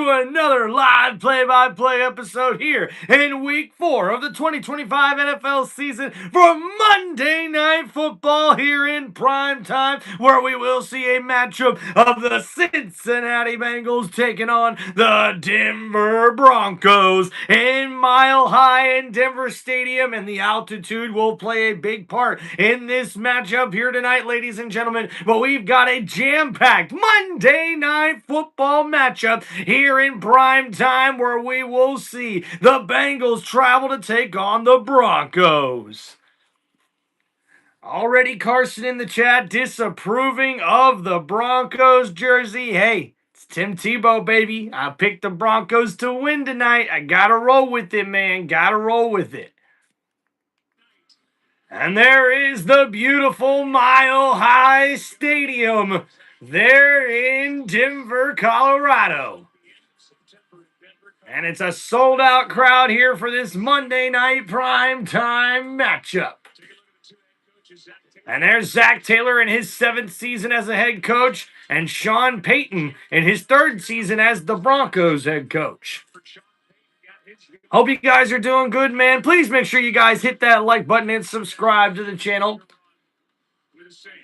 to another live play-by-play episode here in Week 4 of the 2025 NFL season for Monday Night Football here in prime time, where we will see a matchup of the Cincinnati Bengals taking on the Denver Broncos in Mile High in Denver Stadium, and the altitude will play a big part in this matchup here tonight, ladies and gentlemen. But we've got a jam-packed Monday Night Football matchup here in prime time, where we will see the Bengals travel to take on the Broncos. Already Carson in the chat disapproving of the Broncos jersey. Hey, it's Tim Tebow, baby. I picked the Broncos to win tonight. I gotta roll with it, man. Gotta roll with it. And there is the beautiful Mile High Stadium there in Denver, Colorado. And it's a sold-out crowd here for this Monday night primetime matchup. And there's Zach Taylor in his 7th season as a head coach, and Sean Payton in his 3rd season as the Broncos head coach. Hope you guys are doing good, man. Please make sure you guys hit that like button and subscribe to the channel.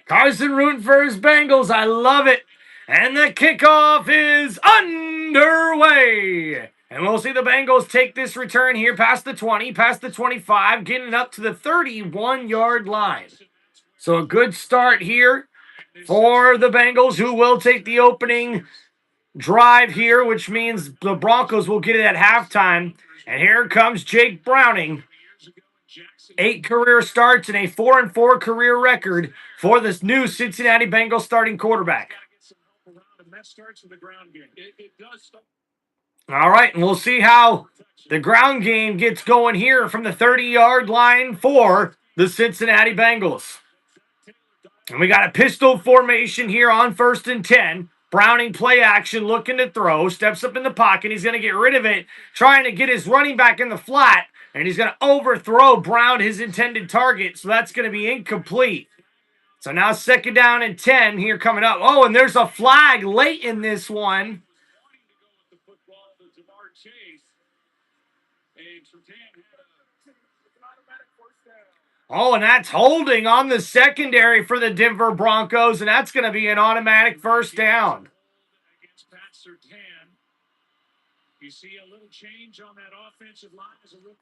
Carson rooting for his Bengals. I love it. And the kickoff is underway. And we'll see the Bengals take this return here past the 20, past the 25, getting up to the 31-yard line. So a good start here for the Bengals, who will take the opening drive here, which means the Broncos will get it at halftime. And here comes Jake Browning. 8 career starts and a 4-4 career record for this new Cincinnati Bengals starting quarterback. All right, and we'll see how the ground game gets going here from the 30-yard line for the Cincinnati Bengals. And we got a pistol formation here on 1st and 10. Browning play action, looking to throw, steps up in the pocket. He's going to get rid of it, trying to get his running back in the flat, and he's going to overthrow Brown, his intended target, so that's going to be incomplete. So now 2nd down and 10 here coming up. Oh, and there's a flag late in this one. Oh, and that's holding on the secondary for the Denver Broncos, and that's going to be an automatic 1st down. You see a little change on that offensive line as a rookie.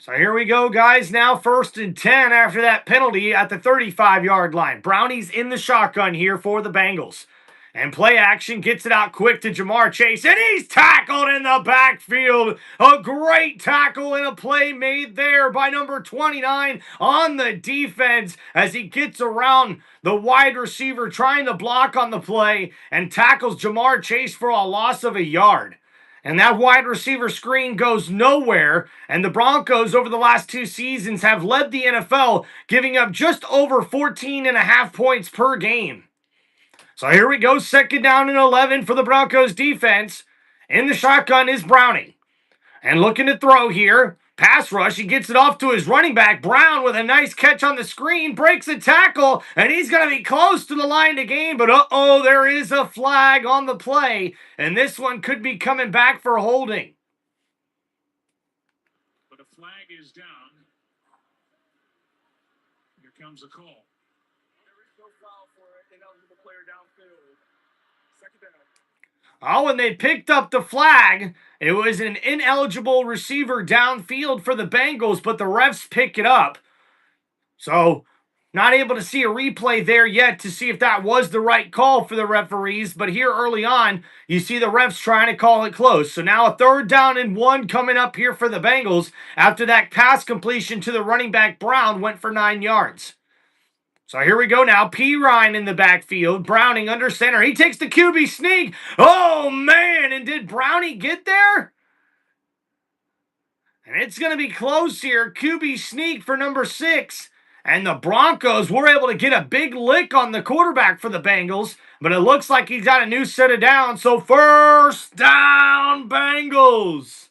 So here we go, guys. Now 1st and 10 after that penalty at the 35-yard line. Brownie's in the shotgun here for the Bengals. And play action gets it out quick to Jamar Chase, and he's tackled in the backfield. A great tackle and a play made there by number 29 on the defense as he gets around the wide receiver trying to block on the play and tackles Jamar Chase for a loss of a yard. And that wide receiver screen goes nowhere, and the Broncos over the last 2 seasons have led the NFL, giving up just over 14.5 points per game. So here we go, 2nd down and 11 for the Broncos defense. In the shotgun is Browning. And looking to throw here. Pass rush, he gets it off to his running back. Brown with a nice catch on the screen, breaks a tackle, and he's going to be close to the line to gain. But uh-oh, there is a flag on the play, and this one could be coming back for holding. But a flag is down. Here comes a call. Oh, and they picked up the flag. It was an ineligible receiver downfield for the Bengals, but the refs pick it up. So, not able to see a replay there yet to see if that was the right call for the referees. But here early on, you see the refs trying to call it close. So now a 3rd down and 1 coming up here for the Bengals after that pass completion to the running back Brown went for 9 yards. So here we go now. P. Ryan in the backfield. Browning under center. He takes the QB sneak. Oh, man. And did Brownie get there? And it's going to be close here. QB sneak for number 6. And the Broncos were able to get a big lick on the quarterback for the Bengals. But it looks like he's got a new set of downs. So 1st down, Bengals.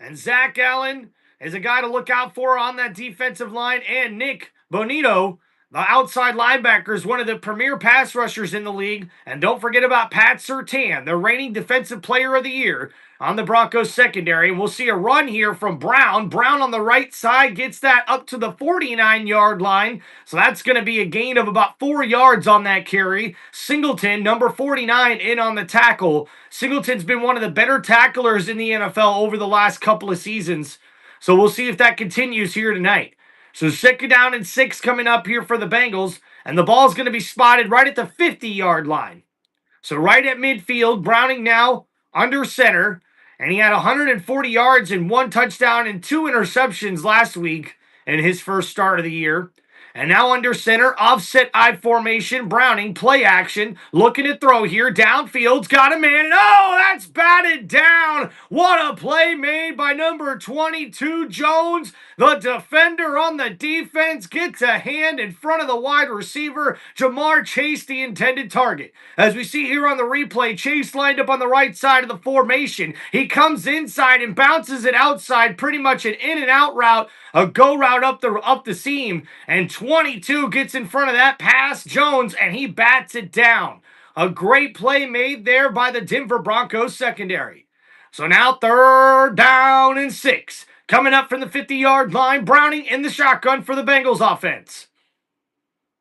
And Zach Allen is a guy to look out for on that defensive line, and Nick Bonito, The outside linebacker is one of the premier pass rushers in the league. And don't forget about Pat Surtain, the reigning defensive player of the year on the Broncos secondary. And we'll see a run here from Brown. Brown on the right side gets that up to the 49-yard line. So that's going to be a gain of about 4 yards on that carry. Singleton, number 49, in on the tackle. Singleton's been one of the better tacklers in the NFL over the last couple of seasons. So we'll see if that continues here tonight. So 2nd down and 6 coming up here for the Bengals. And the ball's going to be spotted right at the 50-yard line. So right at midfield, Browning now under center. And he had 140 yards and 1 touchdown and 2 interceptions last week in his first start of the year. And now under center, offset I formation, Browning, play action, looking to throw here, downfield's got a man, and oh, that's batted down. What a play made by number 22, Jones. The defender on the defense gets a hand in front of the wide receiver, Jamar Chase, the intended target. As we see here on the replay, Chase lined up on the right side of the formation. He comes inside and bounces it outside, pretty much an in and out route, a go route up the seam, and 22 gets in front of that pass, Jones, and he bats it down. A great play made there by the Denver Broncos secondary. So now 3rd down and 6. Coming up from the 50-yard line, Browning in the shotgun for the Bengals offense.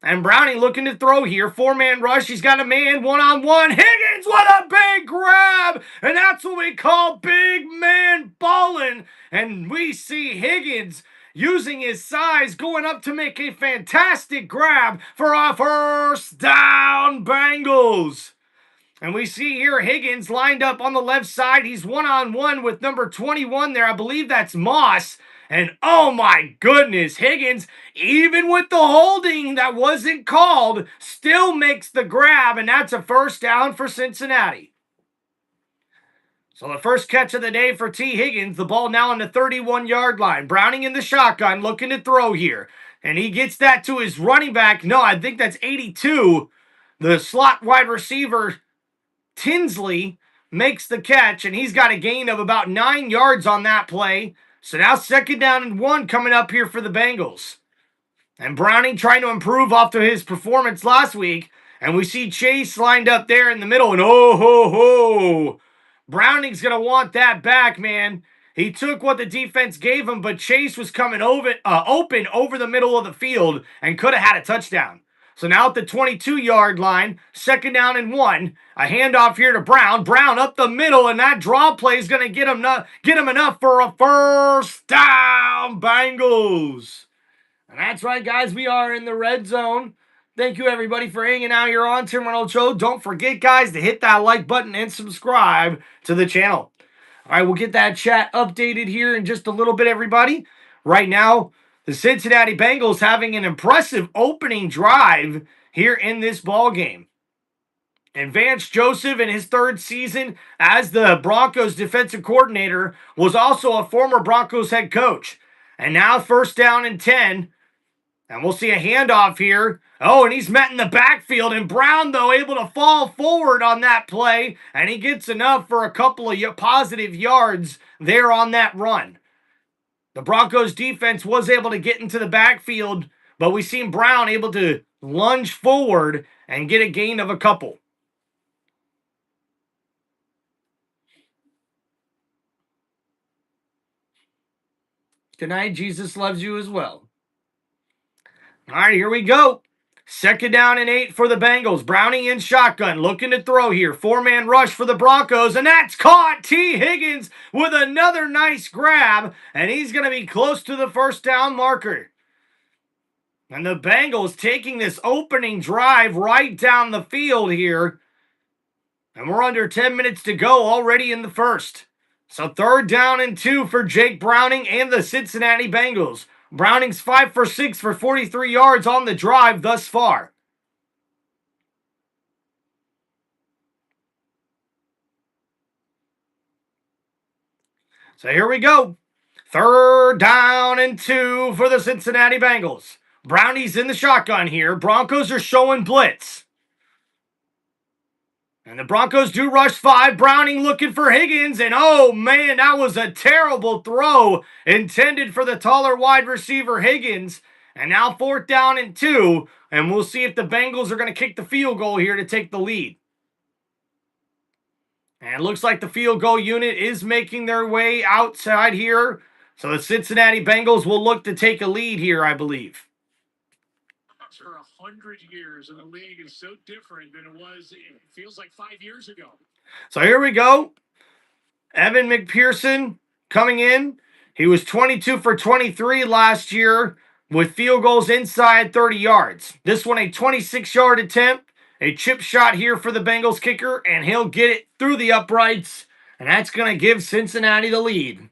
And Browning looking to throw here. 4-man rush. He's got a man one-on-one. Higgins, what a big grab! And that's what we call big man ballin'. And we see Higgins using his size, going up to make a fantastic grab for a 1st down, Bengals. And we see here Higgins lined up on the left side. He's one-on-one with number 21 there. I believe that's Moss. And oh my goodness, Higgins, even with the holding that wasn't called, still makes the grab, and that's a 1st down for Cincinnati. So the first catch of the day for T. Higgins, the ball now on the 31-yard line. Browning in the shotgun, looking to throw here. And he gets that to his running back. No, I think that's 82. The slot wide receiver, Tinsley, makes the catch, and he's got a gain of about 9 yards on that play. So now 2nd down and 1 coming up here for the Bengals. And Browning trying to improve off of his performance last week. And we see Chase lined up there in the middle, and oh, ho, ho. Browning's going to want that back, man. He took what the defense gave him, but Chase was coming open over the middle of the field and could have had a touchdown. So now at the 22-yard line, 2nd down and 1. A handoff here to Brown. Brown up the middle, and that draw play is going to get him enough for a 1st down, Bengals. And that's right, guys. We are in the red zone. Thank you, everybody, for hanging out here on Tim Reynolds Show. Don't forget, guys, to hit that like button and subscribe to the channel. All right, we'll get that chat updated here in just a little bit, everybody. Right now, the Cincinnati Bengals having an impressive opening drive here in this ball game. And Vance Joseph, in his 3rd season as the Broncos defensive coordinator, was also a former Broncos head coach. And now 1st down and 10. And we'll see a handoff here. Oh, and he's met in the backfield. And Brown, though, able to fall forward on that play. And he gets enough for a couple of positive yards there on that run. The Broncos defense was able to get into the backfield, but we seen Brown able to lunge forward and get a gain of a couple. Good night. Jesus loves you as well. All right, here we go. 2nd down and 8 for the Bengals. Browning in shotgun, looking to throw here. 4-man rush for the Broncos, and that's caught. T. Higgins with another nice grab, and he's going to be close to the 1st down marker. And the Bengals taking this opening drive right down the field here. And we're under 10 minutes to go already in the first. So 3rd down and 2 for Jake Browning and the Cincinnati Bengals. Browning's 5 for 6 for 43 yards on the drive thus far. So here we go. 3rd down and 2 for the Cincinnati Bengals. Brownie's in the shotgun here. Broncos are showing blitz. And the Broncos do rush 5. Browning looking for Higgins. And oh, man, that was a terrible throw intended for the taller wide receiver Higgins. And now 4th down and 2, and we'll see if the Bengals are going to kick the field goal here to take the lead. And it looks like the field goal unit is making their way outside here. So the Cincinnati Bengals will look to take a lead here, I believe. For 100 years, and the league is so different than it was, it feels like 5 years ago. So here we go. Evan McPherson coming in. He was 22 for 23 last year with field goals inside 30 yards. This one a 26-yard attempt. A chip shot here for the Bengals kicker, and he'll get it through the uprights, and that's going to give Cincinnati the lead.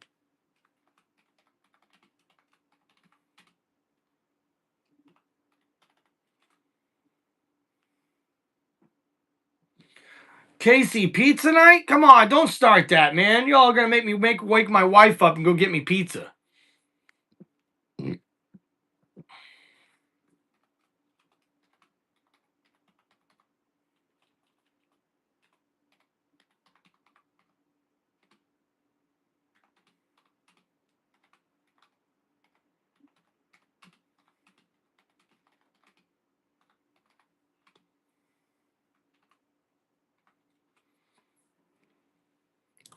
Casey, pizza night? Come on, don't start that, man. Y'all are going to make me wake my wife up and go get me pizza.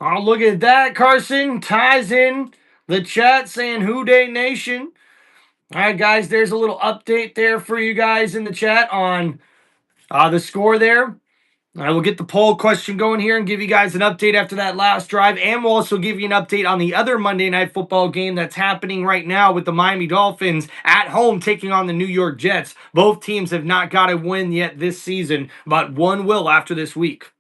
Oh, look at that. Carson ties in the chat saying Who Dey Nation. All right, guys, there's a little update there for you guys in the chat on the score there. I will get the poll question going here and give you guys an update after that last drive. And we'll also give you an update on the other Monday Night Football game that's happening right now with the Miami Dolphins at home taking on the New York Jets. Both teams have not got a win yet this season, but one will after this week.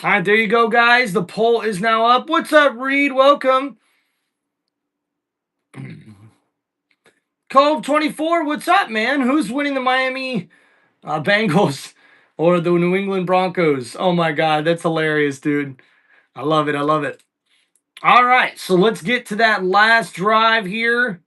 All right, there you go, guys. The poll is now up. What's up, Reed? Welcome. Cove 24, what's up, man? Who's winning the Miami Bengals or the New England Broncos? Oh, my God. That's hilarious, dude. I love it. I love it. All right, so let's get to that last drive here.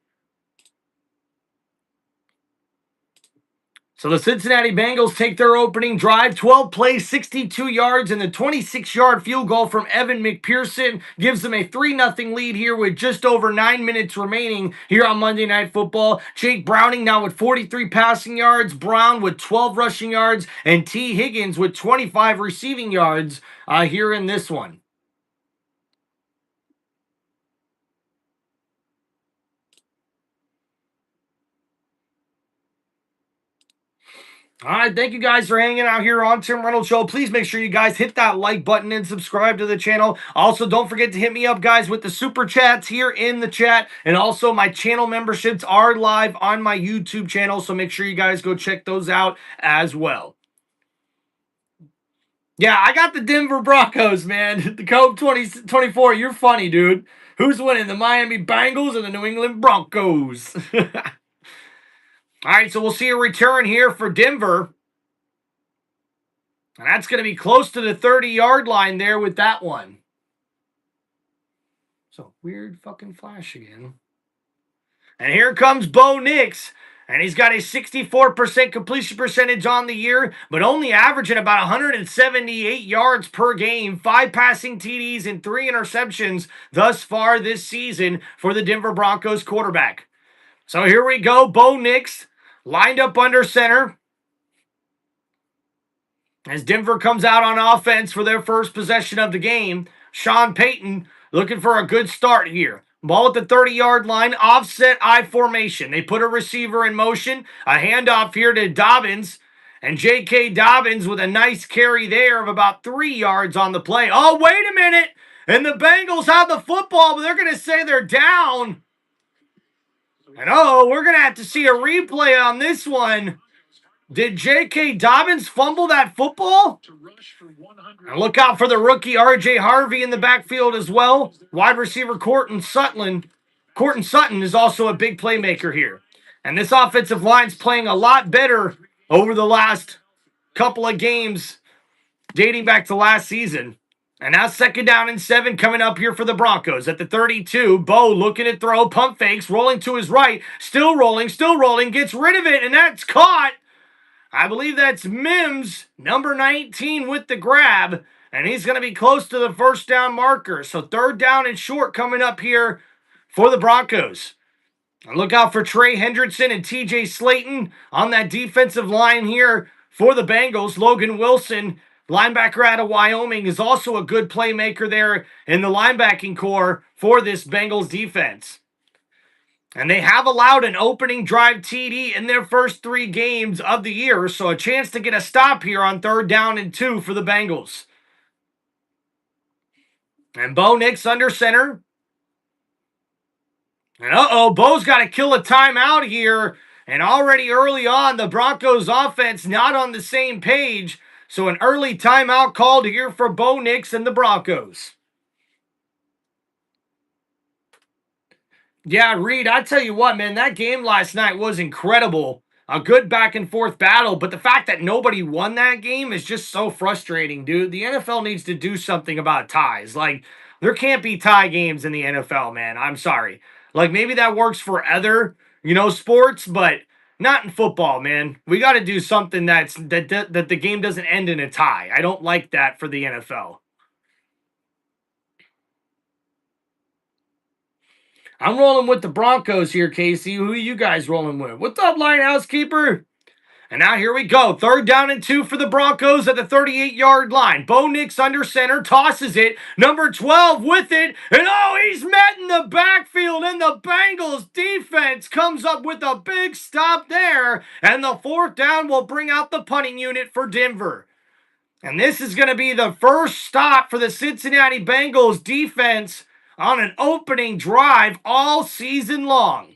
So the Cincinnati Bengals take their opening drive, 12 plays, 62 yards, and the 26-yard field goal from Evan McPherson gives them a 3-0 lead here with just over 9 minutes remaining here on Monday Night Football. Jake Browning now with 43 passing yards, Brown with 12 rushing yards, and T. Higgins with 25 receiving yards here in this one. All right, thank you guys for hanging out here on Tim Reynolds Show. Please make sure you guys hit that like button and subscribe to the channel. Also, don't forget to hit me up, guys, with the super chats here in the chat. And also, my channel memberships are live on my YouTube channel, so make sure you guys go check those out as well. Yeah, I got the Denver Broncos, man. The Cove 2024, you're funny, dude. Who's winning, the Miami Bengals or the New England Broncos? All right, so we'll see a return here for Denver. And that's going to be close to the 30-yard line there with that one. So weird fucking flash again. And here comes Bo Nix. And he's got a 64% completion percentage on the year, but only averaging about 178 yards per game, 5 passing TDs and 3 interceptions thus far this season for the Denver Broncos quarterback. So here we go. Bo Nix lined up under center as Denver comes out on offense for their first possession of the game. Sean Payton looking for a good start here. Ball at the 30-yard line, offset I formation. They put a receiver in motion, a handoff here to Dobbins, and J.K. Dobbins with a nice carry there of about 3 yards on the play. Oh, wait a minute! And the Bengals have the football, but they're going to say they're down. And we're going to have to see a replay on this one. Did J.K. Dobbins fumble that football? To rush for 100. And look out for the rookie R.J. Harvey in the backfield as well. Wide receiver Courtland Sutton is also a big playmaker here. And this offensive line's playing a lot better over the last couple of games dating back to last season. And now 2nd down and 7 coming up here for the Broncos at the 32. Bo looking to throw, pump fakes, rolling to his right, still rolling, gets rid of it, and that's caught. I believe that's Mims, number 19 with the grab, and he's going to be close to the 1st down marker. So 3rd down and short coming up here for the Broncos. And look out for Trey Hendrickson and TJ Slayton on that defensive line here for the Bengals. Logan Wilson, linebacker out of Wyoming, is also a good playmaker there in the linebacking core for this Bengals defense. And they have allowed an opening drive TD in their first 3 games of the year, so a chance to get a stop here on 3rd down and 2 for the Bengals. And Bo Nix under center. And Bo's got to kill a timeout here. And already early on, the Broncos offense not on the same page. So an early timeout called here for Bo Nix and the Broncos. Yeah, Reed, I tell you what, man, that game last night was incredible. A good back and forth battle, but the fact that nobody won that game is just so frustrating, dude. The NFL needs to do something about ties. Like, there can't be tie games in the NFL, man. I'm sorry. Like, maybe that works for other, sports, but not in football, man. We got to do something that the game doesn't end in a tie. I don't like that for the NFL. I'm rolling with the Broncos here, Casey. Who are you guys rolling with? What's up, Lighthouse Keeper? And now here we go. 3rd down and 2 for the Broncos at the 38-yard line. Bo Nix under center, tosses it. Number 12 with it. And he's met in the backfield. And the Bengals defense comes up with a big stop there. And the 4th down will bring out the punting unit for Denver. And this is going to be the first stop for the Cincinnati Bengals defense on an opening drive all season long.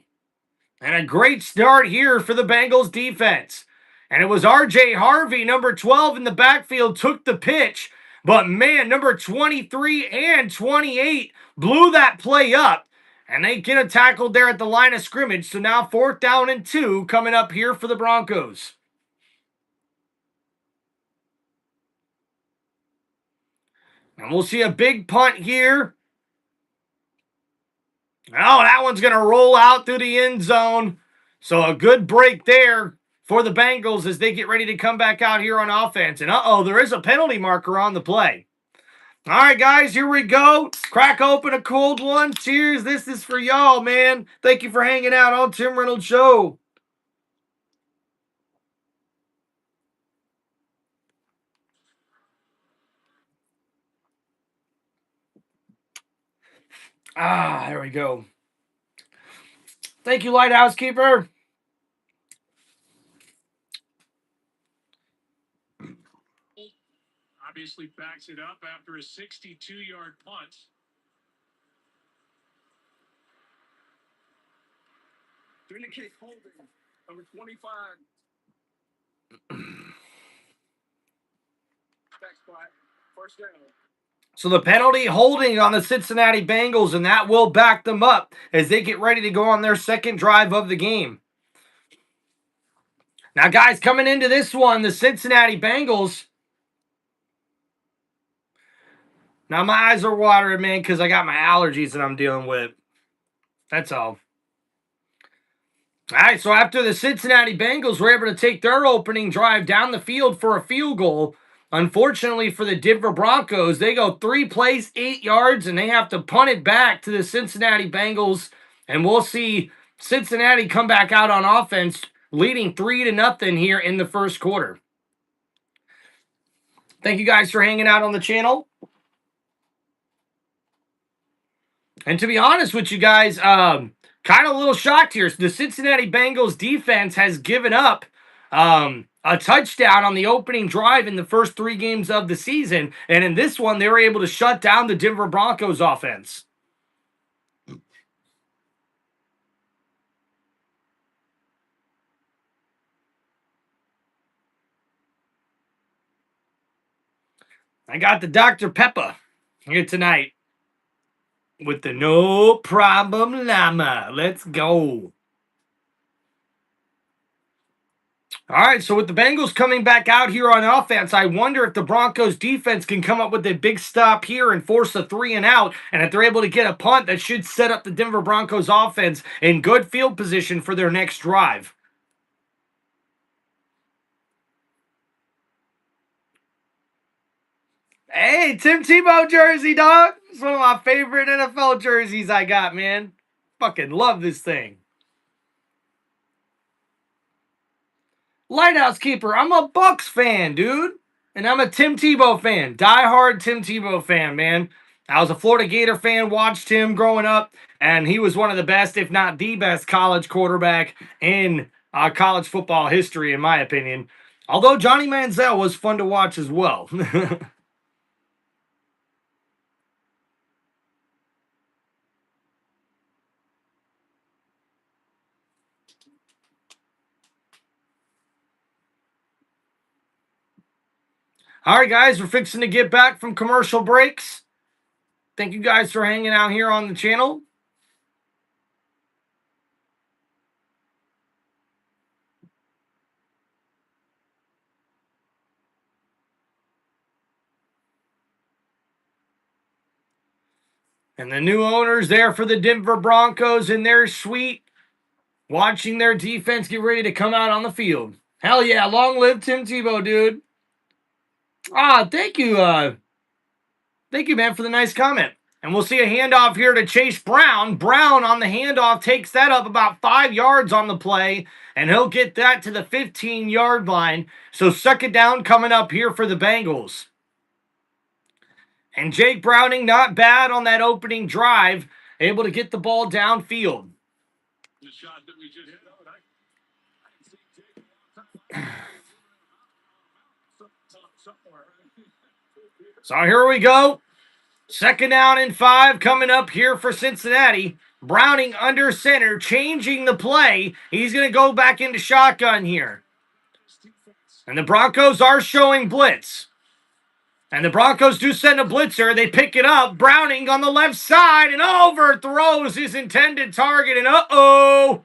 And a great start here for the Bengals defense. And it was R.J. Harvey, number 12 in the backfield, took the pitch. But man, number 23 and 28 blew that play up. And they get a tackle there at the line of scrimmage. So now 4th down and 2 coming up here for the Broncos. And we'll see a big punt here. That one's going to roll out through the end zone. So a good break there for the Bengals as they get ready to come back out here on offense. And there is a penalty marker on the play. All right, guys, here we go. Crack open a cold one. Cheers. This is for y'all, man. Thank you for hanging out on Tim Reynolds Show. There we go. Thank you, Lighthouse Keeper. Obviously backs it up after a 62-yard punt. Doing the kick holding, number 25. Back spot, 1st down. So the penalty holding on the Cincinnati Bengals, and that will back them up as they get ready to go on their 2nd drive of the game. Now, guys, coming into this one, the Cincinnati Bengals. Now, my eyes are watering, man, because I got my allergies that I'm dealing with. That's all. All right, so after the Cincinnati Bengals were able to take their opening drive down the field for a field goal, unfortunately for the Denver Broncos, they go 3 plays, 8 yards, and they have to punt it back to the Cincinnati Bengals. And we'll see Cincinnati come back out on offense, leading 3-0 here in the first quarter. Thank you guys for hanging out on the channel. And to be honest with you guys, kind of a little shocked here. The Cincinnati Bengals defense has given up a touchdown on the opening drive in the first 3 games of the season. And in this one, they were able to shut down the Denver Broncos offense. I got the Dr. Pepper here tonight with the no problem llama. Let's go. All right, so with the Bengals coming back out here on offense, I wonder if the Broncos defense can come up with a big stop here and force a 3-and-out. And if they're able to get a punt, that should set up the Denver Broncos offense in good field position for their next drive. Hey, Tim Tebow jersey, dog. It's one of my favorite NFL jerseys I got, man. Fucking love this thing. Lighthouse Keeper, I'm a Bucks fan, dude. And I'm a Tim Tebow fan. Die-hard Tim Tebow fan, man. I was a Florida Gator fan, watched him growing up, and he was one of the best, if not the best, college quarterback in college football history, in my opinion. Although Johnny Manziel was fun to watch as well. All right, guys, we're fixing to get back from commercial breaks. Thank you guys for hanging out here on the channel. And the new owners there for the Denver Broncos in their suite, watching their defense get ready to come out on the field. Hell yeah, long live Tim Tebow, dude. Thank you. Thank you, man, for the nice comment. And we'll see a handoff here to Chase Brown. Brown on the handoff takes that up about 5 yards on the play, and he'll get that to the 15-yard line. So second down coming up here for the Bengals. And Jake Browning, not bad on that opening drive, able to get the ball downfield. The shot that we just hit So here we go. Second down and 5 coming up here for Cincinnati. Browning under center, changing the play. He's going to go back into shotgun here. And the Broncos are showing blitz. And the Broncos do send a blitzer. They pick it up. Browning on the left side and overthrows his intended target. And uh-oh,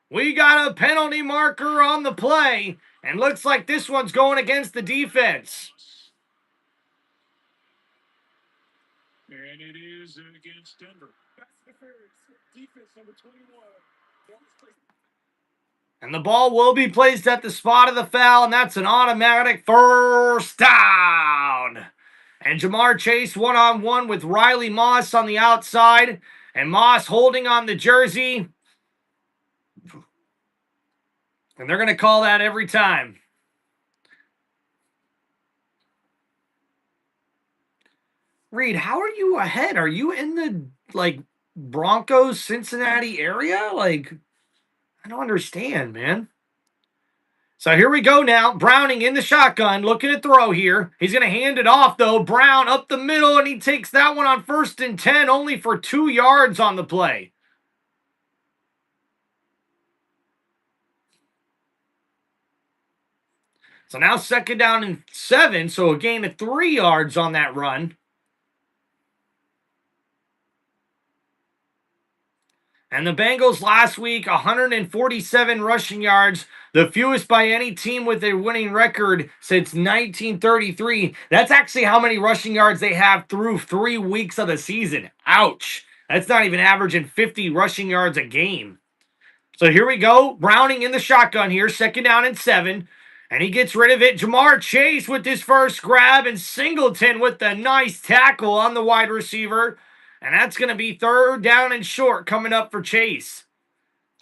we got a penalty marker on the play. And looks like this one's going against the defense. And it is against Denver. Defense number 21. And the ball will be placed at the spot of the foul, and that's an automatic first down. And Jamar Chase one-on-one with Riley Moss on the outside. And Moss holding on the jersey. And they're going to call that every time. Reed, how are you ahead? Are you in the, Broncos, Cincinnati area? I don't understand, man. So here we go now. Browning in the shotgun, looking to throw here. He's going to hand it off, though. Brown up the middle, and he takes that one on 1st and 10, only for 2 yards on the play. So now second down and 7, so a gain of 3 yards on that run. And the Bengals last week, 147 rushing yards, the fewest by any team with a winning record since 1933. That's actually how many rushing yards they have through 3 weeks of the season. Ouch. That's not even averaging 50 rushing yards a game. So here we go. Browning in the shotgun here, second down and 7. And he gets rid of it. Jamar Chase with his first grab, and Singleton with the nice tackle on the wide receiver. And that's going to be 3rd down and short coming up for Chase.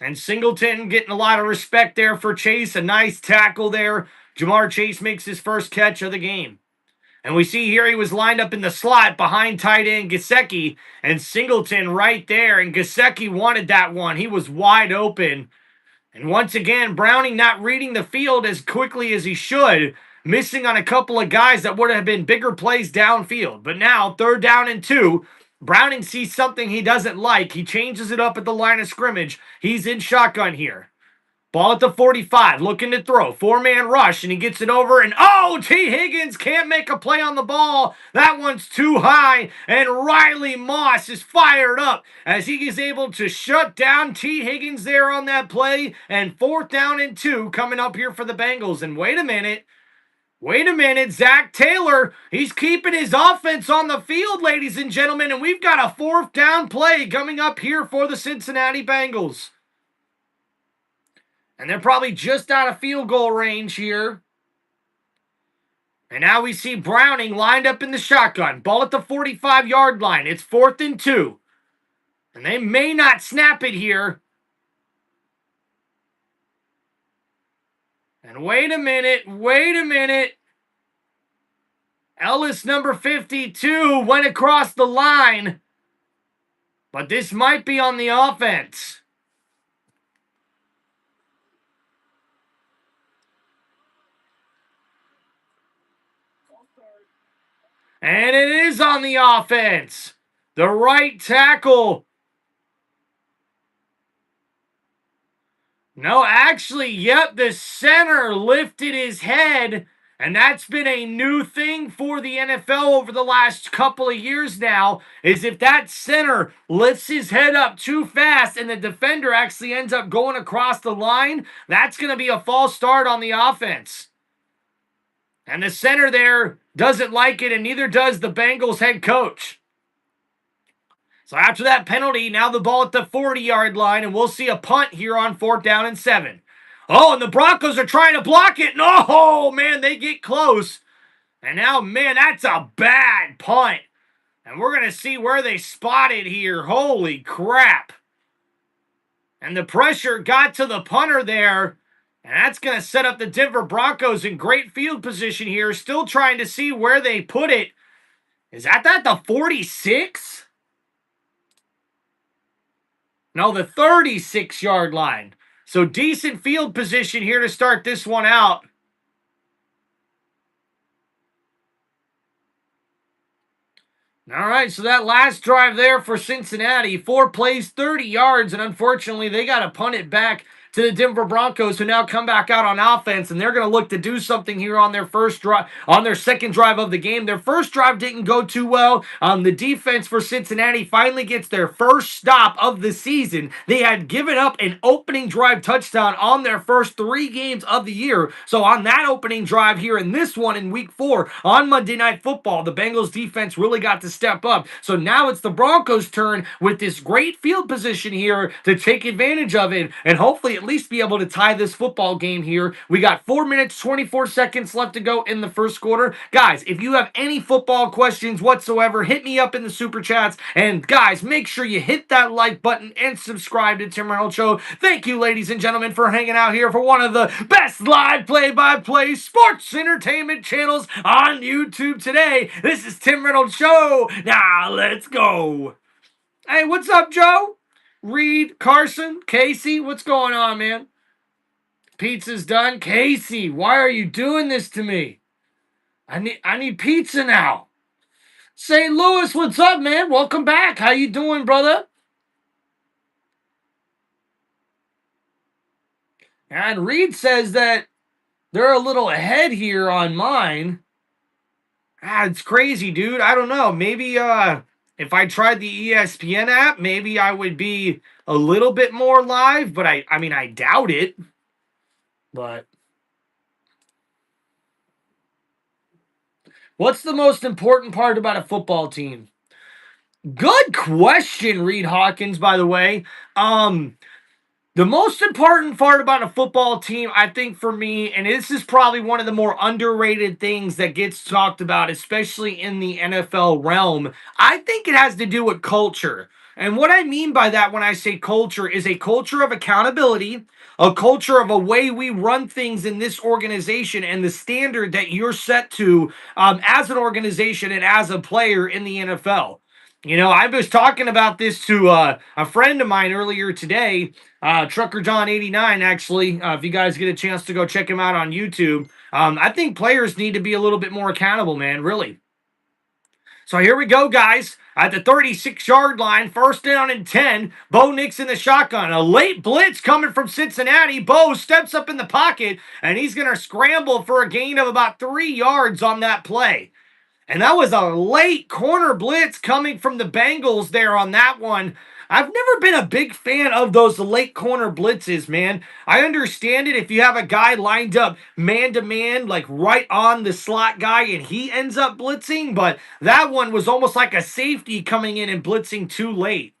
And Singleton getting a lot of respect there for Chase. A nice tackle there. Jamar Chase makes his first catch of the game. And we see here he was lined up in the slot behind tight end Gesicki. And Singleton right there. And Gesicki wanted that one. He was wide open. And once again, Browning not reading the field as quickly as he should. Missing on a couple of guys that would have been bigger plays downfield. But now, 3rd down and 2. Browning sees something he doesn't like. He changes it up at the line of scrimmage. He's in shotgun here. Ball at the 45, looking to throw. Four-man rush, and he gets it over. And, oh, T. Higgins can't make a play on the ball. That one's too high. And Riley Moss is fired up as he is able to shut down T. Higgins there on that play. And 4th down and 2 coming up here for the Bengals. And wait a minute. Zach Taylor, he's keeping his offense on the field, ladies and gentlemen. And we've got a 4th down play coming up here for the Cincinnati Bengals. And they're probably just out of field goal range here. And now we see Browning lined up in the shotgun. Ball at the 45-yard line. It's 4th and 2. And they may not snap it here. And wait a minute. Ellis, number 52, went across the line. But this might be on the offense. And it is on the offense. The right tackle. No, actually, yep, the center lifted his head. And that's been a new thing for the NFL over the last couple of years now, is if that center lifts his head up too fast and the defender actually ends up going across the line, that's going to be a false start on the offense. And the center there doesn't like it, and neither does the Bengals head coach. So after that penalty, now the ball at the 40-yard line, and we'll see a punt here on 4th down and 7. Oh, and the Broncos are trying to block it. No, man, they get close. And now, man, that's a bad punt. And we're going to see where they spotted here. Holy crap. And the pressure got to the punter there. And that's going to set up the Denver Broncos in great field position here. Still trying to see where they put it. Is that the 46? No, the 36-yard line. So decent field position here to start this one out. All right, so that last drive there for Cincinnati, 4 plays, 30 yards, and unfortunately they got to punt it back to the Denver Broncos, who now come back out on offense, and they're going to look to do something here on their first drive, on their second drive of the game. Their first drive didn't go too well. The defense for Cincinnati finally gets their first stop of the season. They had given up an opening drive touchdown on their first 3 games of the year. So on that opening drive here in this one in week 4 on Monday Night Football, the Bengals defense really got to step up. So now it's the Broncos' turn with this great field position here to take advantage of it and hopefully at least be able to tie this football game here. We got 4 minutes, 24 seconds left to go in the first quarter. Guys, if you have any football questions whatsoever, hit me up in the super chats. And guys, make sure you hit that like button and subscribe to Tim Reynolds Show. Thank you, ladies and gentlemen, for hanging out here for one of the best live play-by-play sports entertainment channels on YouTube today. This is Tim Reynolds Show. Now, let's go. Hey, what's up, Joe? Reed, Carson, Casey, what's going on, man? Pizza's done. Casey, why are you doing this to me? I need pizza now. St. Louis, what's up, man? Welcome back. How you doing, brother? And Reed says that they're a little ahead here on mine. It's crazy, dude. I don't know. Maybe if I tried the ESPN app, maybe I would be a little bit more live, but I mean, I doubt it. But what's the most important part about a football team? Good question, Reed Hawkins, by the way. The most important part about a football team, I think for me, and this is probably one of the more underrated things that gets talked about, especially in the NFL realm, I think it has to do with culture. And what I mean by that when I say culture is a culture of accountability, a culture of a way we run things in this organization and the standard that you're set to as an organization and as a player in the NFL. You know, I was talking about this to a friend of mine earlier today, Trucker John 89, actually. If you guys get a chance to go check him out on YouTube, I think players need to be a little bit more accountable, man, really. So here we go, guys. At the 36-yard line, first down and 10. Bo Nix in the shotgun. A late blitz coming from Cincinnati. Bo steps up in the pocket, and he's going to scramble for a gain of about 3 yards on that play. And that was a late corner blitz coming from the Bengals there on that one. I've never been a big fan of those late corner blitzes, man. I understand it if you have a guy lined up man to man, like right on the slot guy, and he ends up blitzing, but that one was almost like a safety coming in and blitzing too late.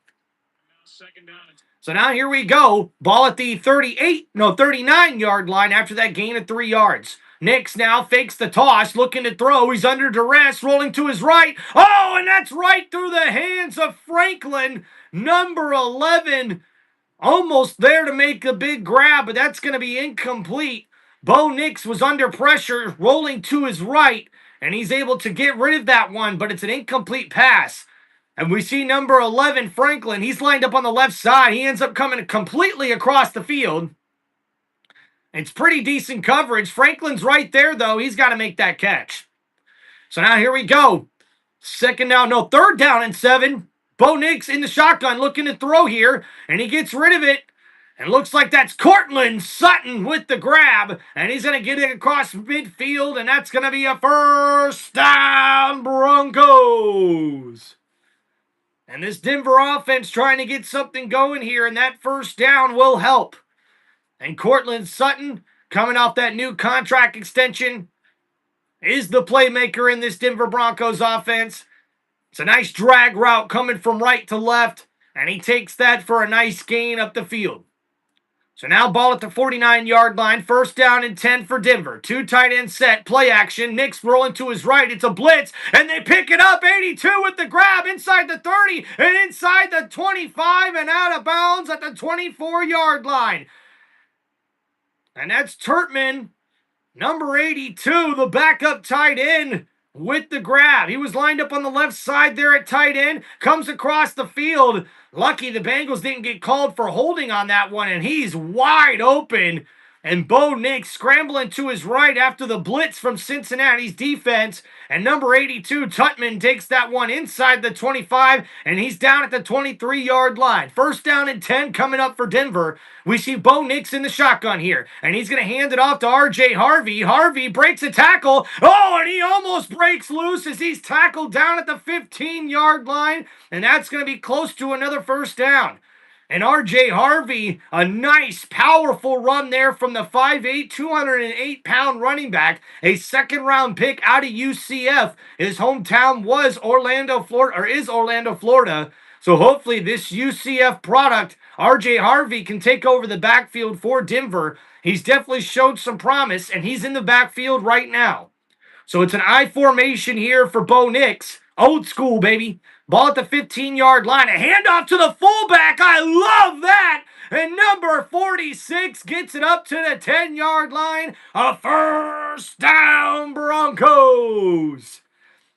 Second down. So now here we go. Ball at the 39-yard line after that gain of 3 yards. Nix now fakes the toss, looking to throw. He's under duress, rolling to his right. Oh, and that's right through the hands of Franklin, number 11. Almost there to make a big grab, but that's going to be incomplete. Bo Nix was under pressure, rolling to his right, and he's able to get rid of that one, but it's an incomplete pass. And we see number 11, Franklin. He's lined up on the left side. He ends up coming completely across the field. It's pretty decent coverage. Franklin's right there, though. He's got to make that catch. So now here we go. Third down and 7. Bo Nix in the shotgun looking to throw here, and he gets rid of it. And looks like that's Cortland Sutton with the grab, and he's going to get it across midfield, and that's going to be a first down, Broncos. And this Denver offense trying to get something going here, and that first down will help. And Cortland Sutton, coming off that new contract extension, is the playmaker in this Denver Broncos offense. It's a nice drag route coming from right to left, and he takes that for a nice gain up the field. So now ball at the 49-yard line, first down and 10 for Denver. 2 tight end set, play action. Nix rolling to his right. It's a blitz, and they pick it up. 82 with the grab inside the 30 and inside the 25 and out of bounds at the 24-yard line. And that's Turtman, number 82, the backup tight end, with the grab. He was lined up on the left side there at tight end, comes across the field. Lucky the Bengals didn't get called for holding on that one, and he's wide open. And Bo Nix scrambling to his right after the blitz from Cincinnati's defense. And number 82, Tutman, takes that one inside the 25, and he's down at the 23-yard line. First down and 10 coming up for Denver. We see Bo Nix in the shotgun here, and he's going to hand it off to R.J. Harvey. Harvey breaks a tackle. Oh, and he almost breaks loose as he's tackled down at the 15-yard line, and that's going to be close to another first down. And R.J. Harvey, a nice, powerful run there from the 5'8", 208-pound running back, a second-round pick out of UCF. His hometown was Orlando, Florida. So hopefully this UCF product, R.J. Harvey, can take over the backfield for Denver. He's definitely showed some promise, and he's in the backfield right now. So it's an I formation here for Bo Nix. Old school, baby. Ball at the 15-yard line. A handoff to the fullback. I love that. And number 46 gets it up to the 10-yard line. A first down, Broncos.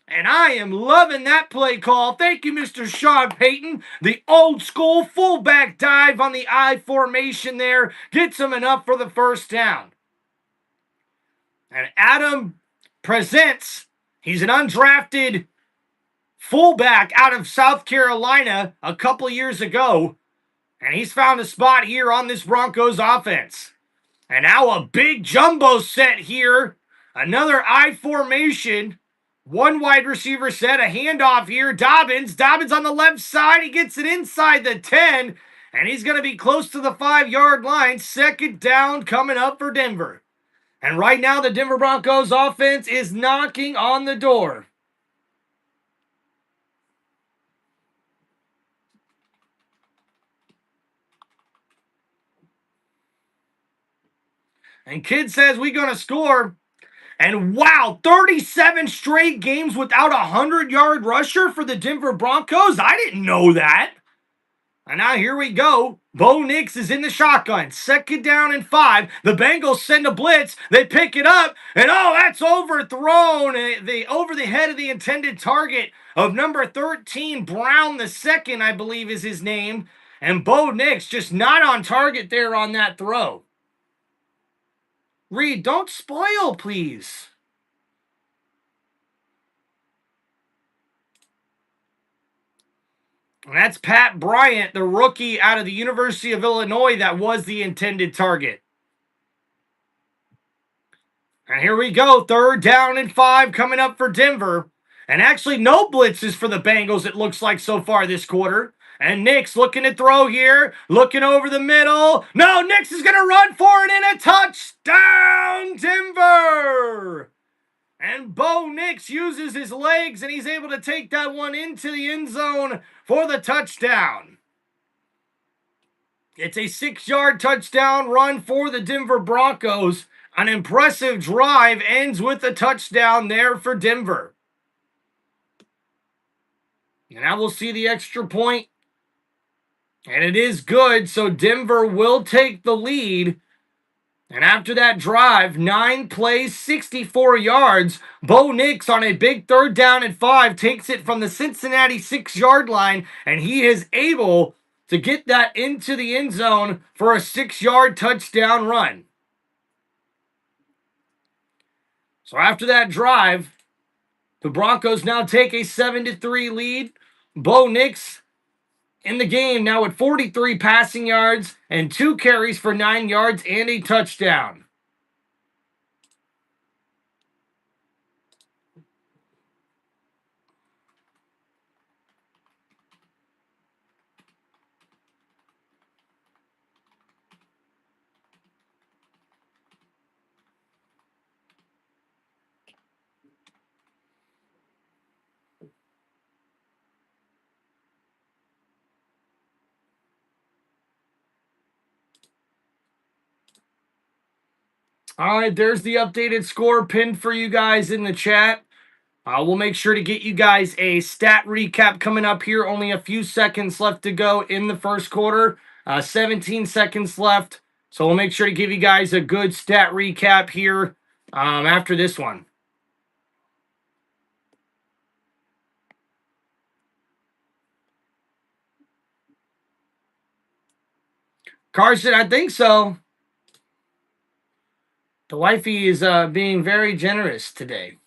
And I am loving that play call. Thank you, Mr. Sean Payton. The old school fullback dive on the I formation there gets him enough for the first down. And Adam Presents, he's an undrafted fullback out of South Carolina a couple years ago, and he's found a spot here on this Broncos offense. And now a big jumbo set here, another I formation, one wide receiver set, a handoff here. Dobbins on the left side, he gets it inside the 10, and he's going to be close to the 5-yard line. Second down coming up for Denver. And right now, the Denver Broncos offense is knocking on the door. And Kid says we're going to score. And wow, 37 straight games without a 100-yard rusher for the Denver Broncos? I didn't know that. And now here we go. Bo Nix is in the shotgun. Second down and 5. The Bengals send a blitz. They pick it up. And oh, that's overthrown. Over the head of the intended target of number 13, Brown the second, I believe is his name. And Bo Nix just not on target there on that throw. Reed, don't spoil, please. And that's Pat Bryant, the rookie out of the University of Illinois, that was the intended target. And here we go. 3rd down and 5 coming up for Denver. And actually, no blitzes for the Bengals, it looks like so far this quarter. And Nix looking to throw here, looking over the middle. No, Nix is going to run for it and a touchdown, Denver. And Bo Nix uses his legs and he's able to take that one into the end zone for the touchdown. It's a 6-yard touchdown run for the Denver Broncos. An impressive drive ends with a touchdown there for Denver. And now we'll see the extra point. And it is good, so Denver will take the lead. And after that drive, 9 plays, 64 yards, Bo Nix on a big 3rd down and 5 takes it from the Cincinnati 6-yard line, and he is able to get that into the end zone for a 6-yard touchdown run. So after that drive, the Broncos now take a 7-3 lead. Bo Nix in the game now with 43 passing yards and 2 carries for 9 yards and a touchdown. All right, there's the updated score pinned for you guys in the chat. We'll make sure to get you guys a stat recap coming up here. Only a few seconds left to go in the first quarter. 17 seconds left. So we'll make sure to give you guys a good stat recap here after this one. Carson, I think so. The wifey is being very generous today.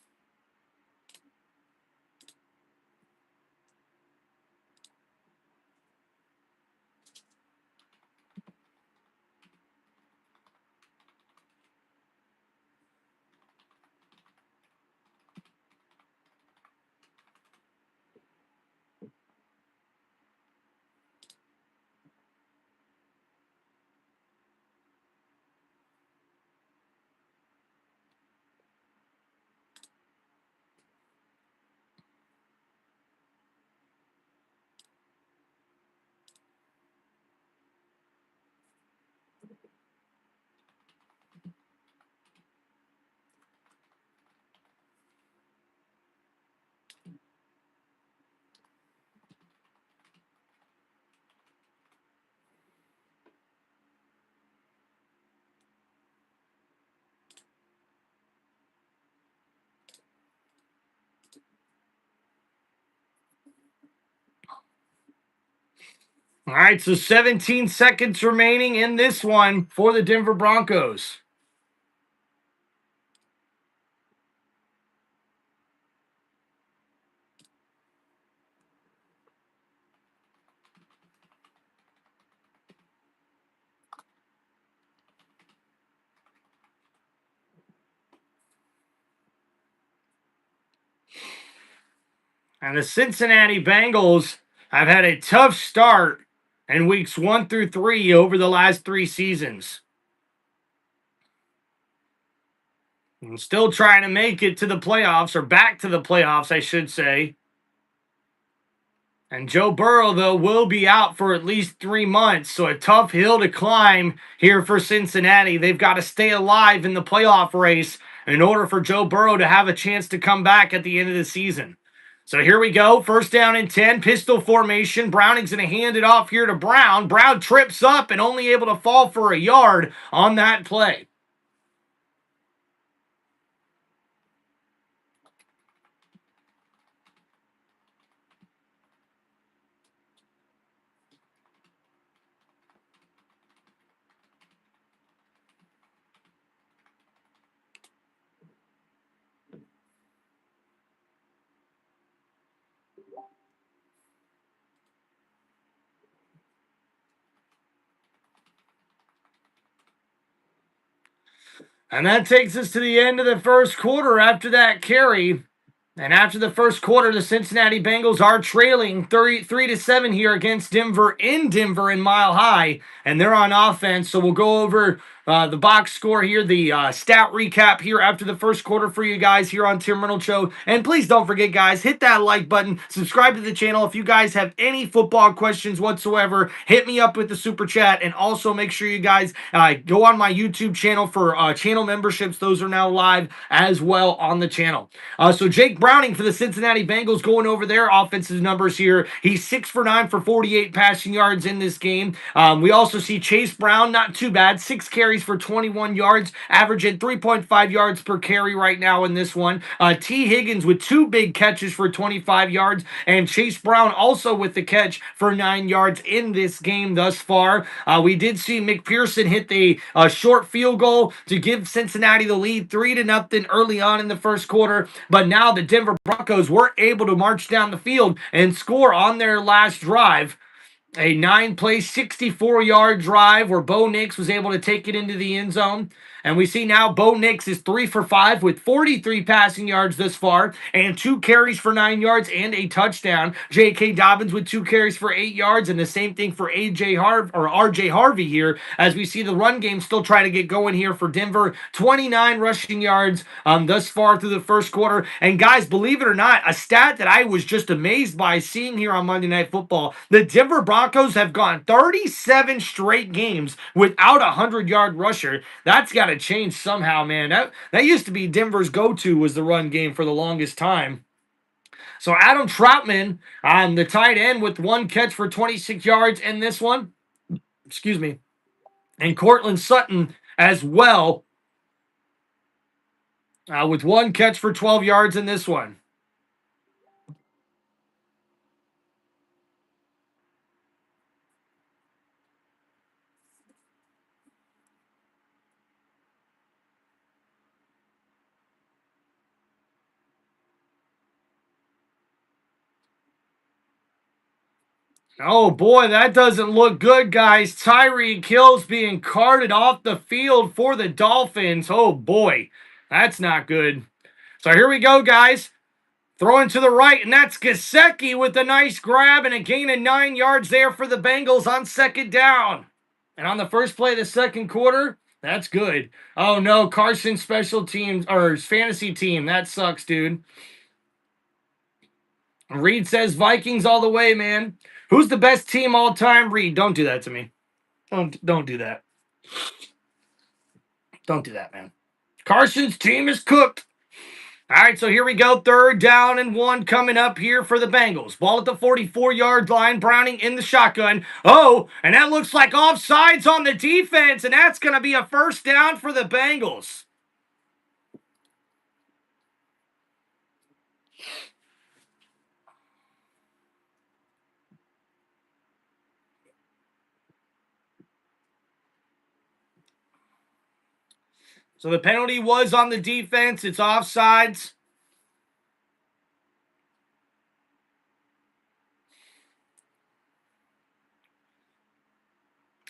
All right, so 17 seconds remaining in this one for the Denver Broncos. And the Cincinnati Bengals have had a tough start in weeks 1 through 3 over the last 3 seasons. And still trying to make it to the playoffs, or back to the playoffs, I should say. And Joe Burrow, though, will be out for at least 3 months, so a tough hill to climb here for Cincinnati. They've got to stay alive in the playoff race in order for Joe Burrow to have a chance to come back at the end of the season. So here we go. 1st down and 10, pistol formation. Browning's going to hand it off here to Brown. Brown trips up and only able to fall for a yard on that play. And that takes us to the end of the first quarter after that carry. And after the first quarter, the Cincinnati Bengals are trailing 3-7 here against Denver in Mile High, and they're on offense. So we'll go over the box score here, the stat recap here after the first quarter for you guys here on Tim Reynolds Show. And please don't forget, guys, hit that like button, subscribe to the channel. If you guys have any football questions whatsoever, hit me up with the super chat, and also make sure you guys go on my YouTube channel for channel memberships. Those are now live as well on the channel. So Jake Browning for the Cincinnati Bengals going over their offensive numbers here. He's 6 for 9 for 48 passing yards in this game. We also see Chase Brown, not too bad, 6 carries for 21 yards, averaging 3.5 yards per carry right now in this one. T. Higgins with 2 big catches for 25 yards, and Chase Brown also with the catch for 9 yards in this game thus far. We did see McPherson hit the short field goal to give Cincinnati the lead 3-0 early on in the first quarter, but now the Denver Broncos were able to march down the field and score on their last drive. A 9-play, 64-yard drive where Bo Nix was able to take it into the end zone. And we see now Bo Nix is 3 for 5 with 43 passing yards thus far and 2 carries for 9 yards and a touchdown. J.K. Dobbins with 2 carries for 8 yards, and the same thing for R.J. Harvey here, as we see the run game still try to get going here for Denver. 29 rushing yards thus far through the first quarter. And guys, believe it or not, a stat that I was just amazed by seeing here on Monday Night Football, the Denver Broncos have gone 37 straight games without a 100-yard rusher. That's got to change somehow, man. That used to be Denver's go-to, was the run game for the longest time. So Adam Troutman, the tight end, with 1 catch for 26 yards in this one. Excuse me. And Cortland Sutton as well, with 1 catch for 12 yards in this one. Oh boy, that doesn't look good, guys. Tyreek Hill's being carted off the field for the Dolphins. Oh boy, that's not good. So here we go, guys. Throwing to the right, and that's Gesicki with a nice grab and a gain of 9 yards there for the Bengals on second down. And on the first play of the second quarter, that's good. Oh no, Carson's special teams, or his fantasy team. That sucks, dude. Reed says Vikings all the way, man. Who's the best team all time? Reed, don't do that to me. Don't do that. Don't do that, man. Carson's team is cooked. All right, so here we go. 3rd down and 1 coming up here for the Bengals. Ball at the 44-yard line. Browning in the shotgun. Oh, and that looks like offsides on the defense, and that's going to be a first down for the Bengals. So the penalty was on the defense. It's offsides.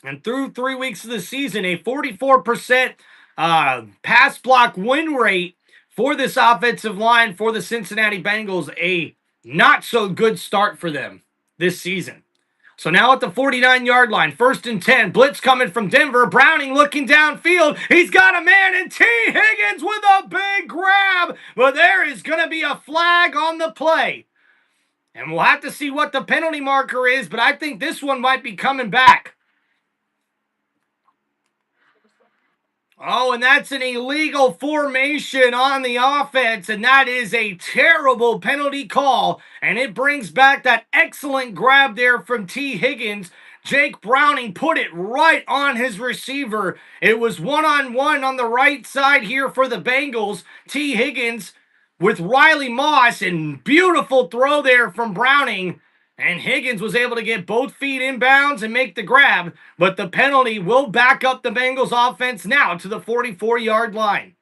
And through 3 weeks of the season, a 44% pass block win rate for this offensive line for the Cincinnati Bengals. A not so good start for them this season. So now at the 49-yard line, 1st and 10, blitz coming from Denver. Browning looking downfield. He's got a man, and T. Higgins with a big grab. But there is going to be a flag on the play. And we'll have to see what the penalty marker is, but I think this one might be coming back. Oh, and that's an illegal formation on the offense, and that is a terrible penalty call, and it brings back that excellent grab there from T. Higgins. Jake Browning put it right on his receiver. It was one-on-one on the right side here for the Bengals. T. Higgins with Riley Moss, and beautiful throw there from Browning. And Higgins was able to get both feet inbounds and make the grab, but the penalty will back up the Bengals offense now to the 44-yard line.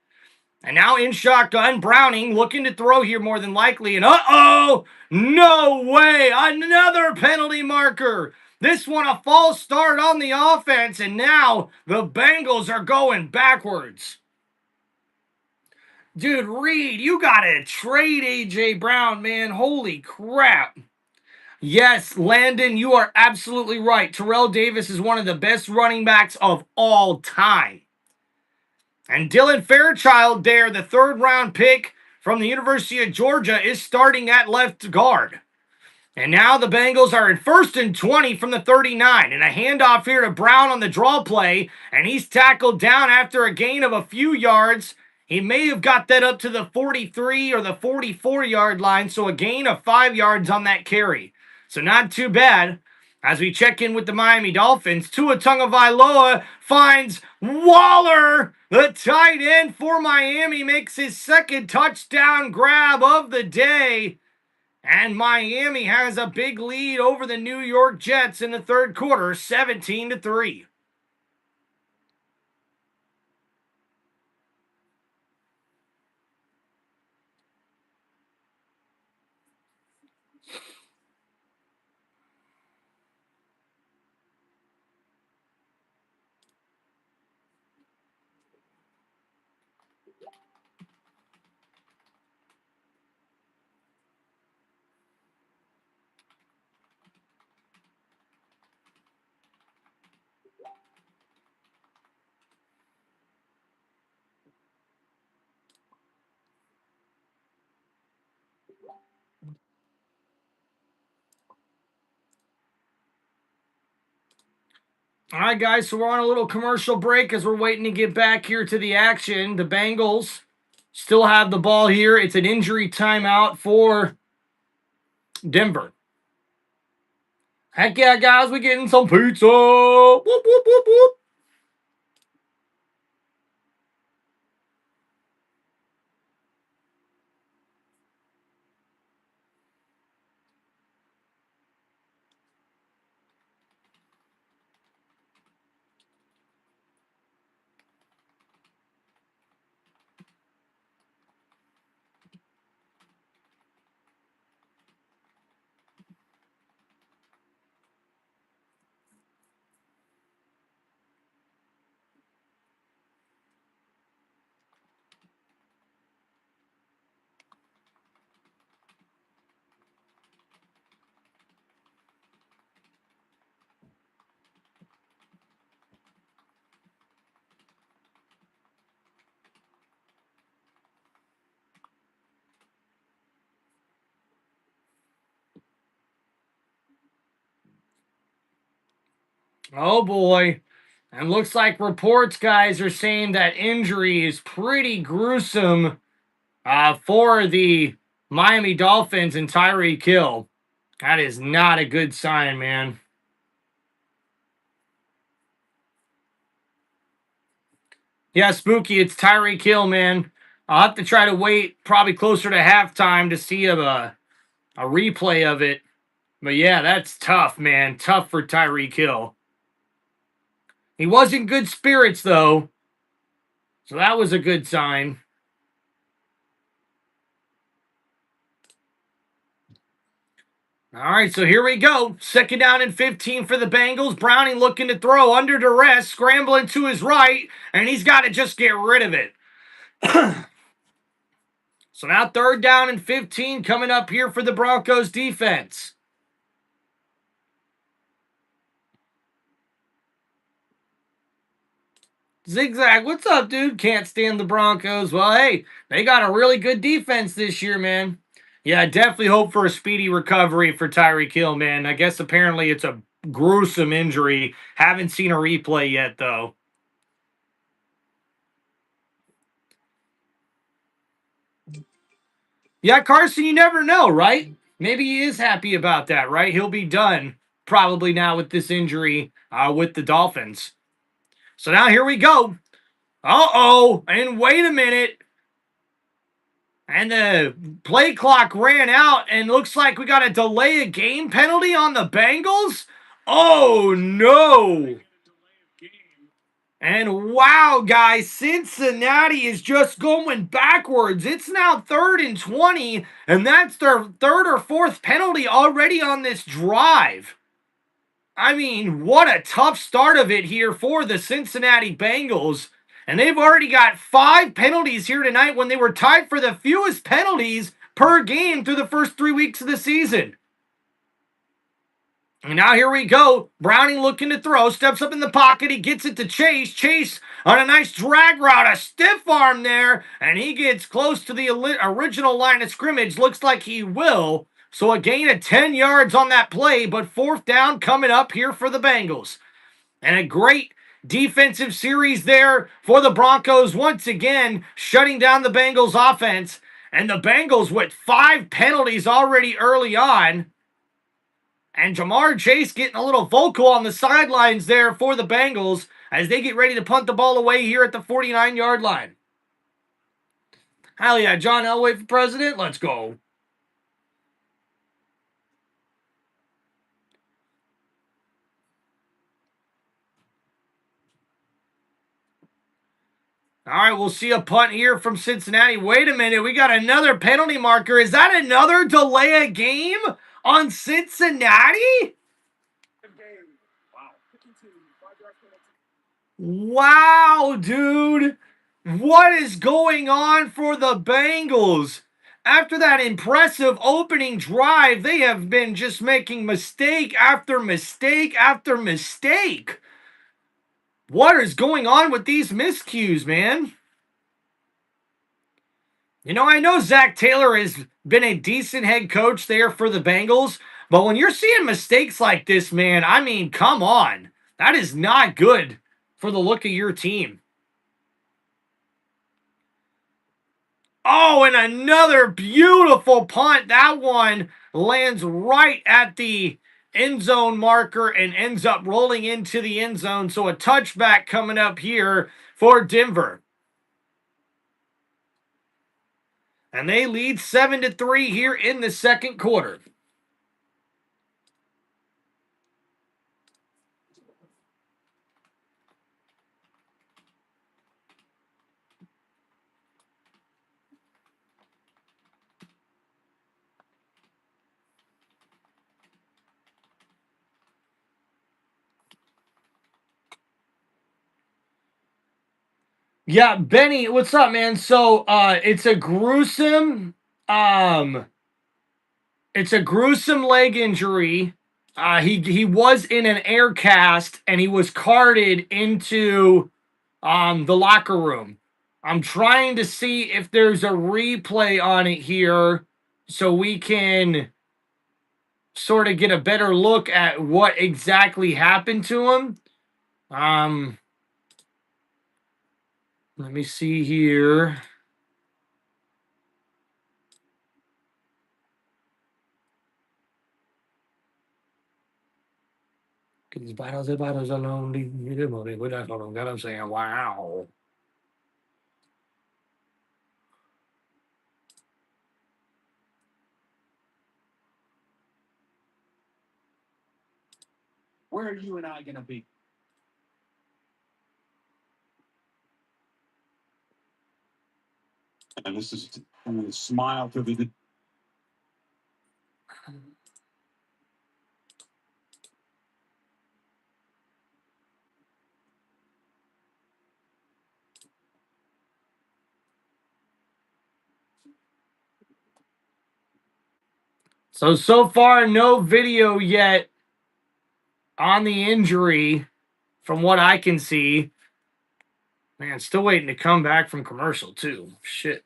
And now in shotgun, Browning looking to throw here more than likely, and uh-oh, no way, another penalty marker. This one a false start on the offense, and now the Bengals are going backwards. Dude, Reed, you gotta trade A.J. Brown, man. Holy crap. Yes, Landon, you are absolutely right. Terrell Davis is one of the best running backs of all time. And Dylan Fairchild there, the third-round pick from the University of Georgia, is starting at left guard. And now the Bengals are in 1st and 20 from the 39. And a handoff here to Brown on the draw play. And he's tackled down after a gain of a few yards. He may have got that up to the 43 or the 44-yard line. So a gain of 5 yards on that carry. So not too bad. As we check in with the Miami Dolphins, Tua Tagovailoa finds Waller. The tight end for Miami makes his second touchdown grab of the day. And Miami has a big lead over the New York Jets in the third quarter, 17-3. All right, guys, so we're on a little commercial break as we're waiting to get back here to the action. The Bengals still have the ball here. It's an injury timeout for Denver. Heck yeah, guys, we're getting some pizza. Whoop, whoop, whoop, whoop. Oh, boy. And looks like reports, guys, are saying that injury is pretty gruesome for the Miami Dolphins and Tyreek Hill. That is not a good sign, man. Yeah, Spooky, it's Tyreek Hill, man. I'll have to try to wait probably closer to halftime to see a replay of it. But yeah, that's tough, man. Tough for Tyreek Hill. He was in good spirits, though. So that was a good sign. All right, so here we go. 2nd down and 15 for the Bengals. Browning looking to throw under duress, scrambling to his right, and he's got to just get rid of it. So now 3rd down and 15 coming up here for the Broncos defense. Zigzag, what's up, dude? Can't stand the Broncos. Well, hey, they got a really good defense this year, man. Yeah, I definitely hope for a speedy recovery for Tyreek Hill, man. I guess apparently it's a gruesome injury. Haven't seen a replay yet, though. Yeah, Carson, you never know, right? Maybe he is happy about that, right? He'll be done probably now with this injury with the Dolphins. So now here we go. Uh-oh, and wait a minute. And the play clock ran out, and looks like we got a delay of game penalty on the Bengals. Oh, no. And wow, guys, Cincinnati is just going backwards. It's now 3rd and 20, and that's their 3rd or 4th penalty already on this drive. I mean, what a tough start of it here for the Cincinnati Bengals. And they've already got 5 penalties here tonight when they were tied for the fewest penalties per game through the first 3 weeks of the season. And now here we go. Browning looking to throw. Steps up in the pocket. He gets it to Chase. Chase on a nice drag route. A stiff arm there. And he gets close to the original line of scrimmage. Looks like he will. So a gain of 10 yards on that play. But 4th down coming up here for the Bengals. And a great defensive series there for the Broncos. Once again, shutting down the Bengals offense. And the Bengals with 5 penalties already early on. And Jamar Chase getting a little vocal on the sidelines there for the Bengals as they get ready to punt the ball away here at the 49-yard line. Hell yeah, John Elway for president. Let's go. All right, we'll see a punt here from Cincinnati. Wait a minute, we got another penalty marker. Is that another delay a game on Cincinnati? Wow, dude. What is going on for the Bengals? After that impressive opening drive, they have been just making mistake after mistake after mistake. What is going on with these miscues, man? You know, I know Zach Taylor has been a decent head coach there for the Bengals, but when you're seeing mistakes like this, man, I mean, come on. That is not good for the look of your team. Oh, and another beautiful punt. That one lands right at the end zone marker and ends up rolling into the end zone. So a touchback coming up here for Denver. And they lead 7-3 here in the second quarter. Yeah, Benny, what's up, man? So it's a gruesome leg injury. He was in an air cast and he was carted into the locker room. I'm trying to see if there's a replay on it here so we can sort of get a better look at what exactly happened to him. Let me see here. These battles are lonely. That's what I'm saying. Wow. Where are you and I going to be? And this is a smile to the. So far, no video yet on the injury from what I can see. Man, still waiting to come back from commercial, too. Shit.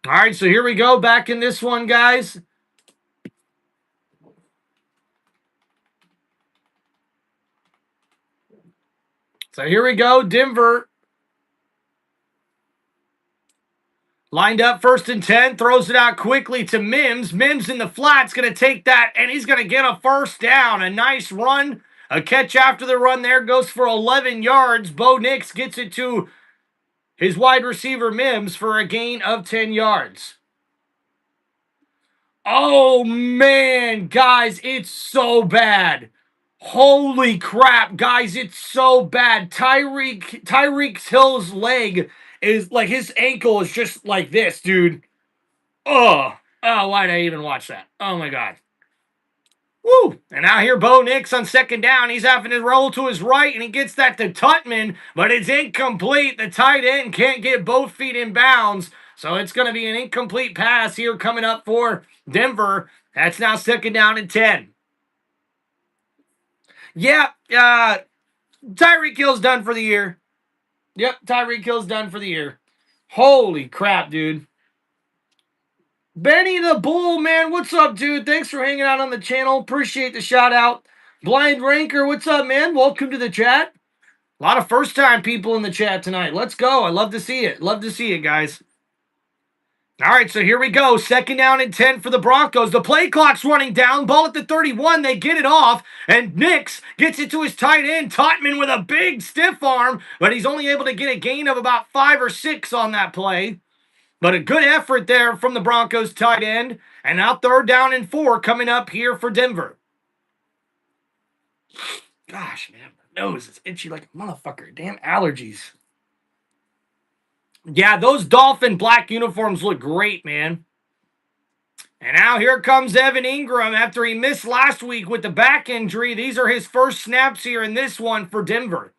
All right, so here we go. Back in this one, guys. So here we go. Denver lined up 1st and 10. Throws it out quickly to Mims. Mims in the flat's going to take that, and he's going to get a 1st down. A nice run. A catch after the run there goes for 11 yards. Bo Nix gets it to his wide receiver Mims for a gain of 10 yards. Oh, man, guys, it's so bad. Holy crap, guys, it's so bad. Tyreek Hill's leg is like his ankle is just like this, dude. Oh, why did I even watch that? Oh my god. Woo! And now here Bo Nix on second down. He's having to roll to his right, and he gets that to Tutman, but it's incomplete. The tight end can't get both feet in bounds, so it's going to be an incomplete pass here coming up for Denver. That's now second down and 10. Yeah, Tyreek Hill's done for the year. Yep, Tyreek Hill's done for the year. Holy crap, dude. Benny the Bull, man, what's up, dude? Thanks for hanging out on the channel. Appreciate the shout out. Blind Ranker, what's up, man? Welcome to the chat. A lot of first time people in the chat tonight. Let's go. I love to see it. Love to see it, guys. All right, so here we go. Second down and 10 for the Broncos. The play clock's running down. Ball at the 31. They get it off, and Nix gets it to his tight end, Totman, with a big stiff arm, but he's only able to get a gain of about 5 or 6 on that play. But a good effort there from the Broncos tight end. And now third down and 4 coming up here for Denver. Gosh, man, my nose is itchy like a motherfucker. Damn allergies. Yeah, those Dolphin black uniforms look great, man. And now here comes Evan Ingram after he missed last week with the back injury. These are his first snaps here in this one for Denver.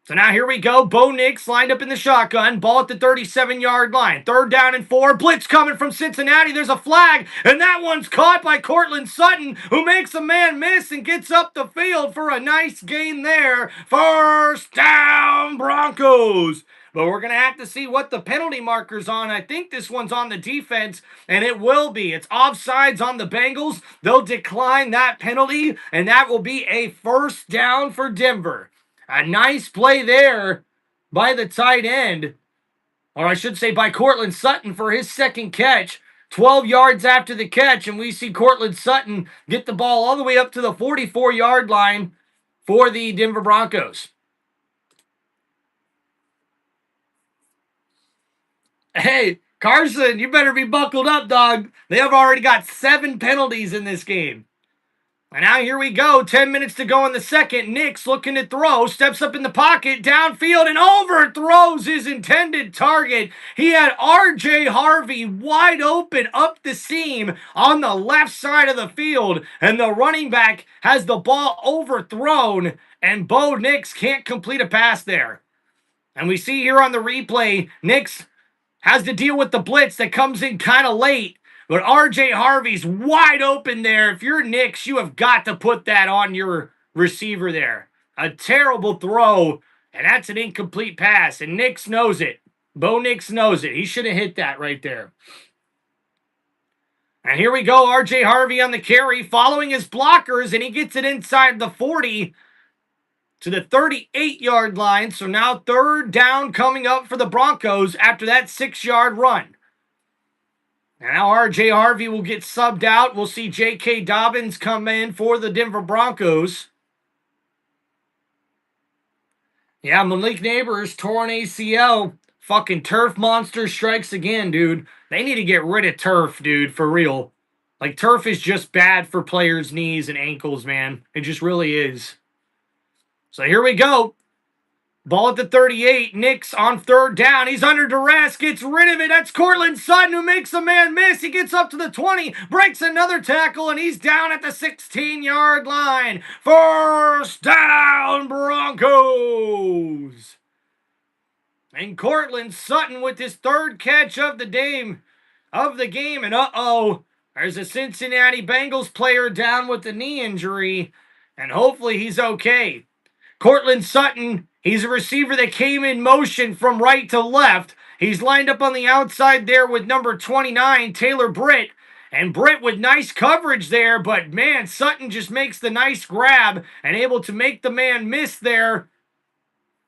So now here we go. Bo Nix lined up in the shotgun. Ball at the 37-yard line. Third down and 4. Blitz coming from Cincinnati. There's a flag, and that one's caught by Cortland Sutton, who makes a man miss and gets up the field for a nice gain there. First down, Broncos. But we're going to have to see what the penalty marker's on. I think this one's on the defense, and it will be. It's offsides on the Bengals. They'll decline that penalty, and that will be a first down for Denver. A nice play there by the tight end, or I should say by Cortland Sutton for his second catch. 12 yards after the catch, and we see Cortland Sutton get the ball all the way up to the 44-yard line for the Denver Broncos. Hey, Carson, you better be buckled up, dog. They have already got 7 penalties in this game. And now here we go. 10 minutes to go in the second. Nix looking to throw. Steps up in the pocket, downfield, and overthrows his intended target. He had R.J. Harvey wide open up the seam on the left side of the field. And the running back has the ball overthrown. And Bo Nix can't complete a pass there. And we see here on the replay, Nix has to deal with the blitz that comes in kind of late. But R.J. Harvey's wide open there. If you're Nix, you have got to put that on your receiver there. A terrible throw, and that's an incomplete pass. And Nix knows it. Bo Nix knows it. He should have hit that right there. And here we go. R.J. Harvey on the carry, following his blockers, and he gets it inside the 40 to the 38-yard line. So now third down coming up for the Broncos after that 6-yard run. Now R.J. Harvey will get subbed out. We'll see J.K. Dobbins come in for the Denver Broncos. Yeah, Malik Neighbors, torn ACL. Fucking turf monster strikes again, dude. They need to get rid of turf, dude, for real. Like, turf is just bad for players' knees and ankles, man. It just really is. So here we go. Ball at the 38. Nix on third down. He's under duress. Gets rid of it. That's Cortland Sutton who makes a man miss. He gets up to the 20. Breaks another tackle. And he's down at the 16-yard line. First down, Broncos. And Cortland Sutton with his third catch of the game. And there's a Cincinnati Bengals player down with a knee injury. And hopefully he's okay. Cortland Sutton, he's a receiver that came in motion from right to left. He's lined up on the outside there with number 29, Taylor Britt. And Britt with nice coverage there, but man, Sutton just makes the nice grab and able to make the man miss there.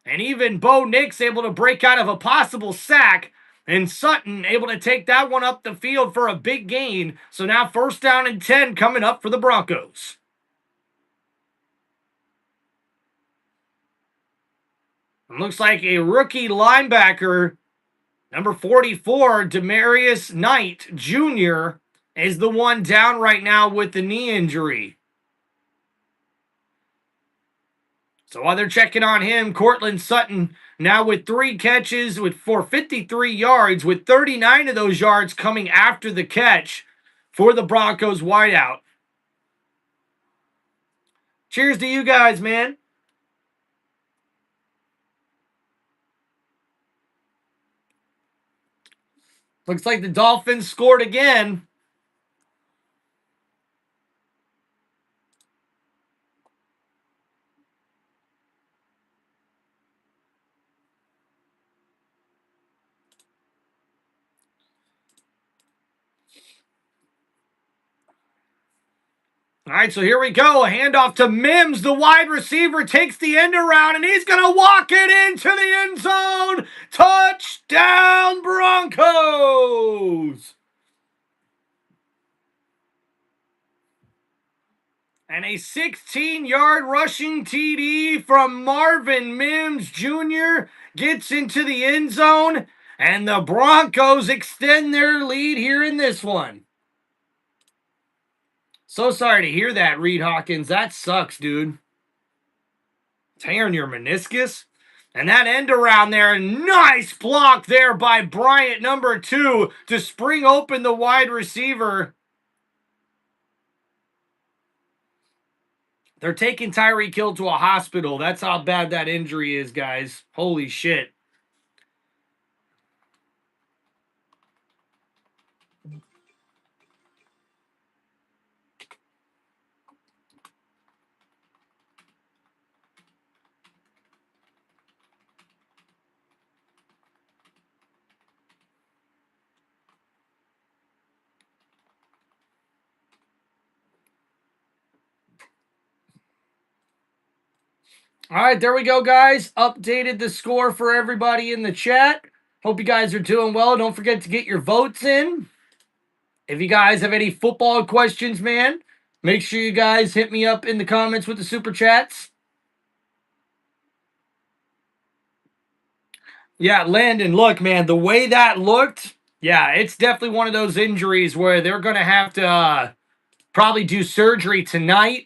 And even Bo Nix able to break out of a possible sack. And Sutton able to take that one up the field for a big gain. So now first down and 10 coming up for the Broncos. It looks like a rookie linebacker, number 44, Demarius Knight Jr., is the one down right now with the knee injury. So while they're checking on him, Cortland Sutton now with 3 catches for 53 yards, with 39 of those yards coming after the catch for the Broncos wideout. Cheers to you guys, man. Looks like the Dolphins scored again. All right, so here we go. A handoff to Mims. The wide receiver takes the end around, and he's going to walk it into the end zone. Touchdown, Broncos. And a 16-yard rushing TD from Marvin Mims Jr. gets into the end zone, and the Broncos extend their lead here in this one. So sorry to hear that, Reed Hawkins. That sucks, dude. Tearing your meniscus. And that end around there, nice block there by Bryant, number 2, to spring open the wide receiver. They're taking Tyreek Hill to a hospital. That's how bad that injury is, guys. Holy shit. All right, there we go, guys. Updated the score for everybody in the chat. Hope you guys are doing well. Don't forget to get your votes in. If you guys have any football questions, man, make sure you guys hit me up in the comments with the super chats. Yeah, Landon, look, man, the way that looked, yeah, it's definitely one of those injuries where they're going to have to probably do surgery tonight.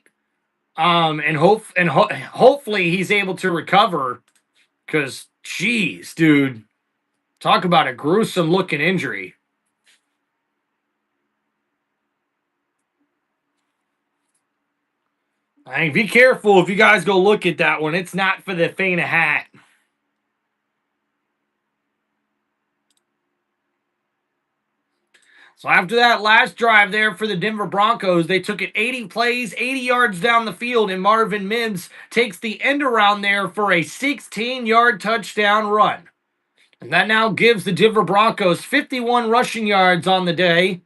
And hopefully he's able to recover, because, geez, dude, talk about a gruesome looking injury. I mean, be careful if you guys go look at that one. It's not for the faint of heart. So after that last drive there for the Denver Broncos, they took it 80 plays, 80 yards down the field, and Marvin Mims takes the end around there for a 16-yard touchdown run. And that now gives the Denver Broncos 51 rushing yards on the day.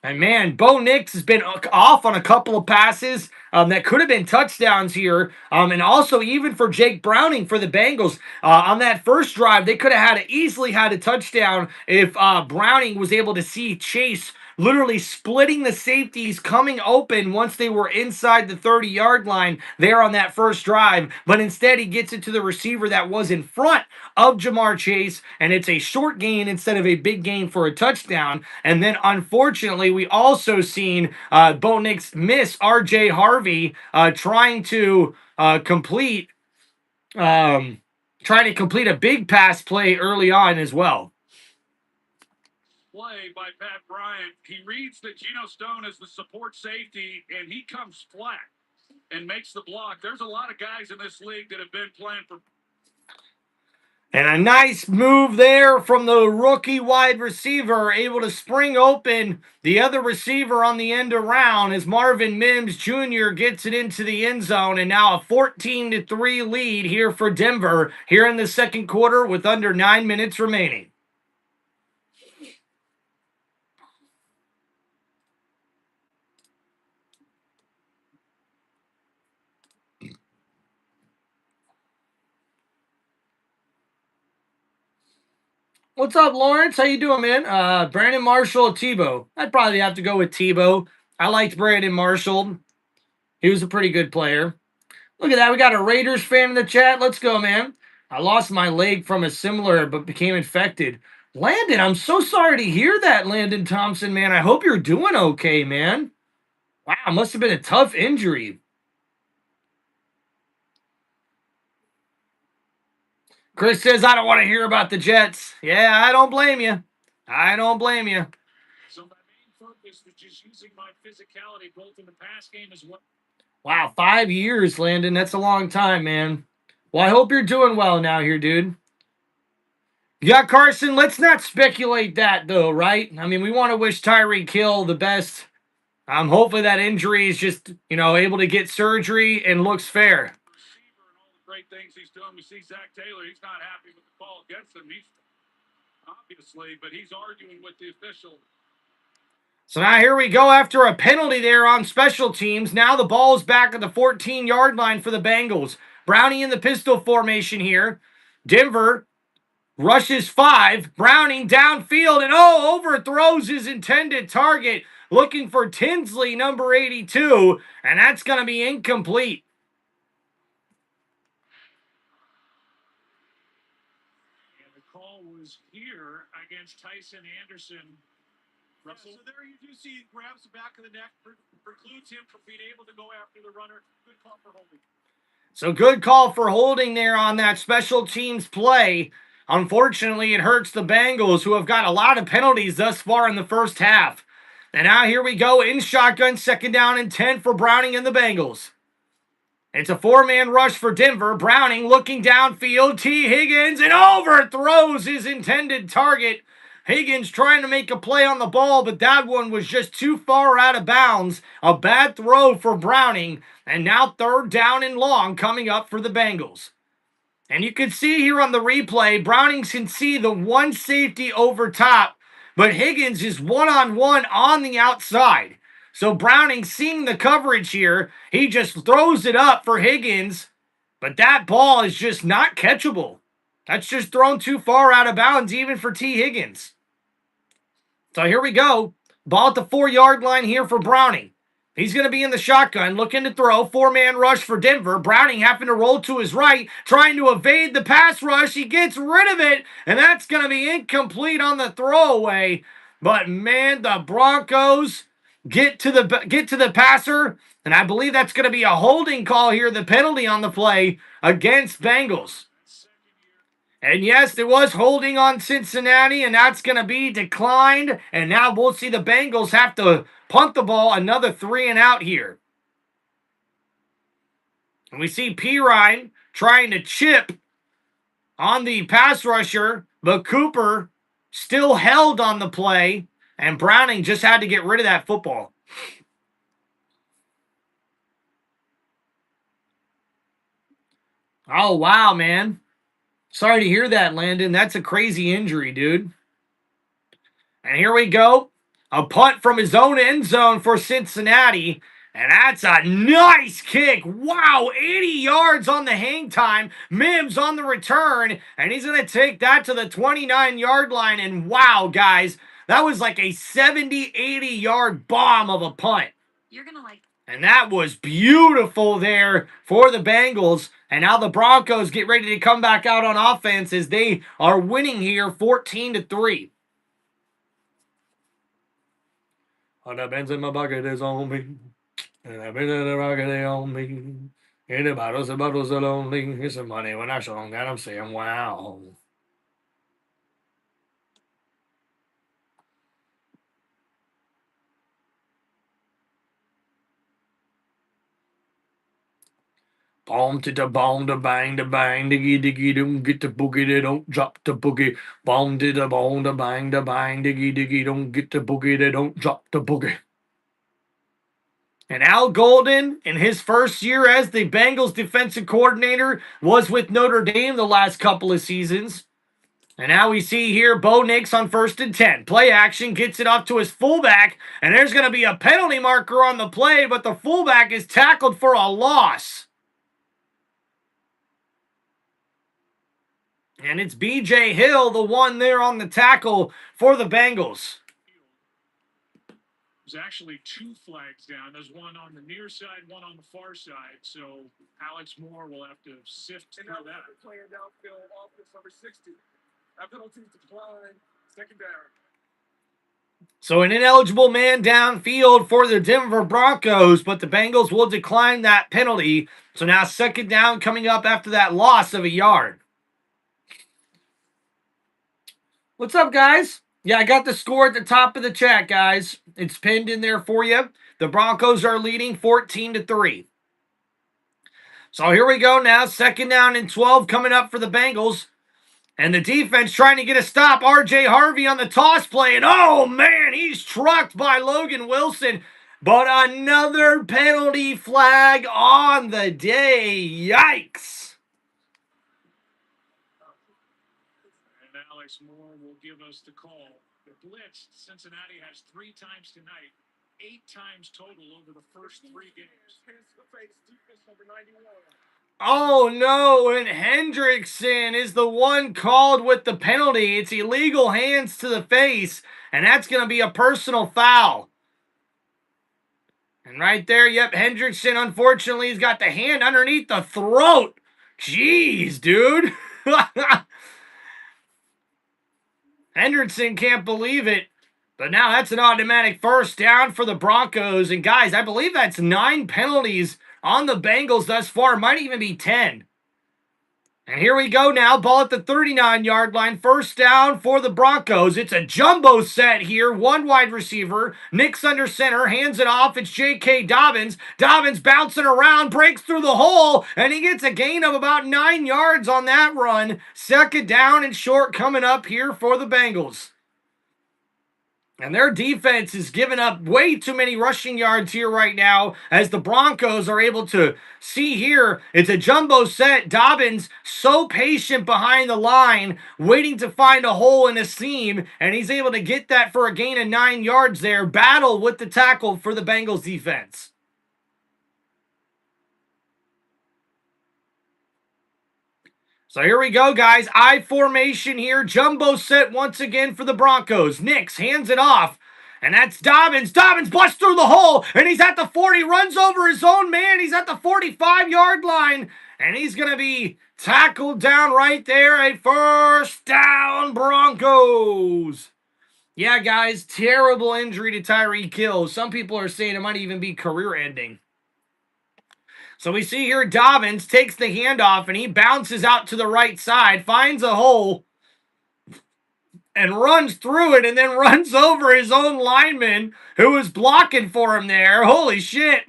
And man, Bo Nix has been off on a couple of passes that could have been touchdowns here. And also even for Jake Browning for the Bengals. On that first drive, they could have easily had a touchdown if Browning was able to see Chase literally splitting the safeties coming open once they were inside the 30-yard line there on that first drive. But instead, he gets it to the receiver that was in front of Jamar Chase, and it's a short gain instead of a big gain for a touchdown. And then, unfortunately, we also seen Bo Nix miss R.J. Harvey trying to complete a big pass play early on as well. Play by Pat Bryant. He reads that Geno Stone is the support safety, and he comes flat and makes the block. There's a lot of guys in this league that have been playing for. And a nice move there from the rookie wide receiver, able to spring open the other receiver on the end around as Marvin Mims Jr. gets it into the end zone. And now a 14-3 lead here for Denver here in the second quarter with under 9 minutes remaining. What's up, Lawrence? How you doing, man? Brandon Marshall or Tebow? I'd probably have to go with Tebow. I liked Brandon Marshall. He was a pretty good player. Look at that. We got a Raiders fan in the chat. Let's go, man. I lost my leg from a similar but became infected. Landon, I'm so sorry to hear that, Landon Thompson, man. I hope you're doing okay, man. Wow, must have been a tough injury. Chris says, I don't want to hear about the Jets. Yeah, I don't blame you. I don't blame you. So my main focus was just using my physicality both in the pass game as well. Wow, 5 years, Landon. That's a long time, man. Well, I hope you're doing well now here, dude. Yeah, Carson, let's not speculate that, though, right? I mean, we want to wish Tyreek Hill the best. Hopefully that injury is just, able to get surgery and looks fair. Receiver and all the great things he's doing. We see Zach Taylor. He's not happy with the call against him. He's obviously, but he's arguing with the official. So now here we go after a penalty there on special teams. Now the ball is back at the 14-yard line for the Bengals. Browning in the pistol formation here. Denver rushes 5. Browning downfield and overthrows his intended target. Looking for Tinsley, number 82, and that's going to be incomplete. And the call was here against Tyson Anderson. Yeah, so there you do see he grabs the back of the neck, precludes him from being able to go after the runner. Good call for holding. So good call for holding there on that special teams play. Unfortunately, it hurts the Bengals, who have got a lot of penalties thus far in the first half. And now here we go in shotgun, 2nd down and 10 for Browning and the Bengals. It's a 4-man rush for Denver. Browning looking downfield. T. Higgins and overthrows his intended target. Higgins trying to make a play on the ball, but that one was just too far out of bounds. A bad throw for Browning. And now 3rd down and long coming up for the Bengals. And you can see here on the replay, Browning can see the one safety over top, but Higgins is one-on-one on the outside. So Browning, seeing the coverage here, he just throws it up for Higgins, but that ball is just not catchable. That's just thrown too far out of bounds, even for T. Higgins. So here we go. Ball at the 4-yard line here for Browning. He's going to be in the shotgun, looking to throw. 4-man rush for Denver. Browning having to roll to his right, trying to evade the pass rush. He gets rid of it, and that's going to be incomplete on the throwaway. But, man, the Broncos get to the passer, and I believe that's going to be a holding call here, the penalty on the play against Bengals. And yes, it was holding on Cincinnati, and that's going to be declined. And now we'll see the Bengals have to punt the ball another 3 and out here. And we see Pirine trying to chip on the pass rusher, but Cooper still held on the play, and Browning just had to get rid of that football. Oh, wow, man. Sorry to hear that, Landon. That's a crazy injury, dude. And here we go. A punt from his own end zone for Cincinnati. And that's a nice kick. Wow, 80 yards on the hang time. Mims on the return. And he's going to take that to the 29-yard line. And wow, guys, that was like a 70, 80-yard bomb of a punt. You're going to like. And that was beautiful there for the Bengals. And now the Broncos get ready to come back out on offense as they are winning here 14-3. All the bends in my bucket is on me. And I've been in the rocket they on me. In the bottles are lonely. Here's some money when I song that I'm saying, wow. Bomb to the bomb, the bang, diggy, diggy, don't get the boogie, they don't drop the boogie. Bomb to the bomb, the bang, diggy, diggy, don't get the boogie, they don't drop the boogie. And Al Golden, in his first year as the Bengals defensive coordinator, was with Notre Dame the last couple of seasons. And now we see here Bo Nix on 1st and 10. Play action, gets it off to his fullback, and there's going to be a penalty marker on the play, but the fullback is tackled for a loss. And it's B.J. Hill, the one there on the tackle for the Bengals. There's actually 2 flags down. There's one on the near side, one on the far side. So Alex Moore will have to sift through that. Playing downfield, offense number 60. That penalty decline, 2nd down. So an ineligible man downfield for the Denver Broncos, but the Bengals will decline that penalty. So now 2nd down coming up after that loss of a yard. What's up, guys? Yeah, I got the score at the top of the chat, guys. It's pinned in there for you. The Broncos are leading 14-3. So here we go now. 2nd down and 12 coming up for the Bengals. And the defense trying to get a stop. R.J. Harvey on the toss play. And oh, man, he's trucked by Logan Wilson. But another penalty flag on the day. Yikes. And Alex Moore will give us the call. The blitz Cincinnati has 3 times tonight, 8 times total over the first 3 games. Oh, no, and Hendrickson is the one called with the penalty. It's illegal hands to the face, and that's going to be a personal foul. And right there, yep, Hendrickson, unfortunately, has got the hand underneath the throat. Jeez, dude. Hendrickson can't believe it. But now that's an automatic 1st down for the Broncos. And guys, I believe that's 9 penalties on the Bengals thus far. Might even be 10. And here we go now. Ball at the 39-yard line. 1st down for the Broncos. It's a jumbo set here. 1 wide receiver. Nick's under center. Hands it off. It's J.K. Dobbins. Dobbins bouncing around. Breaks through the hole. And he gets a gain of about 9 yards on that run. 2nd down and short coming up here for the Bengals. And their defense is giving up way too many rushing yards here right now as the Broncos are able to see here. It's a jumbo set. Dobbins so patient behind the line, waiting to find a hole in a seam, and he's able to get that for a gain of 9 yards there. Battle with the tackle for the Bengals defense. So here we go, guys. I formation here. Jumbo set once again for the Broncos. Nix hands it off. And that's Dobbins. Dobbins busts through the hole. And he's at the 40. Runs over his own man. He's at the 45-yard line. And he's going to be tackled down right there. A 1st down, Broncos. Yeah, guys. Terrible injury to Tyreek Hill. Some people are saying it might even be career-ending. So we see here Dobbins takes the handoff and he bounces out to the right side, finds a hole, and runs through it and then runs over his own lineman who was blocking for him there. Holy shit.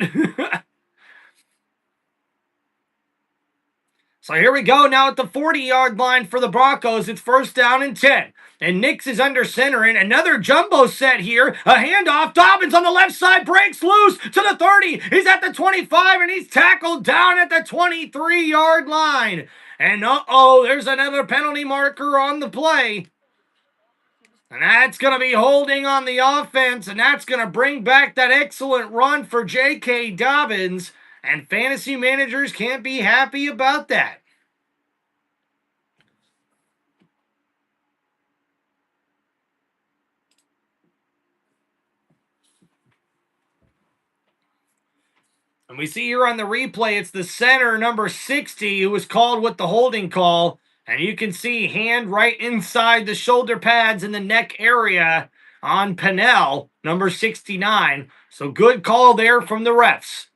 So here we go now at the 40-yard line for the Broncos. It's 1st down and 10. And Nix is under center, and another jumbo set here. A handoff. Dobbins on the left side breaks loose to the 30. He's at the 25, and he's tackled down at the 23-yard line. And uh-oh, there's another penalty marker on the play. And that's going to be holding on the offense, and that's going to bring back that excellent run for J.K. Dobbins. And fantasy managers can't be happy about that. And we see here on the replay, it's the center, number 60, who was called with the holding call. And you can see hand right inside the shoulder pads in the neck area on Pennell, number 69. So good call there from the refs.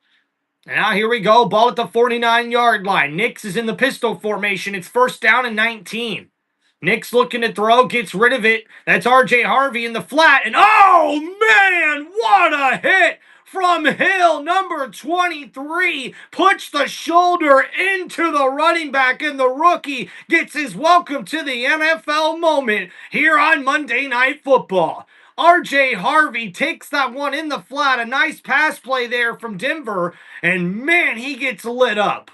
And now here we go, ball at the 49-yard line. Nix is in the pistol formation. It's 1st down and 19. Nix looking to throw, gets rid of it. That's R.J. Harvey in the flat. And oh, man, what a hit from Hill, number 23. Puts the shoulder into the running back, and the rookie gets his welcome to the NFL moment here on Monday Night Football. R.J. Harvey takes that one in the flat. A nice pass play there from Denver. And, man, he gets lit up.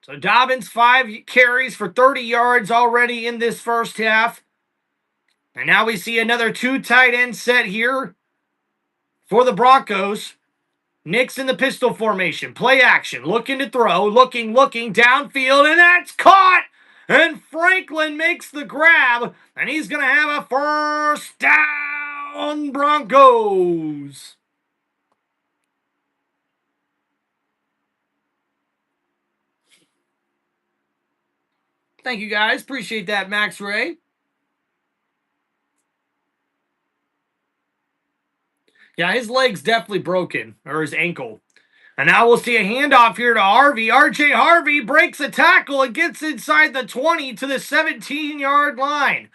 So Dobbins, 5 carries for 30 yards already in this 1st half. And now we see another 2 tight end set here for the Broncos. Nix in the pistol formation. Play action. Looking to throw. Looking downfield. And that's caught! And Franklin makes the grab, and he's going to have a 1st down, Broncos. Thank you, guys. Appreciate that, Max Ray. Yeah, his leg's definitely broken, or his ankle. And now we'll see a handoff here to Harvey. R.J. Harvey breaks a tackle and gets inside the 20 to the 17-yard line.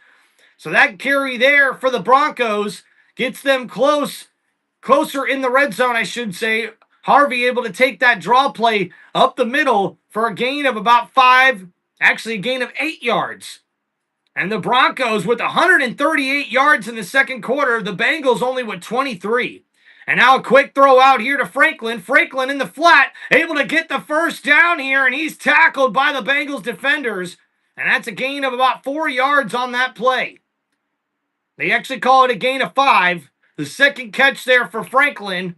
So that carry there for the Broncos gets them closer in the red zone, I should say. Harvey able to take that draw play up the middle for a gain of about 5, actually a gain of 8 yards. And the Broncos with 138 yards in the second quarter, the Bengals only with 23. And now a quick throw out here to Franklin. Franklin in the flat, able to get the first down here, and he's tackled by the Bengals defenders. And that's a gain of about 4 yards on that play. They actually call it a gain of 5. The second catch there for Franklin.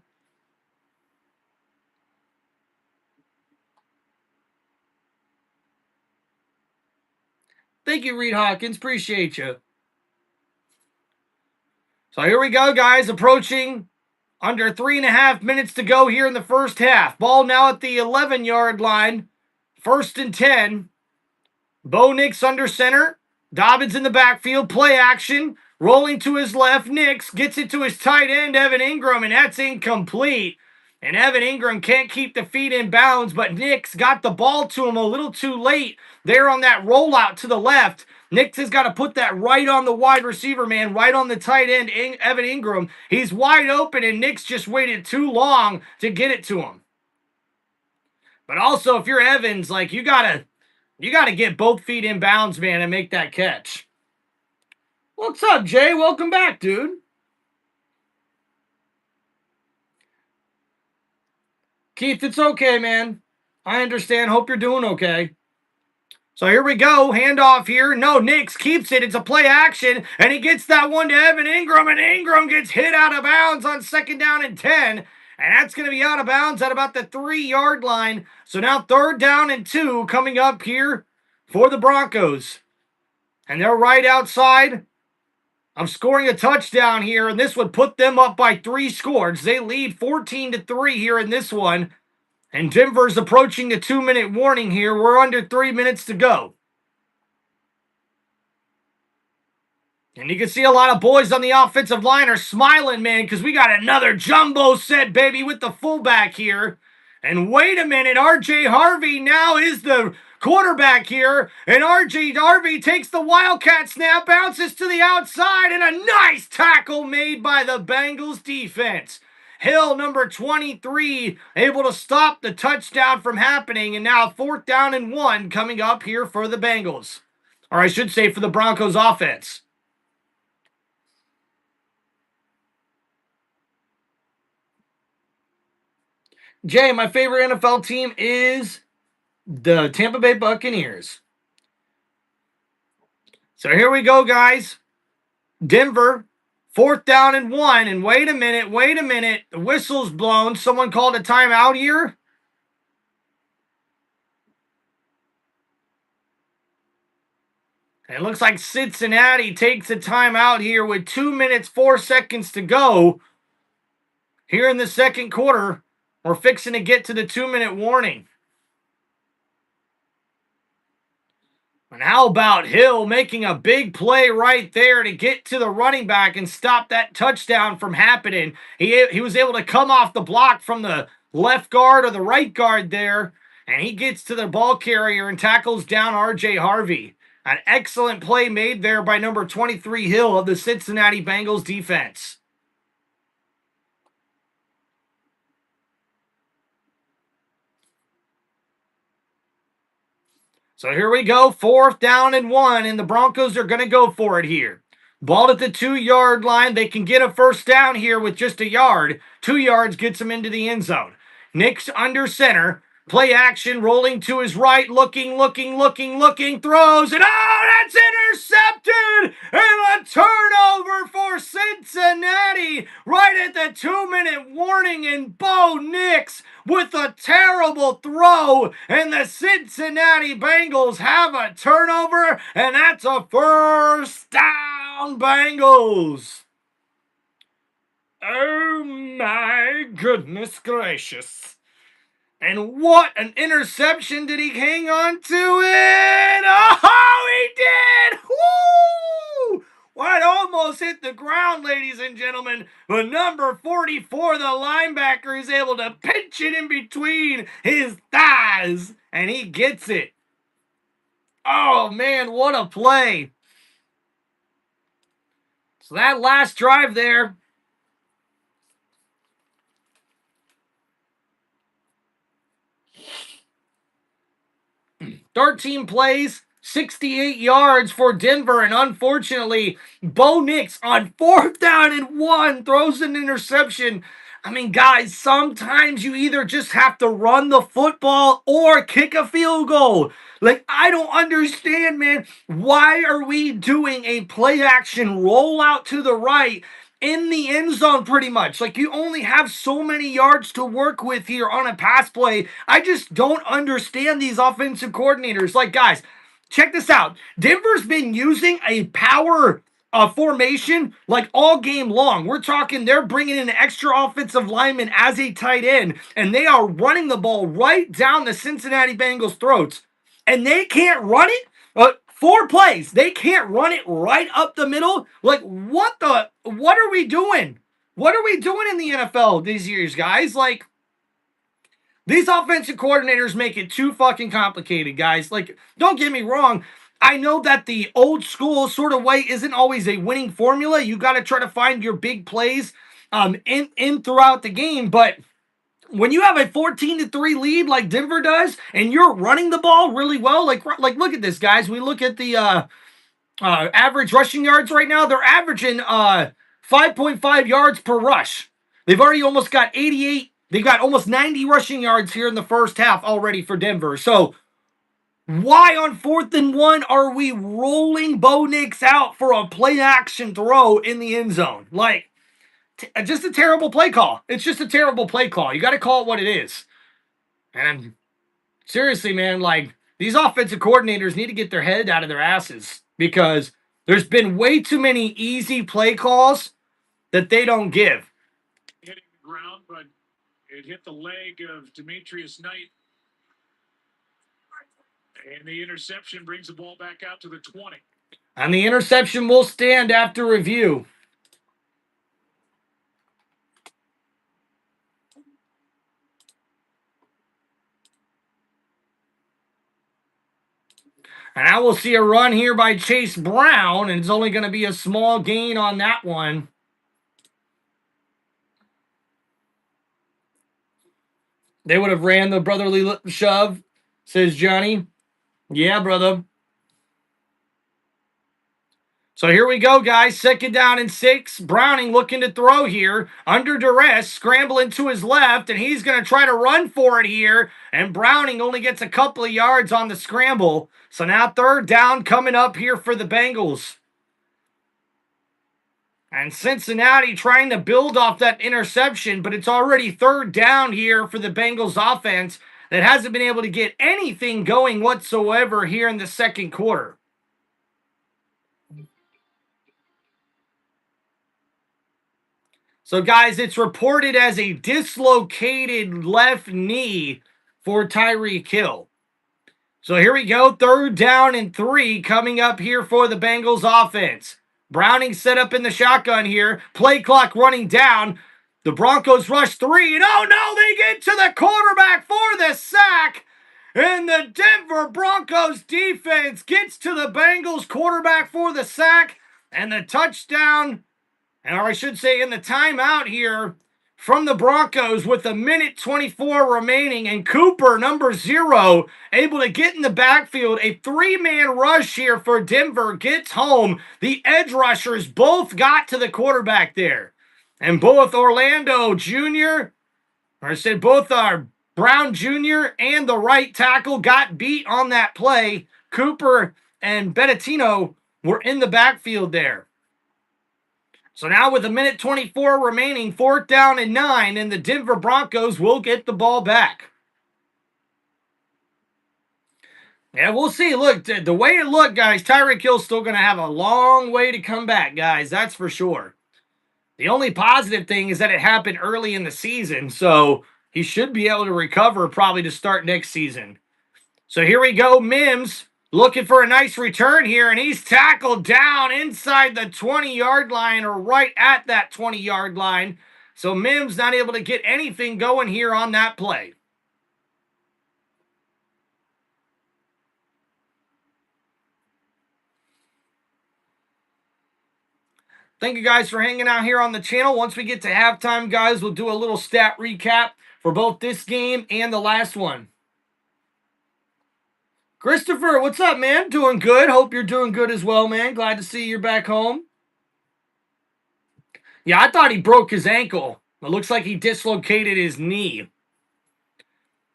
Thank you, Reed Hawkins. Appreciate you. So here we go, guys. Approaching under 3.5 minutes to go here in the first half. Ball now at the 11-yard line. 1st and 10. Bo Nix under center. Dobbins in the backfield. Play action. Rolling to his left. Nix gets it to his tight end, Evan Ingram, and that's incomplete. And Evan Ingram can't keep the feet in bounds, but Nix got the ball to him a little too late there on that rollout to the left. Nix has got to put that right on the wide receiver, man, right on the tight end, Evan Ingram. He's wide open, and Nix just waited too long to get it to him. But also, if you're Evans, like, you gotta get both feet in bounds, man, and make that catch. What's up, Jay? Welcome back, dude. Keith, it's okay, man. I understand. Hope you're doing okay. So here we go. Handoff here. No, Nix keeps it. It's a play action, and he gets that one to Evan Ingram, and Ingram gets hit out of bounds on 2nd down and 10, and that's going to be out of bounds at about the 3-yard line. So now 3rd down and 2 coming up here for the Broncos. And they're right outside of scoring a touchdown here, and this would put them up by 3 scores. They lead 14-3 here in this one. And Denver's approaching the 2-minute warning here. We're under 3 minutes to go. And you can see a lot of boys on the offensive line are smiling, man, because we got another jumbo set, baby, with the fullback here. And wait a minute, R.J. Harvey now is the quarterback here. And R.J. Harvey takes the Wildcat snap, bounces to the outside, and a nice tackle made by the Bengals defense. Hill, number 23, able to stop the touchdown from happening. And now 4th down and 1 coming up here for the Bengals. Or I should say for the Broncos offense. Jay, my favorite NFL team is the Tampa Bay Buccaneers. So here we go, guys. Denver, 4th down and 1. And wait a minute. The whistle's blown. Someone called a timeout here. And it looks like Cincinnati takes a timeout here with 2 minutes, 4 seconds to go. Here in the second quarter, we're fixing to get to the 2-minute warning. And how about Hill making a big play right there to get to the running back and stop that touchdown from happening? He was able to come off the block from the left guard or the right guard there, and he gets to the ball carrier and tackles down R.J. Harvey. An excellent play made there by number 23 Hill of the Cincinnati Bengals defense. So here we go, 4th down and 1, and the Broncos are going to go for it here. Ball at the 2-yard line. They can get a first down here with just a yard. 2 yards gets them into the end zone. Nix under center. Play action, rolling to his right, looking, throws, and that's intercepted! And a turnover for Cincinnati right at the 2-minute warning, and Bo Nix with a terrible throw, and the Cincinnati Bengals have a turnover, and that's a first down, Bengals. Oh my goodness gracious. And what an interception. Did he hang on to it? Oh, he did! Woo! Well, it almost hit the ground, ladies and gentlemen, but number 44, the linebacker, is able to pinch it in between his thighs, and he gets it. Oh, man, what a play. So that last drive there, 13 plays, 68 yards for Denver, and unfortunately, Bo Nix on 4th down and 1 throws an interception. I mean, guys, sometimes you either just have to run the football or kick a field goal. Like, I don't understand, man. Why are we doing a play action rollout to the right in the end zone pretty much? Like, you only have so many yards to work with here on a pass play. I just don't understand these offensive coordinators. Like, guys, check this out. Denver's been using a power formation like all game long. We're talking they're bringing in an extra offensive lineman as a tight end, and they are running the ball right down the Cincinnati Bengals' throats, and they can't run it. 4 plays, they can't run it right up the middle. Like, what are we doing? What are we doing in the NFL these years, guys? Like, these offensive coordinators make it too fucking complicated, guys. Like, don't get me wrong. I know that the old school sort of way isn't always a winning formula. You got to try to find your big plays in throughout the game, but when you have a 14-3 lead like Denver does, and you're running the ball really well, like look at this, guys. We look at the average rushing yards right now. They're averaging 5.5 yards per rush. They've already almost got 88. They've got almost 90 rushing yards here in the first half already for Denver. So why on 4th and 1 are we rolling Bo Nix out for a play action throw in the end zone? Like, just a terrible play call. It's just a terrible play call. You got to call it what it is. And seriously, man, like, these offensive coordinators need to get their head out of their asses because there's been way too many easy play calls that they don't give. Hitting the ground, but it hit the leg of Demetrius Knight. And the interception brings the ball back out to the 20. And the interception will stand after review. And I will see a run here by Chase Brown, and it's only going to be a small gain on that one. They would have ran the brotherly shove, says Johnny. Yeah, brother. So here we go, guys. 2nd down and 6. Browning looking to throw here. Under duress, scrambling to his left, and he's going to try to run for it here. And Browning only gets a couple of yards on the scramble. So now 3rd down coming up here for the Bengals. And Cincinnati trying to build off that interception, but it's already 3rd down here for the Bengals offense that hasn't been able to get anything going whatsoever here in the 2nd quarter. So, guys, it's reported as a dislocated left knee for Tyreek Hill. So here we go, 3rd down and 3 coming up here for the Bengals offense. Browning set up in the shotgun here. Play clock running down. The Broncos rush 3, and oh no, they get to the quarterback for the sack. And the Denver Broncos defense gets to the Bengals quarterback for the sack and the touchdown. And or I should say in the timeout here from the Broncos with 1:24 remaining, and Cooper, number 0, able to get in the backfield. A 3-man rush here for Denver gets home. The edge rushers both got to the quarterback there. And both Orlando Jr., or I said both are Brown Jr. and the right tackle got beat on that play. Cooper and Bettino were in the backfield there. So now with 1:24 remaining, 4th down and 9, and the Denver Broncos will get the ball back. Yeah, we'll see. Look, the way it looked, guys, Tyreek Hill's still going to have a long way to come back, guys. That's for sure. The only positive thing is that it happened early in the season, so he should be able to recover probably to start next season. So here we go, Mims looking for a nice return here, and he's tackled down inside the 20-yard line or right at that 20-yard line. So Mims not able to get anything going here on that play. Thank you guys for hanging out here on the channel. Once we get to halftime, guys, we'll do a little stat recap for both this game and the last one. Christopher, what's up, man? Doing good. Hope you're doing good as well, man. Glad to see you're back home. Yeah, I thought he broke his ankle. It looks like he dislocated his knee.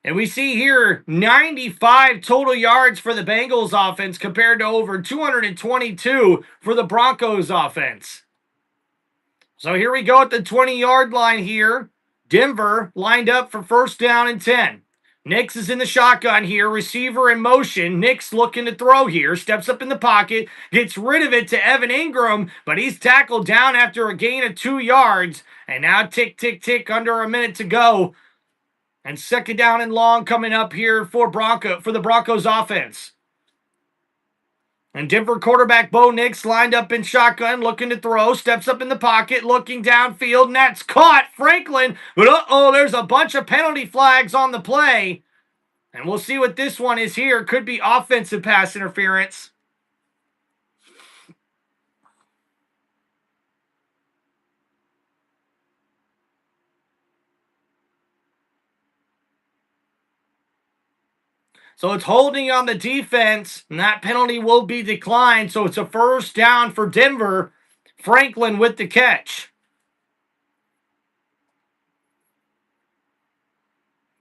And we see here 95 total yards for the Bengals offense compared to over 222 for the Broncos offense. So here we go at the 20-yard line here. Denver lined up for first down and 10. Nix is in the shotgun here. Receiver in motion. Nix looking to throw here. Steps up in the pocket. Gets rid of it to Evan Ingram. But he's tackled down after a gain of 2 yards. And now tick, tick, tick. Under a minute to go. And second down and long coming up here for the Broncos offense. And Denver quarterback Bo Nix lined up in shotgun, looking to throw, steps up in the pocket, looking downfield, and that's caught. Franklin, but there's a bunch of penalty flags on the play. And we'll see what this one is here. Could be offensive pass interference. So it's holding on the defense, and that penalty will be declined. So it's a first down for Denver. Franklin with the catch.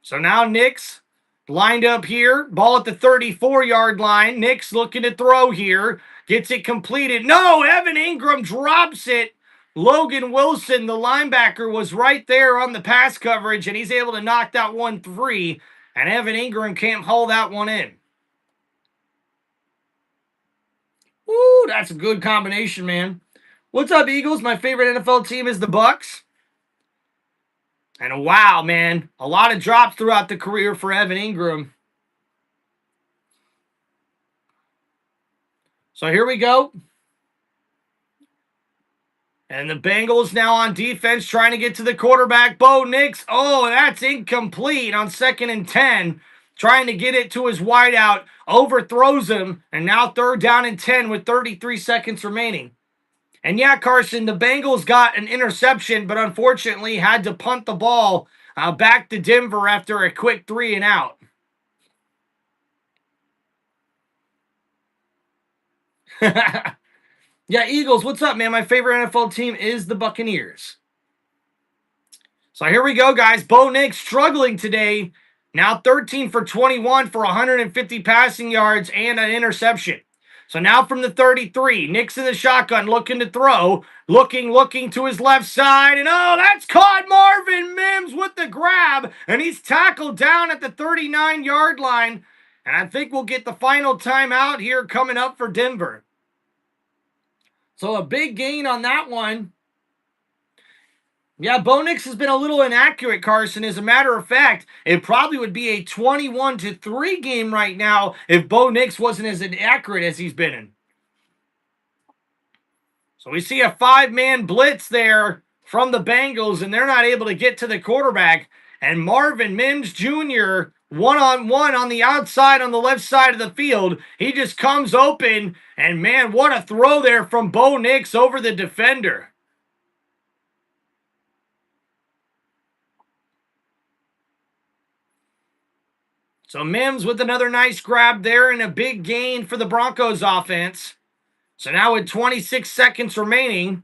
So now Nix lined up here. Ball at the 34-yard line. Nix looking to throw here. Gets it completed. No, Evan Ingram drops it. Logan Wilson, the linebacker, was right there on the pass coverage, and he's able to knock that one free. And Evan Ingram can't haul that one in. Ooh, that's a good combination, man. What's up, Eagles? My favorite NFL team is the Bucks. And wow, man, a lot of drops throughout the career for Evan Ingram. So here we go. And the Bengals now on defense trying to get to the quarterback, Bo Nix. Oh, that's incomplete on 2nd and 10. Trying to get it to his wideout. Overthrows him. And now 3rd down and 10 with 33 seconds remaining. And yeah, Carson, the Bengals got an interception, but unfortunately had to punt the ball back to Denver after a quick 3 and out. Yeah, Eagles, what's up, man? My favorite NFL team is the Buccaneers. So here we go, guys. Bo Nix struggling today. Now 13 for 21 for 150 passing yards and an interception. So now from the 33, Nix in the shotgun looking to throw. Looking to his left side. And that's caught. Marvin Mims with the grab. And he's tackled down at the 39-yard line. And I think we'll get the final timeout here coming up for Denver. So a big gain on that one. Yeah, Bo Nix has been a little inaccurate, Carson. As a matter of fact, it probably would be a 21-3 game right now if Bo Nix wasn't as inaccurate as he's been in. So we see a 5-man blitz there from the Bengals, and they're not able to get to the quarterback. And Marvin Mims Jr., one-on-one on the outside on the left side of the field. He just comes open, and man, what a throw there from Bo Nix over the defender. So Mims with another nice grab there and a big gain for the Broncos offense. So now with 26 seconds remaining,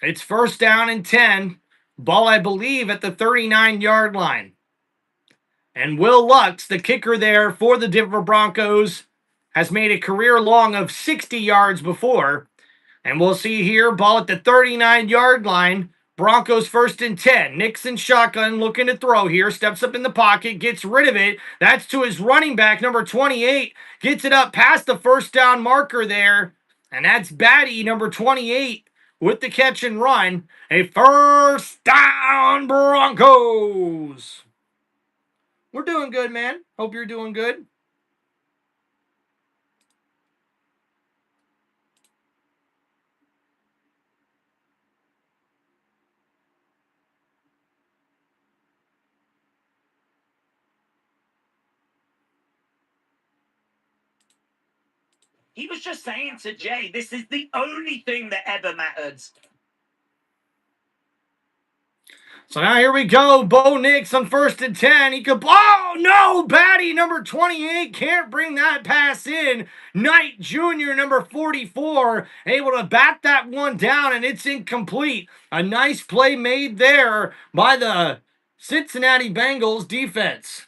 it's first down and 10. Ball, I believe, at the 39-yard line. And Will Lutz, the kicker there for the Denver Broncos, has made a career long of 60 yards before. And we'll see here, ball at the 39-yard line. Broncos first and 10. Nixon shotgun looking to throw here. Steps up in the pocket. Gets rid of it. That's to his running back, number 28. Gets it up past the first down marker there. And that's Batty, number 28, with the catch and run. A first down Broncos. We're doing good, man. Hope you're doing good. He was just saying to Jay, this is the only thing that ever mattered. So now here we go. Bo Nix on 1st and 10. He could. Oh, no. Batty, number 28, can't bring that pass in. Knight Jr., number 44, able to bat that one down, and it's incomplete. A nice play made there by the Cincinnati Bengals defense.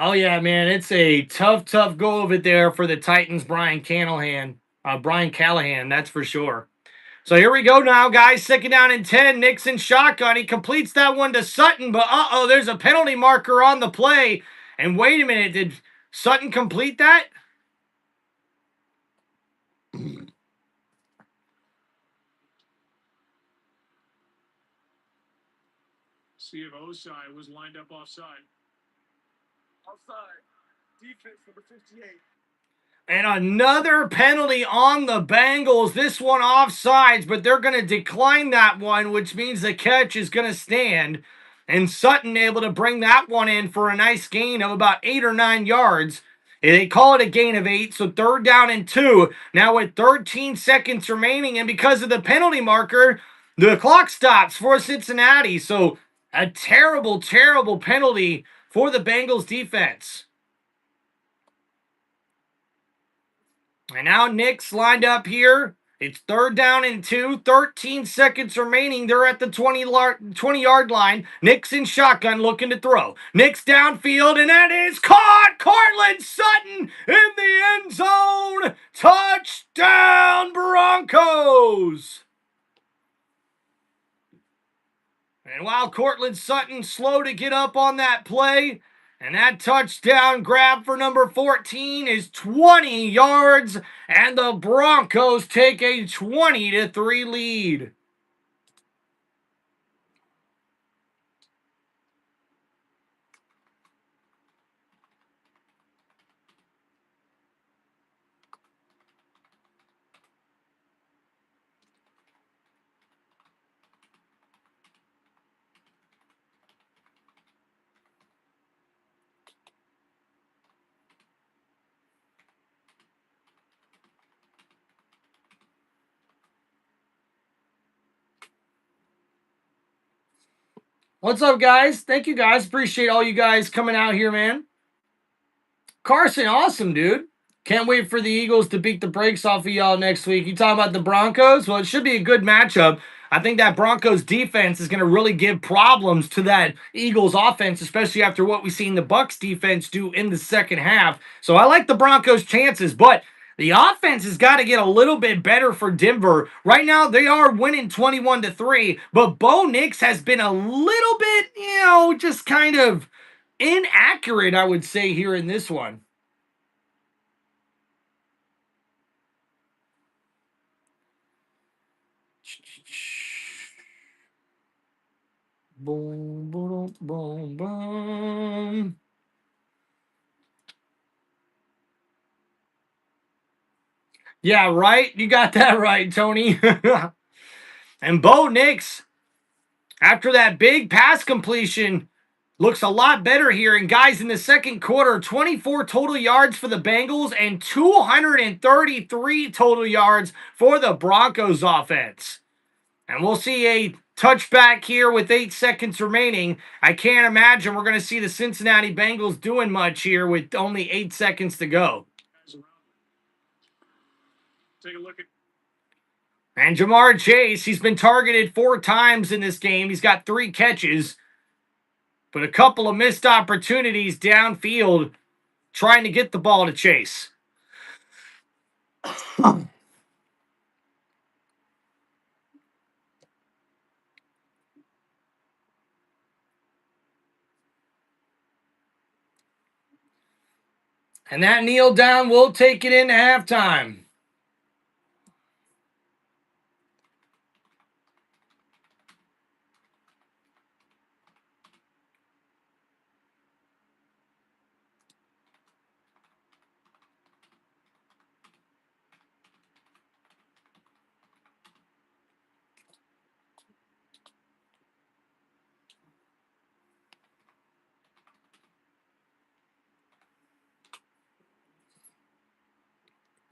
Oh, yeah, man. It's a tough go of it there for the Titans, Brian Callahan, that's for sure. So here we go now, guys. 2nd down and 10. Nixon shotgun. He completes that one to Sutton, but there's a penalty marker on the play. And wait a minute, did Sutton complete that? See if Osai was lined up offside. Offside. Defense number 58. And another penalty on the Bengals. This one offsides, but they're going to decline that one, which means the catch is going to stand. And Sutton able to bring that one in for a nice gain of about 8 or 9 yards. And they call it a gain of 8, so 3rd down and 2. Now with 13 seconds remaining, and because of the penalty marker, the clock stops for Cincinnati. So a terrible penalty for the Bengals defense. And now Nick's lined up here. It's 3rd down and 2. 13 seconds remaining. They're at the 20-yard line. Nick's in shotgun looking to throw. Nick's downfield, and that is caught. Cortland Sutton in the end zone. Touchdown, Broncos. And while Cortland Sutton slow to get up on that play, and that touchdown grab for number 14 is 20 yards, and the Broncos take a 20-3 lead. What's up, guys? Thank you, guys. Appreciate all you guys coming out here, man. Carson, awesome, dude. Can't wait for the Eagles to beat the brakes off of y'all next week. You talking about the Broncos? Well, it should be a good matchup. I think that Broncos defense is going to really give problems to that Eagles offense, especially after what we've seen the Bucs defense do in the second half. So I like the Broncos' chances, but the offense has got to get a little bit better for Denver. Right now, they are winning 21-3, but Bo Nix has been a little bit, just kind of inaccurate, I would say, here in this one. Boom, boom, boom, boom. Yeah, right? You got that right, Tony. And Bo Nix, after that big pass completion, looks a lot better here. And guys, in the second quarter, 24 total yards for the Bengals and 233 total yards for the Broncos offense. And we'll see a touchback here with 8 seconds remaining. I can't imagine we're going to see the Cincinnati Bengals doing much here with only 8 seconds to go. Take a look at. And Jamar Chase, he's been targeted 4 times in this game. He's got 3 catches, but a couple of missed opportunities downfield trying to get the ball to Chase. And that kneel down will take it into halftime.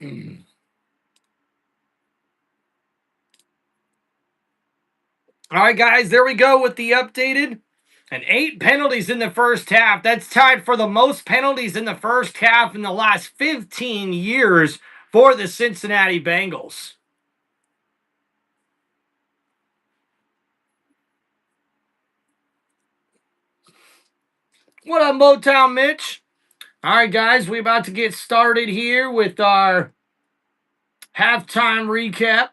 All right, guys, there we go with the updated. And 8 penalties in the first half. That's tied for the most penalties in the first half in the last 15 years for the Cincinnati Bengals. What up, Motown Mitch? All right, guys, we're about to get started here with our halftime recap.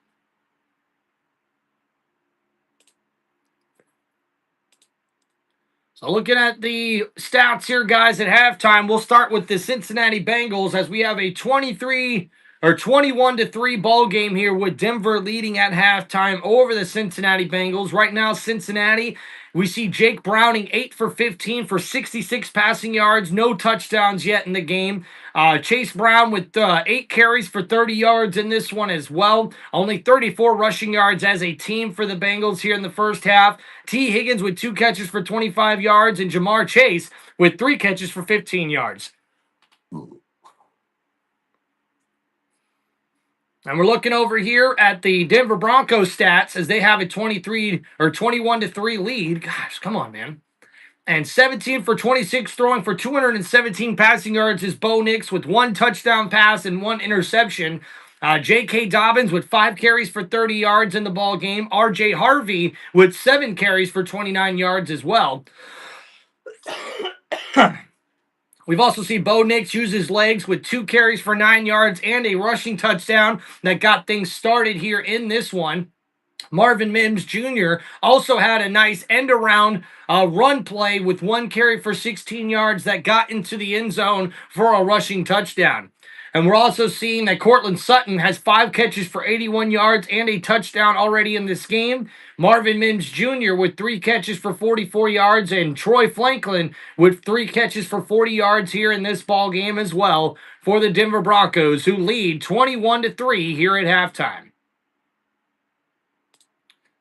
So looking at the stats here, guys, at halftime, we'll start with the Cincinnati Bengals as we have a 21-3 ball game here with Denver leading at halftime over the Cincinnati Bengals. Right now, Cincinnati, we see Jake Browning 8 for 15 for 66 passing yards, no touchdowns yet in the game. Chase Brown with 8 carries for 30 yards in this one as well. Only 34 rushing yards as a team for the Bengals here in the first half. T. Higgins with 2 catches for 25 yards and Jamar Chase with 3 catches for 15 yards. And we're looking over here at the Denver Broncos stats as they have a 21-3 lead. Gosh, come on, man. And 17 for 26 throwing for 217 passing yards is Bo Nix with 1 touchdown pass and 1 interception. J.K. Dobbins with 5 carries for 30 yards in the ball game. R.J. Harvey with 7 carries for 29 yards as well. We've also seen Bo Nix use his legs with 2 carries for 9 yards and a rushing touchdown that got things started here in this one. Marvin Mims Jr. also had a nice end-around run play with 1 carry for 16 yards that got into the end zone for a rushing touchdown. And we're also seeing that Cortland Sutton has 5 catches for 81 yards and a touchdown already in this game. Marvin Mims Jr. with 3 catches for 44 yards, and Troy Franklin with 3 catches for 40 yards here in this ball game as well for the Denver Broncos, who lead 21-3 here at halftime.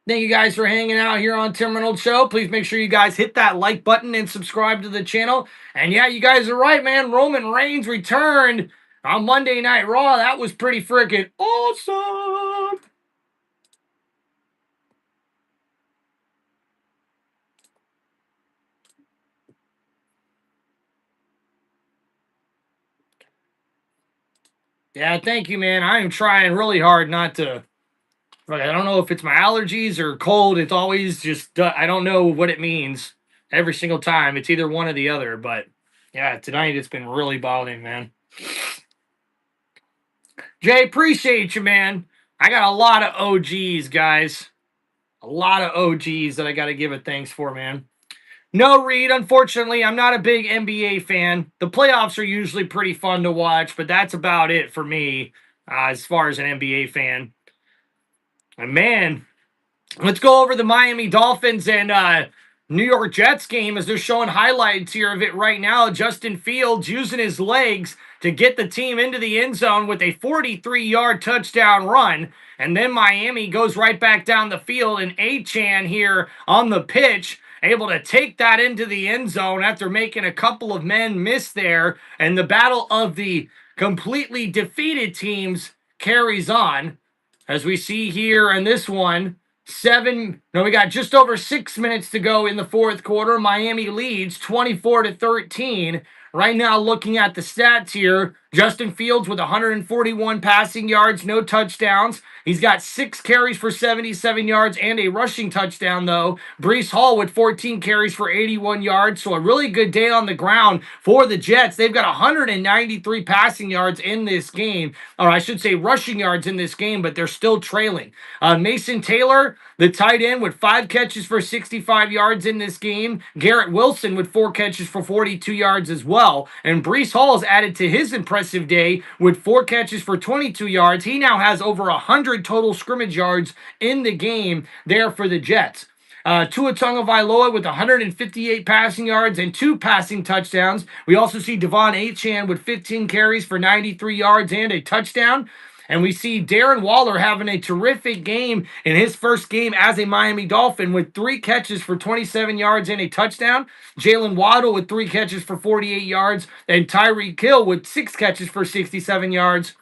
Thank you guys for hanging out here on Tim Reynolds Show. Please make sure you guys hit that like button and subscribe to the channel. And yeah, you guys are right, man. Roman Reigns returned on Monday Night Raw. That was pretty freaking awesome. Yeah, thank you, man. I am trying really hard not to. I don't know if it's my allergies or cold. It's always just, I don't know what it means every single time. It's either one or the other. But yeah, tonight it's been really bothering, man. Jay, appreciate you, man. I got a lot of OGs, guys. A lot of OGs that I got to give a thanks for, man. No, Reed, unfortunately, I'm not a big NBA fan. The playoffs are usually pretty fun to watch, but that's about it for me as far as an NBA fan. And man, let's go over the Miami Dolphins and New York Jets game as they're showing highlights here of it right now. Justin Fields using his legs to get the team into the end zone with a 43-yard touchdown run. And then Miami goes right back down the field, and Achane here on the pitch able to take that into the end zone after making a couple of men miss there. And the battle of the completely defeated teams carries on. As we see here in this one, we got just over 6 minutes to go in the fourth quarter. Miami leads 24-13. Right now, looking at the stats here, Justin Fields with 141 passing yards, no touchdowns. He's got 6 carries for 77 yards and a rushing touchdown, though. Breece Hall with 14 carries for 81 yards, so a really good day on the ground for the Jets. They've got 193 passing yards in this game, or I should say rushing yards in this game, but they're still trailing. Mason Taylor, the tight end, with 5 catches for 65 yards in this game. Garrett Wilson with 4 catches for 42 yards as well. And Breece Hall is added to his impressive day with 4 catches for 22 yards. He now has over 100 total scrimmage yards in the game there for the Jets. Tua Tagovailoa with 158 passing yards and 2 passing touchdowns. We also see Devon Achane with 15 carries for 93 yards and a touchdown. And we see Darren Waller having a terrific game in his first game as a Miami Dolphin with 3 catches for 27 yards and a touchdown. Jalen Waddle with 3 catches for 48 yards. And Tyreek Hill with 6 catches for 67 yards.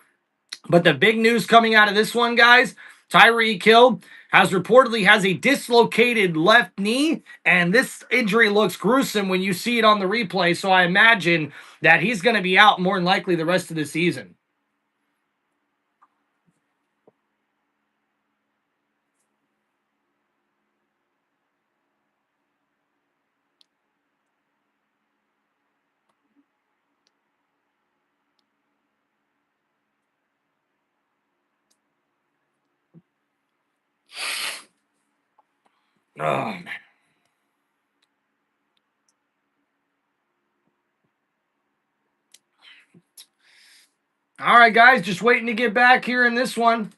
But the big news coming out of this one, guys, Tyreek Hill reportedly has a dislocated left knee, and this injury looks gruesome when you see it on the replay. So I imagine that he's going to be out more than likely the rest of the season. Oh, man. All right, guys, just waiting to get back here in this one.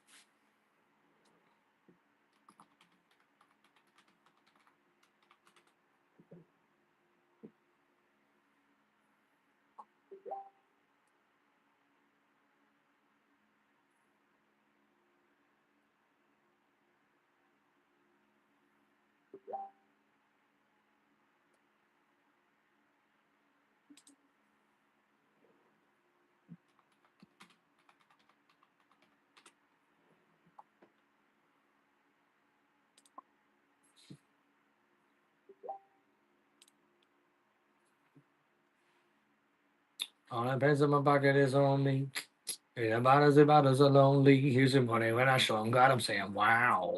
All that pants in my pocket is on me. Everybody's about as lonely. Here's some money when I show them God. I'm saying, wow.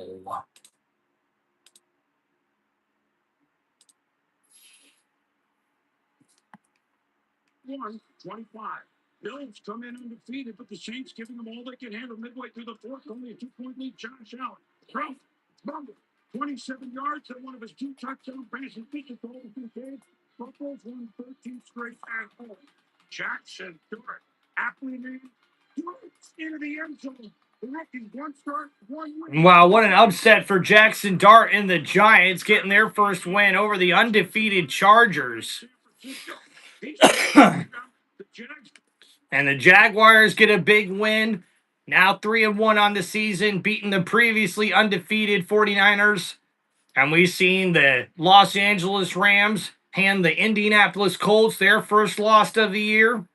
1-25. Bills come in undefeated, but the Saints giving them all they can handle midway through the fourth. Only a 2-point lead. Josh Allen. Trump. Bumble. 27 yards and one of his 2 touchdown passes. Featured all the 2 games. Broncos won 13 straight at home. Jackson Dart. Aptly named. Into the end zone. The rookie, 1 start, 1 win. Wow, what an upset for Jackson Dart and the Giants getting their first win over the undefeated Chargers. And the Jaguars get a big win. Now 3-1 on the season, beating the previously undefeated 49ers. And we've seen the Los Angeles Rams hand the Indianapolis Colts their first loss of the year.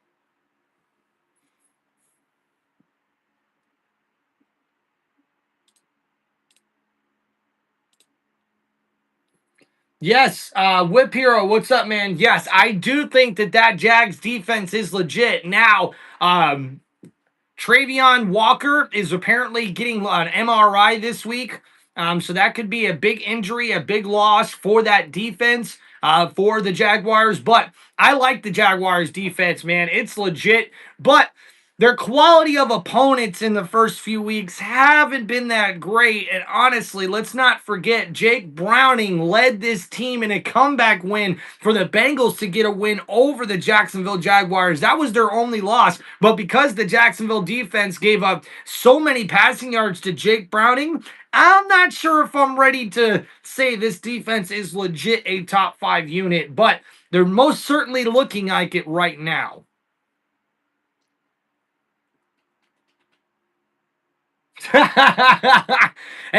Yes, Whip Hero, what's up, man? Yes, I do think that Jags defense is legit. Now, Travion Walker is apparently getting an MRI this week. So that could be a big injury, a big loss for that defense, for the Jaguars. But I like the Jaguars defense, man. It's legit. But their quality of opponents in the first few weeks haven't been that great. And honestly, let's not forget, Jake Browning led this team in a comeback win for the Bengals to get a win over the Jacksonville Jaguars. That was their only loss. But because the Jacksonville defense gave up so many passing yards to Jake Browning, I'm not sure if I'm ready to say this defense is legit a top 5 unit, but they're most certainly looking like it right now. Hey,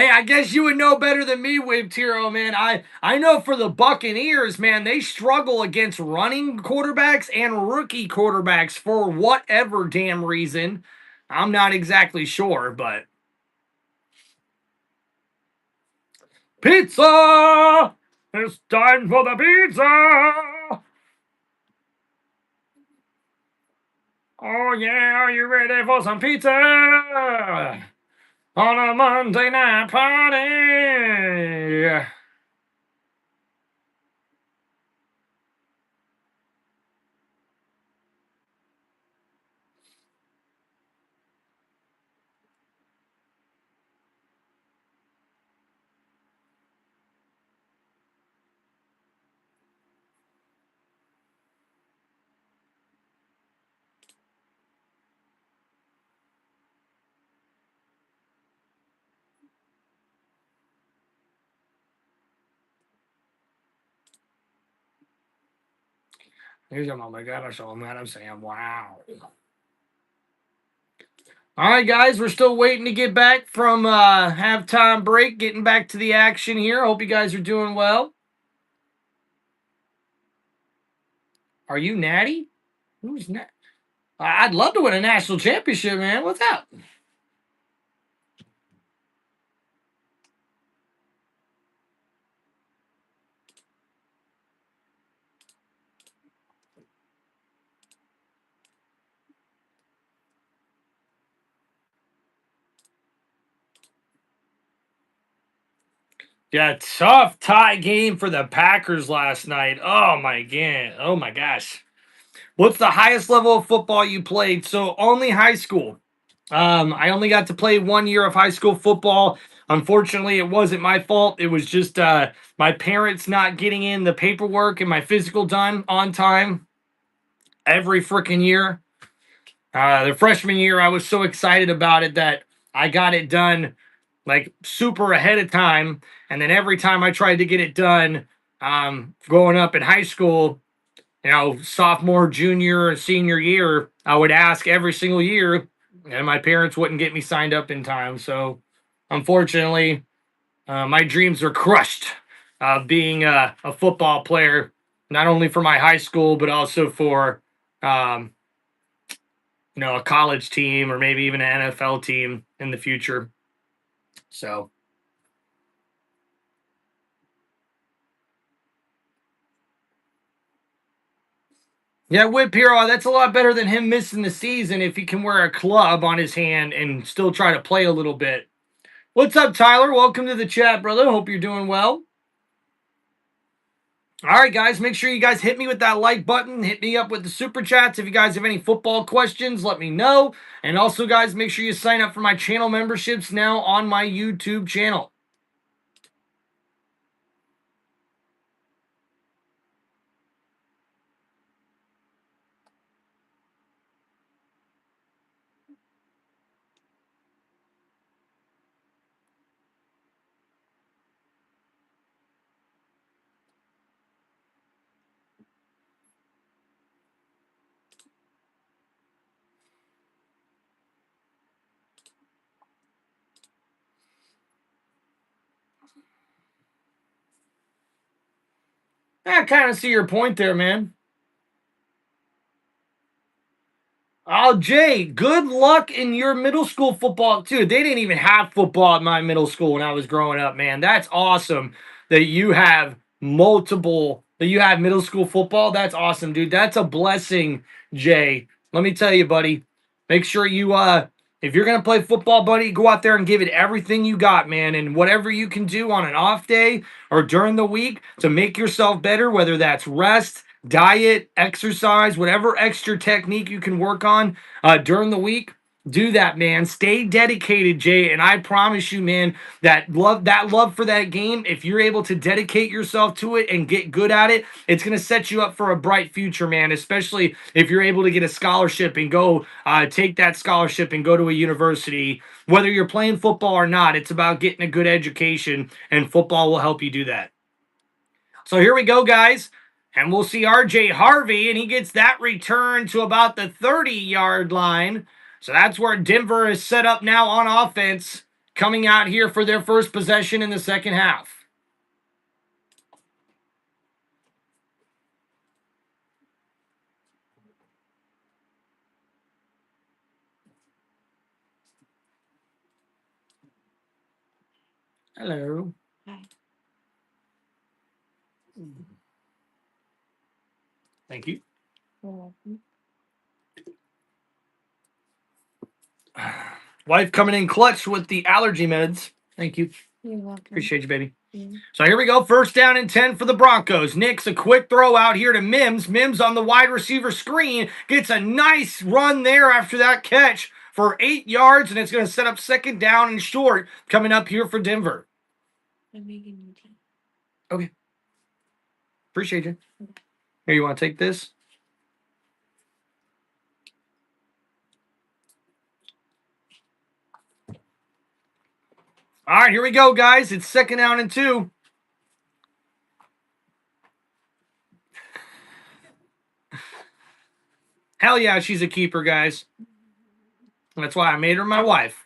I guess you would know better than me, Whipped Hero, man. I know for the Buccaneers, man, they struggle against running quarterbacks and rookie quarterbacks for whatever damn reason. I'm not exactly sure, but pizza! It's time for the pizza! Oh yeah, are you ready for some pizza? On a Monday night party! Here's your mama got us all mad. I'm saying, wow. All right, guys, we're still waiting to get back from halftime break, getting back to the action here. Hope you guys are doing well. Are you Natty? Who's Natty? I'd love to win a national championship, man. What's up? Yeah, tough tie game for the Packers last night. Oh my god. Oh my gosh. What's the highest level of football you played? So only high school. I only got to play 1 year of high school football. Unfortunately, it wasn't my fault. It was just my parents not getting in the paperwork and my physical done on time every freaking year. The freshman year, I was so excited about it that I got it done like super ahead of time. And then every time I tried to get it done, growing up in high school, sophomore, junior, and senior year, I would ask every single year, and my parents wouldn't get me signed up in time. So, unfortunately, my dreams were crushed being a football player, not only for my high school, but also for, um, a college team or maybe even an NFL team in the future. So, yeah, Whip Hero, that's a lot better than him missing the season if he can wear a club on his hand and still try to play a little bit. What's up, Tyler? Welcome to the chat, brother. Hope you're doing well. All right, guys, make sure you guys hit me with that like button. Hit me up with the super chats. If you guys have any football questions, let me know. And also, guys, make sure you sign up for my channel memberships now on my YouTube channel. I kind of see your point there, man. Oh, Jay, good luck in your middle school football, too. They didn't even have football at my middle school when I was growing up, man. That's awesome that you have middle school football. That's awesome, dude. That's a blessing, Jay. Let me tell you, buddy. Make sure you, if you're going to play football, buddy, go out there and give it everything you got, man. And whatever you can do on an off day or during the week to make yourself better, whether that's rest, diet, exercise, whatever extra technique you can work on during the week, do that, man. Stay dedicated, Jay, and I promise you, man, that love for that game, if you're able to dedicate yourself to it and get good at it, it's going to set you up for a bright future, man, especially if you're able to get a scholarship and go take that scholarship and go to a university. Whether you're playing football or not, it's about getting a good education, and football will help you do that. So here we go, guys. And we'll see RJ Harvey, and he gets that return to about the 30-yard line. So that's where Denver is set up now on offense, coming out here for their first possession in the second half. Hello. Hi. Thank you. You're welcome. Wife coming in clutch with the allergy meds. Thank you. You're welcome. Appreciate you, baby. Mm. So here we go. First down and 10 for the Broncos. Nick's a quick throw out here to Mims. Mims on the wide receiver screen. Gets a nice run there after that catch for 8 yards, and it's going to set up second down and short coming up here for Denver. I'm making you tea. Okay. Appreciate you. Here, you want to take this? All right, here we go, guys. It's second down and 2. Hell yeah, she's a keeper, guys. That's why I made her my wife.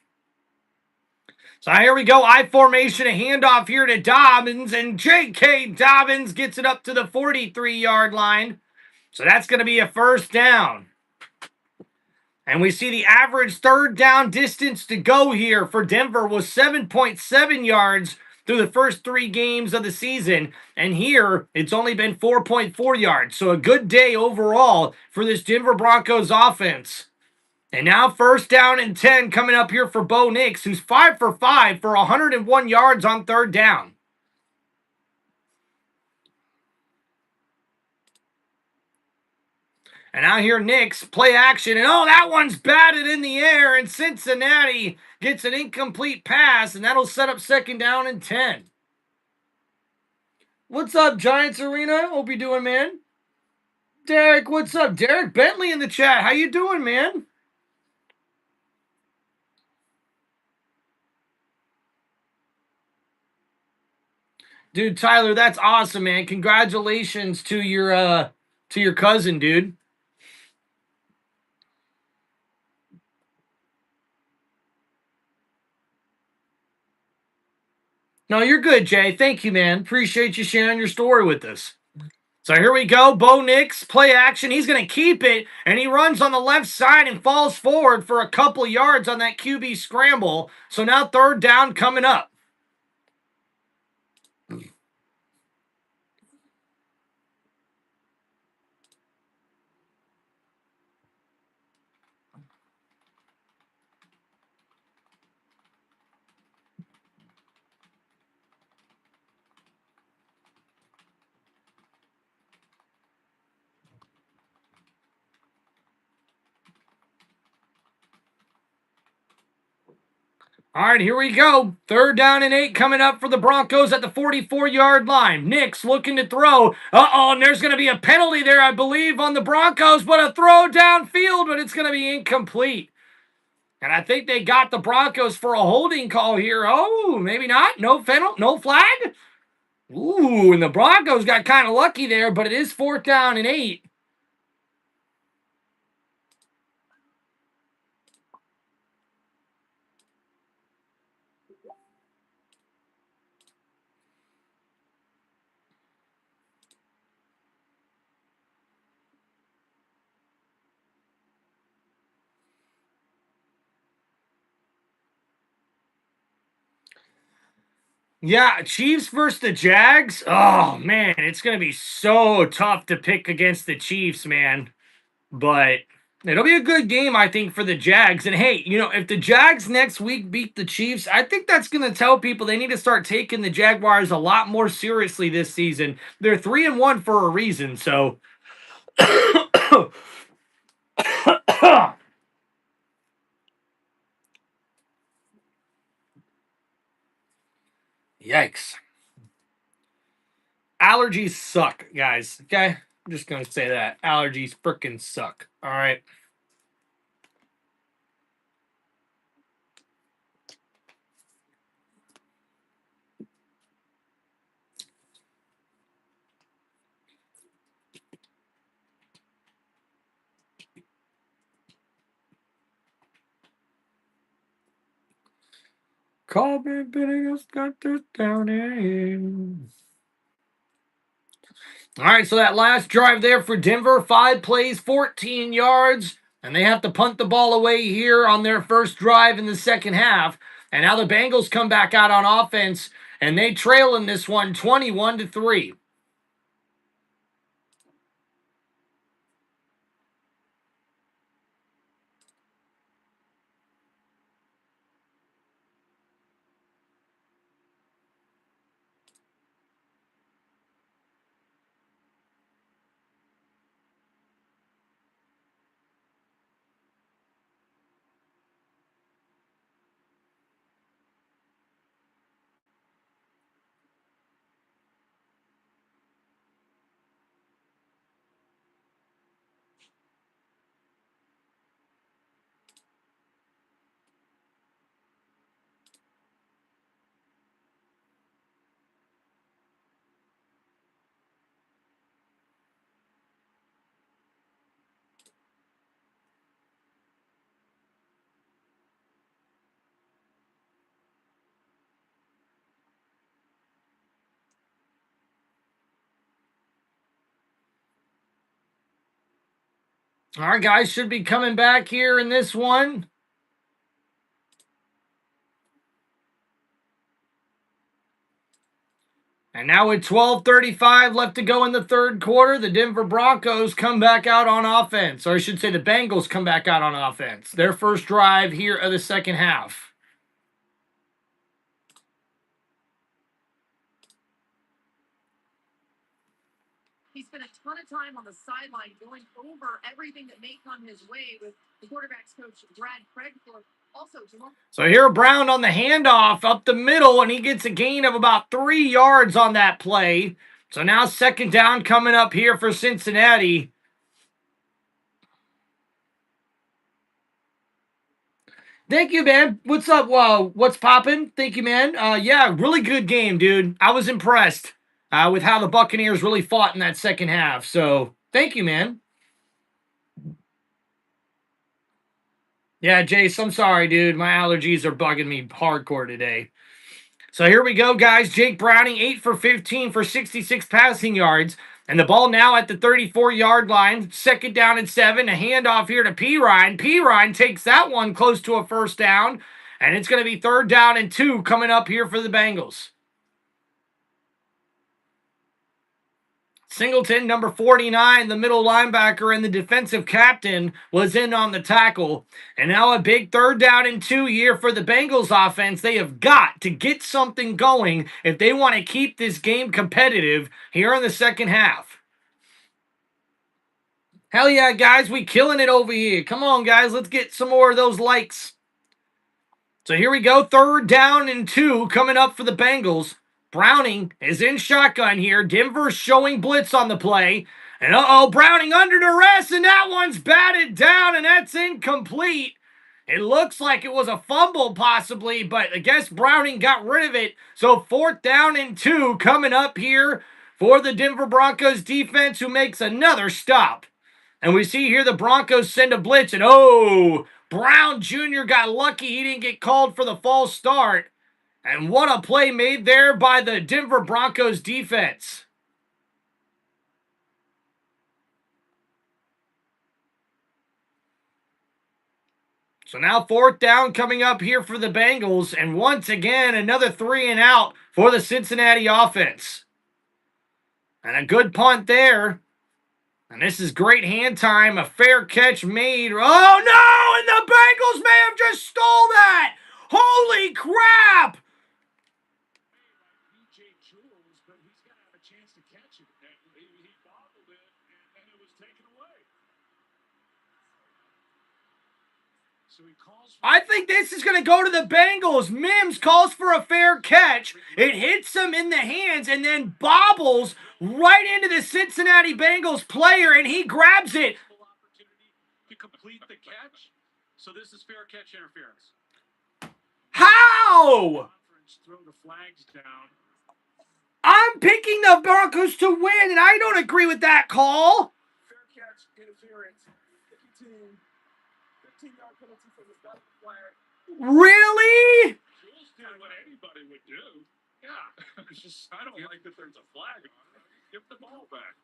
So here we go. I formation, a handoff here to Dobbins, and J.K. Dobbins gets it up to the 43-yard line. So that's going to be a first down. And we see the average third down distance to go here for Denver was 7.7 yards through the first 3 games of the season. And here, it's only been 4.4 yards. So a good day overall for this Denver Broncos offense. And now first down and 10 coming up here for Bo Nix, who's 5 for 5 for 101 yards on third down. And now here Nix, play action, and oh, that one's batted in the air, and Cincinnati gets an incomplete pass, and that'll set up second down and 10. What's up, Giants Arena? Hope you're doing, man. Derek, what's up? Derek Bentley in the chat. How you doing, man? Dude, Tyler, that's awesome, man. Congratulations to your cousin, dude. No, you're good, Jay. Thank you, man. Appreciate you sharing your story with us. So here we go. Bo Nix, play action. He's going to keep it, and he runs on the left side and falls forward for a couple yards on that QB scramble. So now third down coming up. All right, here we go. Third down and 8 coming up for the Broncos at the 44-yard line. Nix looking to throw. Uh-oh, and there's going to be a penalty there, I believe, on the Broncos, but a throw downfield, but it's going to be incomplete. And I think they got the Broncos for a holding call here. Oh, maybe not. No penalty, no flag. Ooh, and the Broncos got kind of lucky there, but it is fourth down and 8. Yeah, Chiefs versus the Jags. Oh, man, it's going to be so tough to pick against the Chiefs, man. But it'll be a good game, I think, for the Jags. And hey, you know, if the Jags next week beat the Chiefs, I think that's going to tell people they need to start taking the Jaguars a lot more seriously this season. They're 3-1 for a reason, so. Yikes. Allergies suck, guys. Okay? I'm just going to say that. Allergies freaking suck. All right. Call me, bidding us, got this down in. All right, so that last drive there for Denver, 5 plays, 14 yards, and they have to punt the ball away here on their first drive in the second half. And now the Bengals come back out on offense, and they trail in this one 21-3. Our guys should be coming back here in this one. And now with 12:35 left to go in the third quarter, the Denver Broncos come back out on offense. Or I should say the Bengals come back out on offense. Their first drive here of the second half. He spent a ton of time on the sideline going over everything that may come his way with the quarterback's coach, Brad Craigthorpe. Also, so here Brown on the handoff up the middle, and he gets a gain of about 3 yards on that play. So now second down coming up here for Cincinnati. Thank you, man. What's up? What's poppin'? Thank you, man. Yeah, really good game, dude. I was impressed with how the Buccaneers really fought in that second half. So thank you, man. Yeah, Jace, I'm sorry, dude. My allergies are bugging me hardcore today. So here we go, guys. Jake Browning, 8 for 15 for 66 passing yards. And the ball now at the 34-yard line. Second down and 7. A handoff here to Perine. Perine takes that one close to a first down. And it's going to be third down and 2 coming up here for the Bengals. Singleton, number 49, the middle linebacker and the defensive captain, was in on the tackle. And now a big third down and 2 here for the Bengals offense. They have got to get something going if they want to keep this game competitive here in the second half. Hell yeah, guys, we killing it over here. Come on, guys, let's get some more of those likes. So here we go, third down and 2 coming up for the Bengals. Browning is in shotgun here. Denver's showing blitz on the play. And Browning under duress, and that one's batted down, and that's incomplete. It looks like it was a fumble possibly, but I guess Browning got rid of it. So fourth down and 2 coming up here for the Denver Broncos defense, who makes another stop. And we see here the Broncos send a blitz, and Brown Jr. got lucky he didn't get called for the false start. And what a play made there by the Denver Broncos defense. So now fourth down coming up here for the Bengals. And once again, another 3 and out for the Cincinnati offense. And a good punt there. And this is great hand time. A fair catch made. Oh, no! And the Bengals may have just stole that! Holy crap! I think this is going to go to the Bengals. Mims calls for a fair catch. It hits him in the hands and then bobbles right into the Cincinnati Bengals player, and he grabs it. To complete the catch. So this is fair catch interference. How? Throw the flags down. I'm picking the Broncos to win, and I don't agree with that call. Fair catch interference. 15-yard penalty for the flag. Really? Jules did what anybody would do. Yeah. I don't like that there's a flag on it. Give the ball back.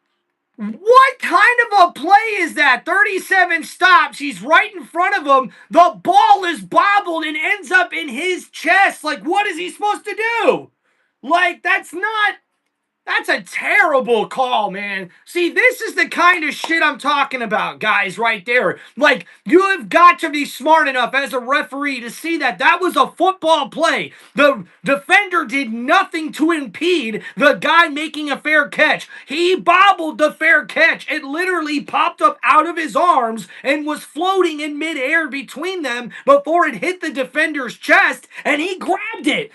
What kind of a play is that? 37 stops. He's right in front of him. The ball is bobbled and ends up in his chest. Like, what is he supposed to do? Like, that's a terrible call, man. See, this is the kind of shit I'm talking about, guys, right there. Like, you have got to be smart enough as a referee to see that that was a football play. The defender did nothing to impede the guy making a fair catch. He bobbled the fair catch. It literally popped up out of his arms and was floating in midair between them before it hit the defender's chest, and he grabbed it.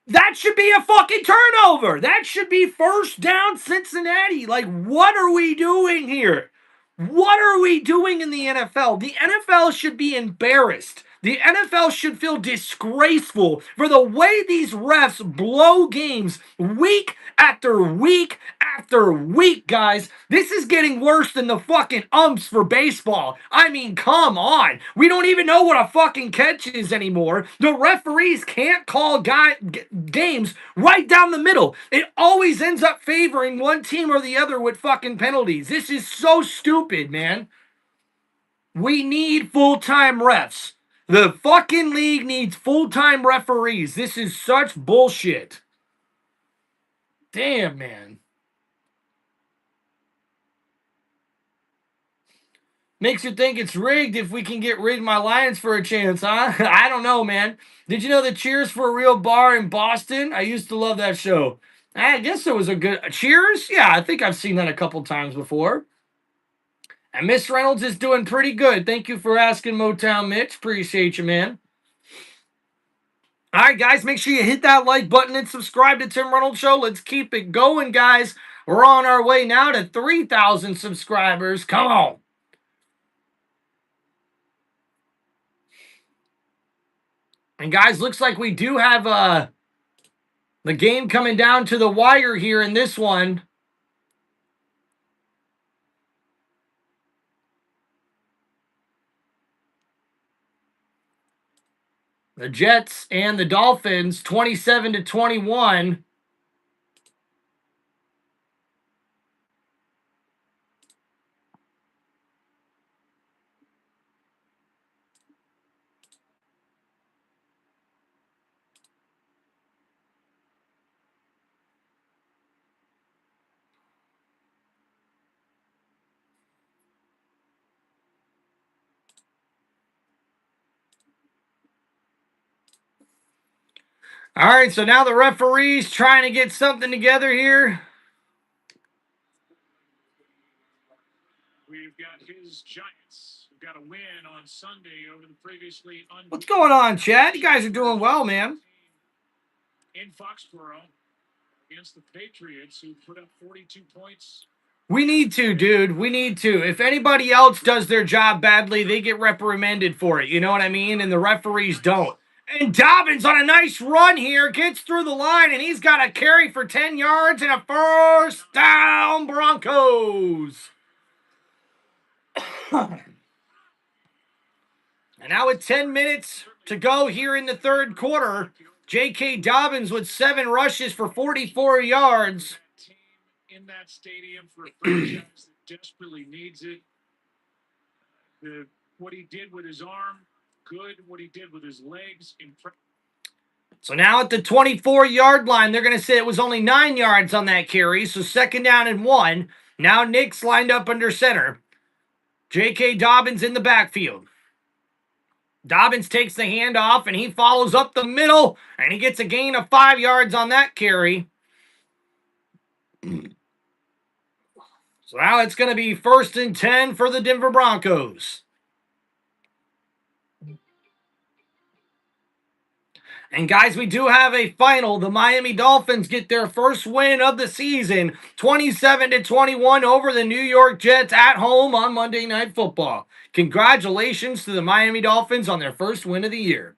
That should be a fucking turnover. That should be first down Cincinnati. Like, what are we doing here? What are we doing in the NFL? The NFL should be embarrassed. The NFL should feel disgraceful for the way these refs blow games week after week after week, guys. This is getting worse than the fucking umps for baseball. I mean, come on. We don't even know what a fucking catch is anymore. The referees can't call games right down the middle. It always ends up favoring one team or the other with fucking penalties. This is so stupid, man. We need full-time refs. The fucking league needs full-time referees. This is such bullshit. Damn, man. Makes you think it's rigged if we can get rigged my Lions for a chance, huh? I don't know, man. Did you know the Cheers for a Real bar in Boston? I used to love that show. I guess it was a good Cheers? Yeah, I think I've seen that a couple times before. And Miss Reynolds is doing pretty good. Thank you for asking, Motown Mitch. Appreciate you, man. All right, guys, make sure you hit that like button and subscribe to Tim Reynolds Show. Let's keep it going, guys. We're on our way now to 3,000 subscribers. Come on. And, guys, looks like we do have the game coming down to the wire here in this one. The Jets and the Dolphins, 27-21. All right, so now the referee's trying to get something together here. We've got his Giants, who got a win on Sunday over the previously What's going on, Chad? You guys are doing well, man. in Foxborough against the Patriots, who put up 42 points. We need to, dude. We need to. If anybody else does their job badly, they get reprimanded for it. You know what I mean? And the referees don't. And Dobbins on a nice run here, gets through the line, and he's got a carry for 10 yards and a first down, Broncos. And now with 10 minutes to go here in the third quarter, J.K. Dobbins with 7 rushes for 44 yards. In that stadium for a franchise that desperately needs it. What he did with his arm, good. What he did with his legs, impressive. So now at the 24-yard line, they're going to say it was only 9 yards on that carry, so second down and 1. Now Nick's lined up under center. J.K. Dobbins in the backfield. Dobbins takes the handoff, and he follows up the middle, and he gets a gain of 5 yards on that carry. So now it's going to be 1st and 10 for the Denver Broncos. And guys, we do have a final. The Miami Dolphins get their first win of the season, 27-21 over the New York Jets at home on Monday Night Football. Congratulations to the Miami Dolphins on their first win of the year.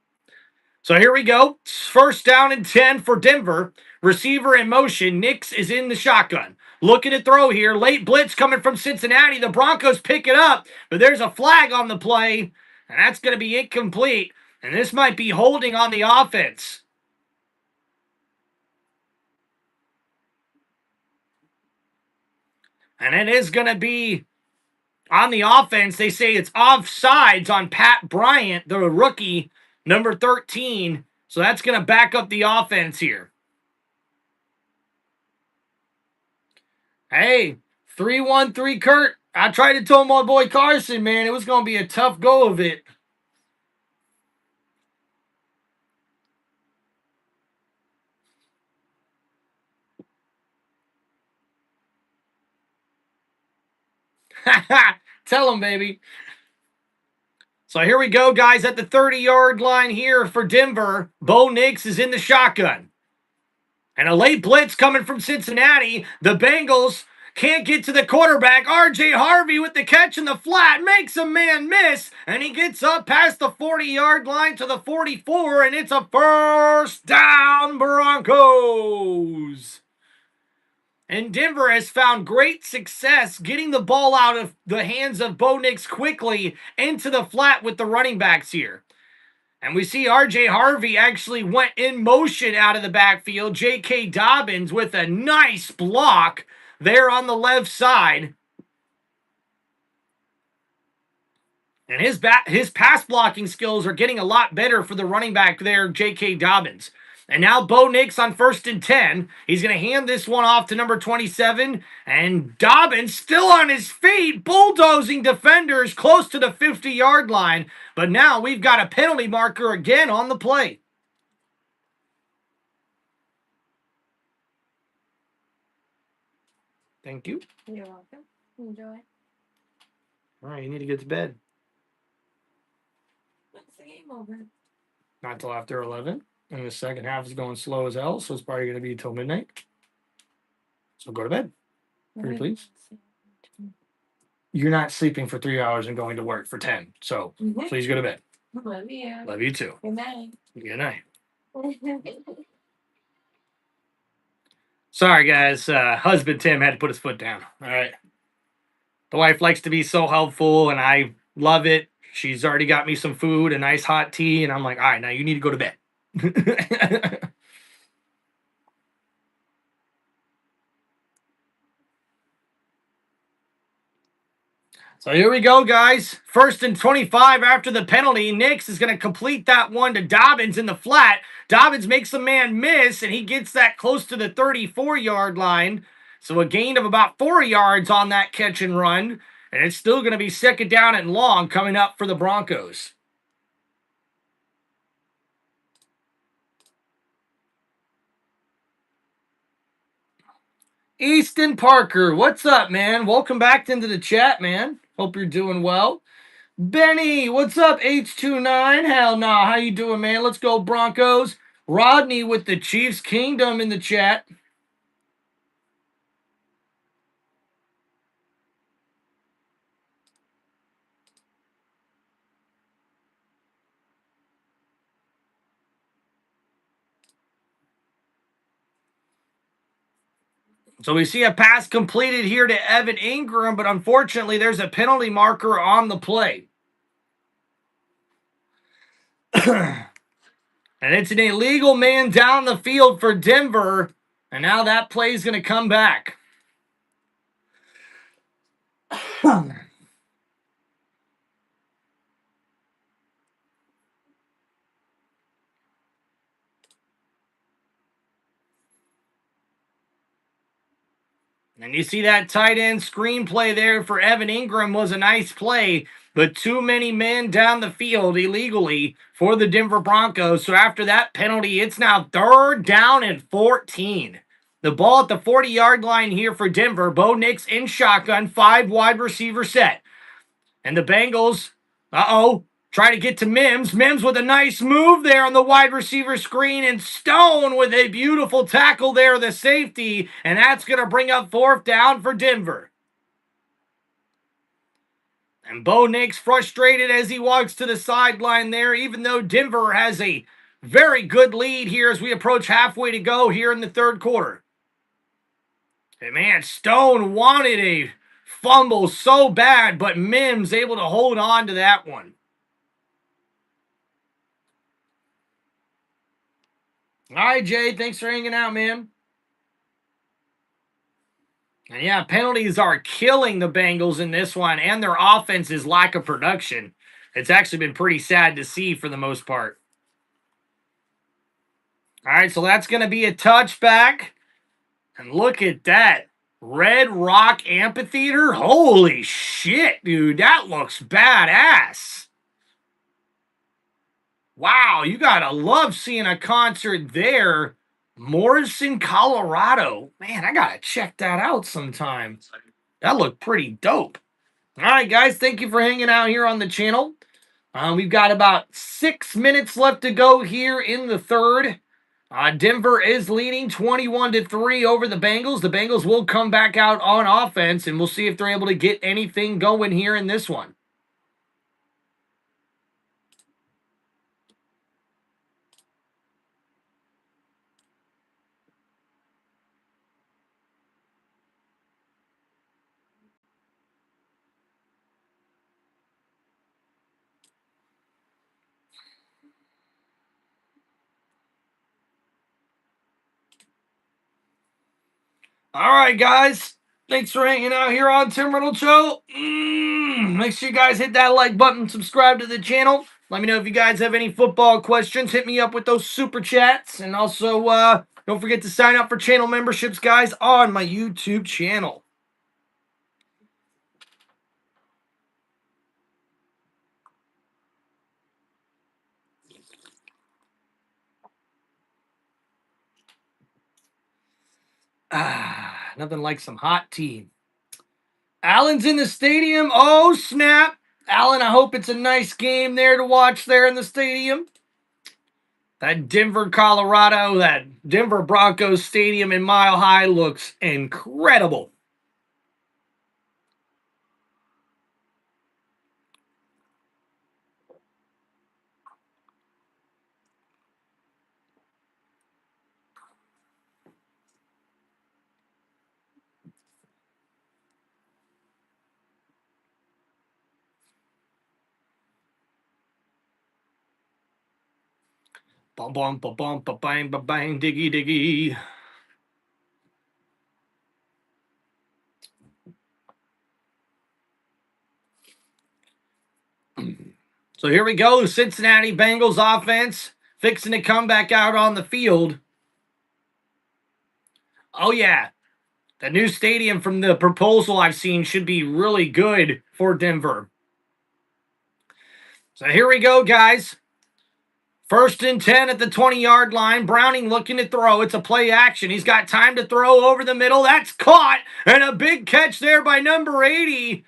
So here we go. 1st down and 10 for Denver. Receiver in motion. Nix is in the shotgun. Looking to throw here. Late blitz coming from Cincinnati. The Broncos pick it up, but there's a flag on the play, and that's going to be incomplete. And this might be holding on the offense. And it is going to be on the offense. They say it's offsides on Pat Bryant, the rookie, number 13. So that's going to back up the offense here. Hey, 3-1-3 Kurt. I tried to tell my boy Carson, man, it was going to be a tough go of it. Tell him, baby. So here we go, guys, at the 30-yard line here for Denver. Bo Nix is in the shotgun. And a late blitz coming from Cincinnati. The Bengals can't get to the quarterback. R.J. Harvey with the catch in the flat makes a man miss. And he gets up past the 40-yard line to the 44. And it's a first down, Broncos. And Denver has found great success getting the ball out of the hands of Bo Nix quickly into the flat with the running backs here. And we see R.J. Harvey actually went in motion out of the backfield. J.K. Dobbins with a nice block there on the left side. And his pass blocking skills are getting a lot better for the running back there, J.K. Dobbins. And now Bo Nix on 1st and 10. He's going to hand this one off to number 27. And Dobbins still on his feet, bulldozing defenders close to the 50-yard line. But now we've got a penalty marker again on the play. Thank you. You're welcome. Enjoy. All right, you need to get to bed. When's the game over? Not till after 11. And the second half is going slow as hell, so it's probably going to be till midnight. So go to bed. Pretty please. You're not sleeping for 3 hours and going to work for 10. So please go to bed. Love you. Love you too. Good night. Good night. Sorry, guys. Husband Tim had to put his foot down. All right. The wife likes to be so helpful, and I love it. She's already got me some food, a nice hot tea, and I'm like, all right, now you need to go to bed. So here we go, guys. 1st and 25 after the penalty. Nix is going to complete that one to Dobbins in the flat. Dobbins makes a man miss, and he gets that close to the 34-yard line. So a gain of about 4 yards on that catch and run. And it's still going to be 2nd down and long coming up for the Broncos. Easton Parker, what's up, man? Welcome back into the chat, man. Hope you're doing well. Benny, what's up, H29? Hell nah, how you doing, man? Let's go, Broncos. Rodney with the Chiefs Kingdom in the chat. So we see a pass completed here to Evan Ingram, but unfortunately there's a penalty marker on the play. And it's an illegal man down the field for Denver. And now that play is going to come back. And you see that tight end screenplay there for Evan Ingram was a nice play, but too many men down the field illegally for the Denver Broncos. So after that penalty, it's now 3rd down and 14. The ball at the 40-yard line here for Denver. Bo Nix in shotgun, 5 wide receiver set. And the Bengals, try to get to Mims. Mims with a nice move there on the wide receiver screen. And Stone with a beautiful tackle there, the safety. And that's going to bring up 4th down for Denver. And Bo Nix frustrated as he walks to the sideline there, even though Denver has a very good lead here as we approach halfway to go here in the 3rd quarter. And man, Stone wanted a fumble so bad, but Mims able to hold on to that one. All right, Jay, thanks for hanging out, man. And yeah, penalties are killing the Bengals in this one, and their offense's lack of production. It's actually been pretty sad to see for the most part. All right, so that's going to be a touchback. And look at that. Red Rock Amphitheater? Holy shit, dude. That looks badass. Wow, you got to love seeing a concert there. Morrison, Colorado. Man, I got to check that out sometime. That looked pretty dope. All right, guys, thank you for hanging out here on the channel. We've got about 6 minutes left to go here in the 3rd. Denver is leading 21-3 over the Bengals. The Bengals will come back out on offense, and we'll see if they're able to get anything going here in this one. All right, guys. Thanks for hanging out here on Tim Reynolds Show. Make sure you guys hit that like button, subscribe to the channel. Let me know if you guys have any football questions. Hit me up with those super chats. And also, don't forget to sign up for channel memberships, guys, on my YouTube channel. Nothing like some hot tea. Allen's in the stadium. Oh, snap. Allen, I hope it's a nice game there to watch there in the stadium. That Denver, Colorado, that Denver Broncos stadium in Mile High looks incredible. Bum bum ba bum ba bang ba bang diggy diggy. So here we go. Cincinnati Bengals offense fixing to come back out on the field. Oh yeah, the new stadium from the proposal I've seen should be really good for Denver. So here we go, guys. 1st and 10 at the 20-yard line. Browning looking to throw. It's a play action. He's got time to throw over the middle. That's caught. And a big catch there by number 80.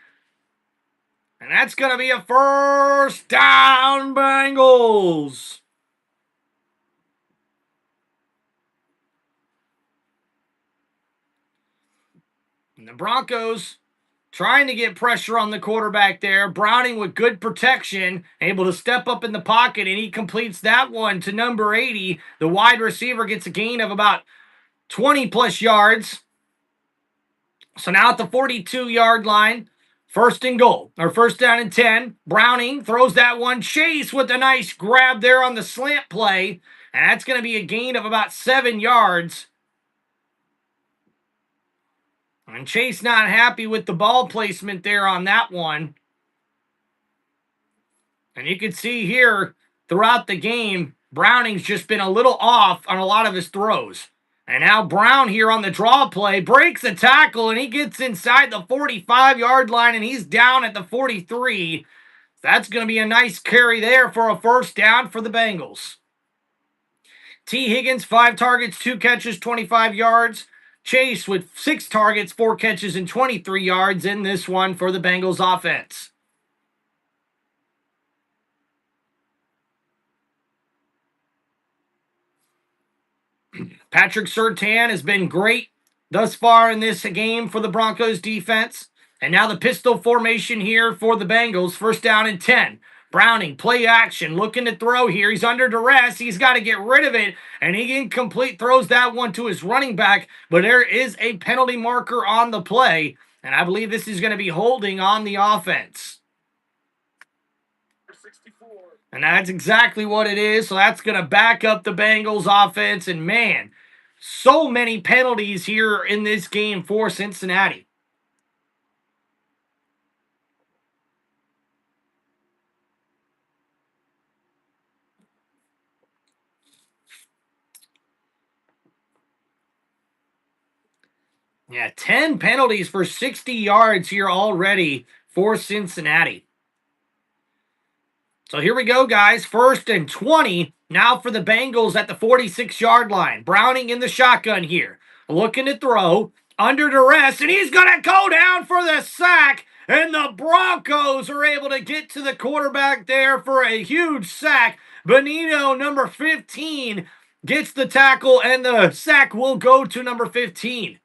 And that's going to be a 1st down, Bengals. And the Broncos trying to get pressure on the quarterback there. Browning with good protection, able to step up in the pocket, and he completes that one to number 80. The wide receiver gets a gain of about 20-plus yards. So now at the 42-yard line, 1st and goal, or 1st down and 10. Browning throws that one. Chase with a nice grab there on the slant play, and that's going to be a gain of about 7 yards. And Chase not happy with the ball placement there on that one. And you can see here throughout the game, Browning's just been a little off on a lot of his throws. And now Brown here on the draw play breaks the tackle, and he gets inside the 45-yard line, and he's down at the 43. That's going to be a nice carry there for a 1st down for the Bengals. T. Higgins, 5 targets, 2 catches, 25 yards. Chase with 6 targets, 4 catches, and 23 yards in this one for the Bengals offense. Patrick Surtain has been great thus far in this game for the Broncos defense. And now the pistol formation here for the Bengals. 1st down and 10. Browning, play action, looking to throw here. He's under duress. He's got to get rid of it. And he incomplete throws that one to his running back. But there is a penalty marker on the play. And I believe this is going to be holding on the offense. And that's exactly what it is. So that's going to back up the Bengals offense. And man, so many penalties here in this game for Cincinnati. Yeah, 10 penalties for 60 yards here already for Cincinnati. So here we go, guys. 1st and 20. Now for the Bengals at the 46-yard line. Browning in the shotgun here. Looking to throw. Under duress. And he's going to go down for the sack. And the Broncos are able to get to the quarterback there for a huge sack. Benito, number 15, gets the tackle. And the sack will go to number 15.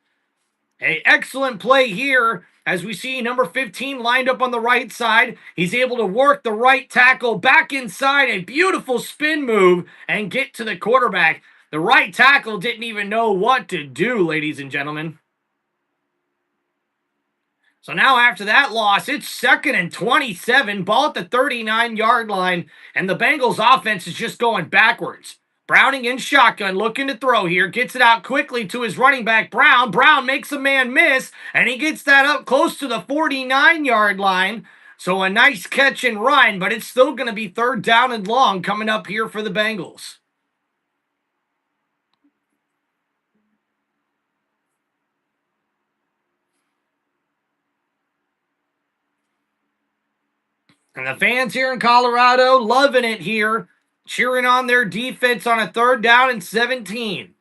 An excellent play here as we see number 15 lined up on the right side. He's able to work the right tackle back inside, a beautiful spin move, and get to the quarterback. The right tackle didn't even know what to do, ladies and gentlemen. So now after that loss, it's 2nd and 27, ball at the 39-yard line, and the Bengals offense is just going backwards. Browning in shotgun, looking to throw here. Gets it out quickly to his running back, Brown. Brown makes a man miss, and he gets that up close to the 49-yard line. So a nice catch and run, but it's still going to be 3rd down and long coming up here for the Bengals. And the fans here in Colorado loving it here, cheering on their defense on a 3rd down and 17.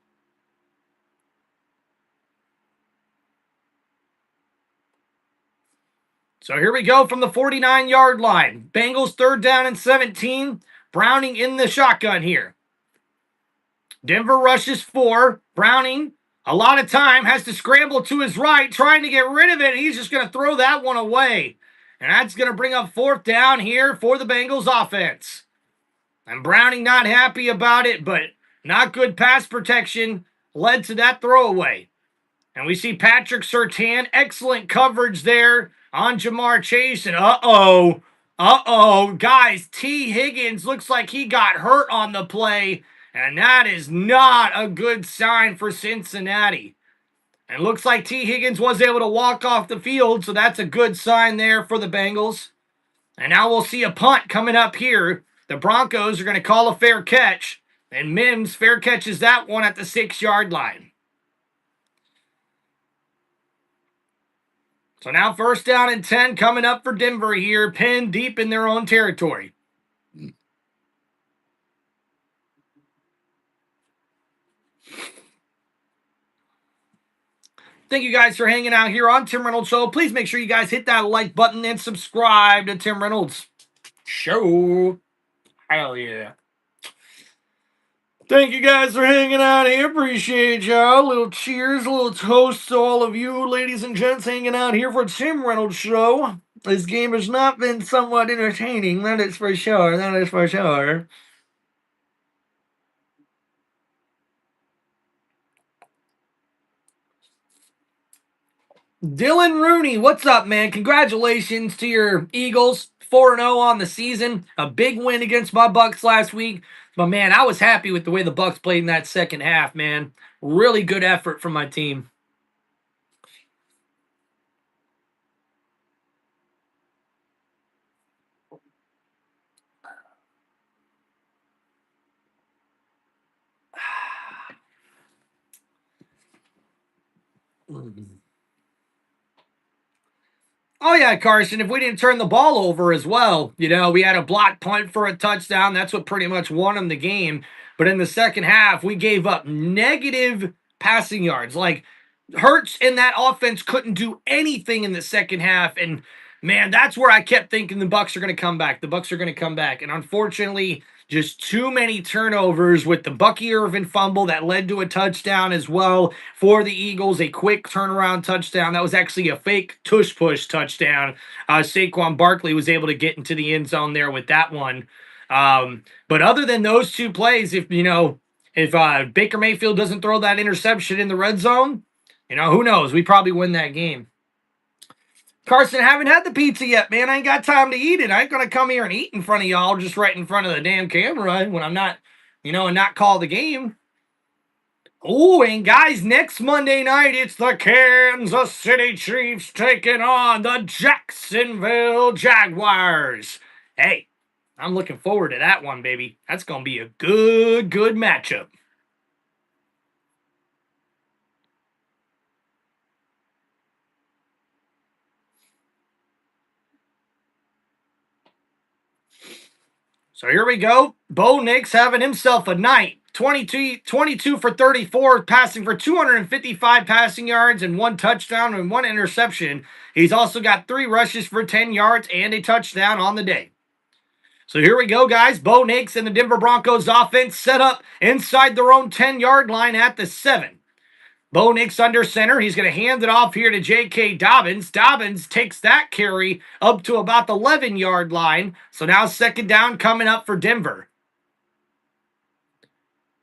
So here we go from the 49-yard line. Bengals 3rd down and 17. Browning in the shotgun here. Denver rushes 4. Browning, a lot of time, has to scramble to his right, trying to get rid of it. He's just going to throw that one away. And that's going to bring up 4th down here for the Bengals offense. And Browning not happy about it, but not good pass protection led to that throwaway. And we see Patrick Surtain, excellent coverage there on Jamar Chase. And guys, T. Higgins looks like he got hurt on the play. And that is not a good sign for Cincinnati. And looks like T. Higgins was able to walk off the field, so that's a good sign there for the Bengals. And now we'll see a punt coming up here. The Broncos are going to call a fair catch, and Mims fair catches that one at the 6-yard line. So now 1st down and 10 coming up for Denver here, pinned deep in their own territory. Thank you guys for hanging out here on Tim Reynolds Show. Please make sure you guys hit that like button and subscribe to Tim Reynolds Show. Hell yeah. Thank you guys for hanging out here. Appreciate y'all. Little cheers, little toast to all of you, ladies and gents, hanging out here for Tim Reynolds Show. This game has not been somewhat entertaining. That is for sure. That is for sure. Dylan Rooney, what's up, man? Congratulations to your Eagles. 4-0 on the season. A big win against my Bucks last week. But, man, I was happy with the way the Bucks played in that second half, man. Really good effort from my team. Oh, yeah, Carson, if we didn't turn the ball over as well, we had a block punt for a touchdown. That's what pretty much won them the game. But in the second half, we gave up negative passing yards. Like, Hurts and that offense couldn't do anything in the second half. And, man, that's where I kept thinking the Bucks are going to come back. The Bucks are going to come back. And unfortunately, just too many turnovers with the Bucky Irvin fumble that led to a touchdown as well for the Eagles, a quick turnaround touchdown. That was actually a fake tush-push touchdown. Saquon Barkley was able to get into the end zone there with that one. But other than those two plays, if Baker Mayfield doesn't throw that interception in the red zone, who knows? We probably win that game. Carson, I haven't had the pizza yet, man. I ain't got time to eat it. I ain't going to come here and eat in front of y'all just right in front of the damn camera when I'm not, and not call the game. Oh, and guys, next Monday night, it's the Kansas City Chiefs taking on the Jacksonville Jaguars. Hey, I'm looking forward to that one, baby. That's going to be a good matchup. So here we go. Bo Nix having himself a night. 22 for 34, passing for 255 passing yards and 1 touchdown and 1 interception. He's also got 3 rushes for 10 yards and a touchdown on the day. So here we go, guys. Bo Nix and the Denver Broncos offense set up inside their own 10-yard line at the 7. Bo Nix under center. He's going to hand it off here to J.K. Dobbins. Dobbins takes that carry up to about the 11-yard line. So now 2nd down coming up for Denver.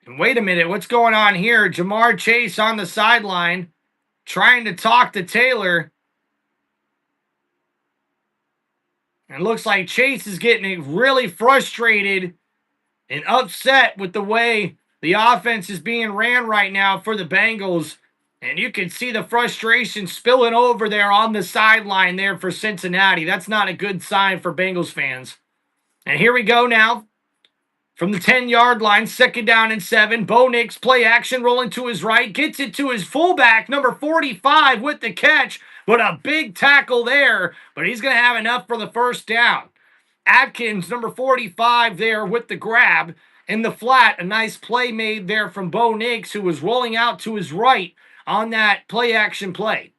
And wait a minute, what's going on here? Jamar Chase on the sideline trying to talk to Taylor. And looks like Chase is getting really frustrated and upset with the way the offense is being ran right now for the Bengals. And you can see the frustration spilling over there on the sideline there for Cincinnati. That's not a good sign for Bengals fans. And here we go now. From the 10-yard line, 2nd down and 7. Bo Nix, play action, rolling to his right. Gets it to his fullback, number 45, with the catch. But a big tackle there. But he's going to have enough for the first down. Atkins, number 45, there with the grab. In the flat, a nice play made there from Bo Nix, who was rolling out to his right on that play action play.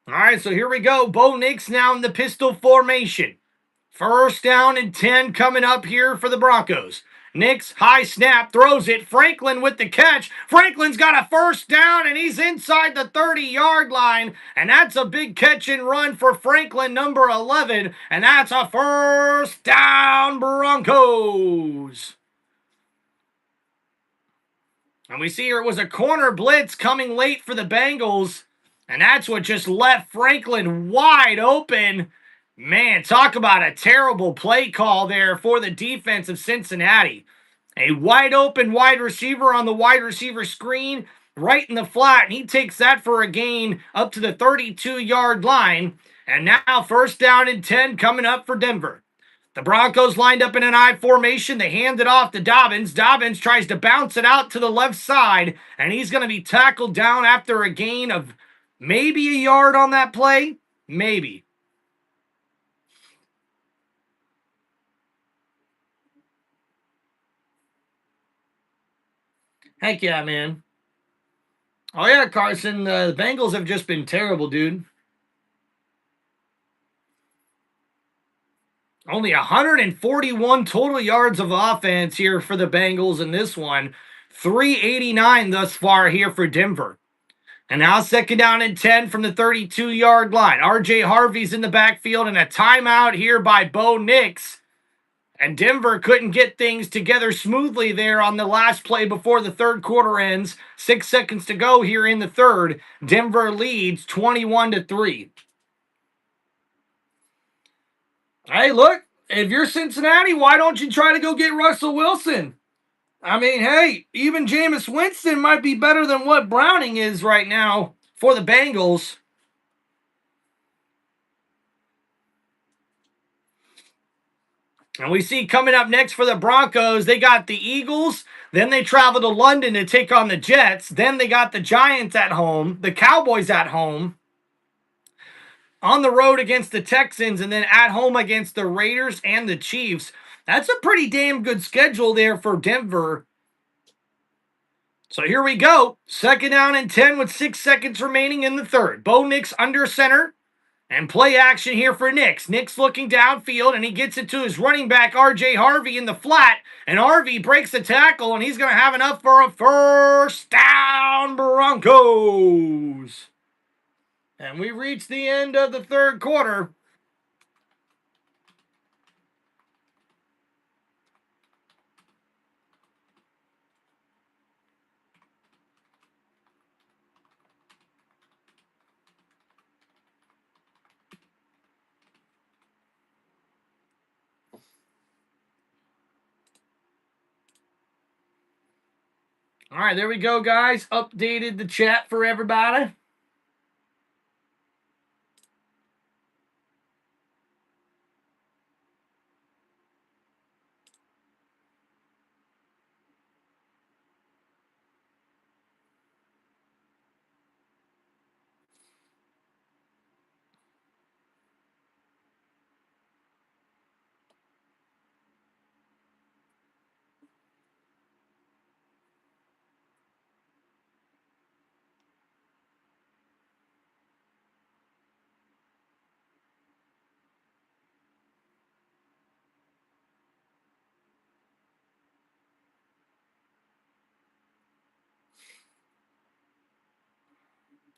All right, so here we go. Bo Nix now in the pistol formation. 1st down and 10 coming up here for the Broncos. Nix, high snap, throws it. Franklin with the catch. Franklin's got a 1st down, and he's inside the 30-yard line. And that's a big catch and run for Franklin, number 11. And that's a 1st down, Broncos. And we see here it was a corner blitz coming late for the Bengals. And that's what just left Franklin wide open. Man, talk about a terrible play call there for the defense of Cincinnati. A wide open wide receiver on the wide receiver screen, right in the flat, and he takes that for a gain up to the 32-yard line. And now 1st down and 10 coming up for Denver. The Broncos lined up in an I formation. They hand it off to Dobbins. Dobbins tries to bounce it out to the left side, and he's going to be tackled down after a gain of maybe a yard on that play. Maybe. Heck yeah, man. Oh, yeah, Carson. The Bengals have just been terrible, dude. Only 141 total yards of offense here for the Bengals in this one. 389 thus far here for Denver. And now 2nd down and 10 from the 32-yard line. R.J. Harvey's in the backfield and a timeout here by Bo Nix. And Denver couldn't get things together smoothly there on the last play before the 3rd quarter ends. 6 seconds to go here in the 3rd. Denver leads 21-3. Hey, look, if you're Cincinnati, why don't you try to go get Russell Wilson? I mean, hey, even Jameis Winston might be better than what Browning is right now for the Bengals. And we see coming up next for the Broncos, they got the Eagles. Then they travel to London to take on the Jets. Then they got the Giants at home, the Cowboys at home, on the road against the Texans, and then at home against the Raiders and the Chiefs. That's a pretty damn good schedule there for Denver. So here we go. 2nd down and 10 with 6 seconds remaining in the 3rd. Bo Nix under center. And play action here for Nix. Nix looking downfield, and he gets it to his running back, R.J. Harvey, in the flat. And Harvey breaks the tackle, and he's going to have enough for a 1st down, Broncos. And we reach the end of the 3rd quarter. All right, there we go, guys. Updated the chat for everybody.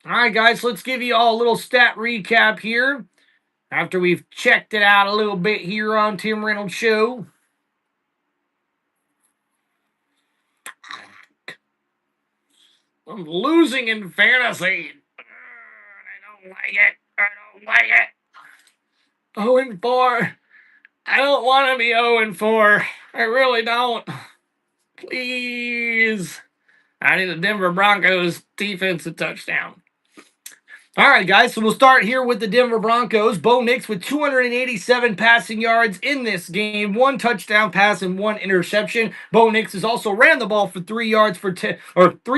All right, guys, let's give you all a little stat recap here after we've checked it out a little bit here on Tim Reynolds Show. I'm losing in fantasy. I don't like it. I don't like it. 0-4. I don't want to be 0-4. I really don't. Please. I need the Denver Broncos defense a touchdown. All right, guys, so we'll start here with the Denver Broncos. Bo Nix with 287 passing yards in this game, 1 touchdown pass and 1 interception. Bo Nix has also ran the ball for 3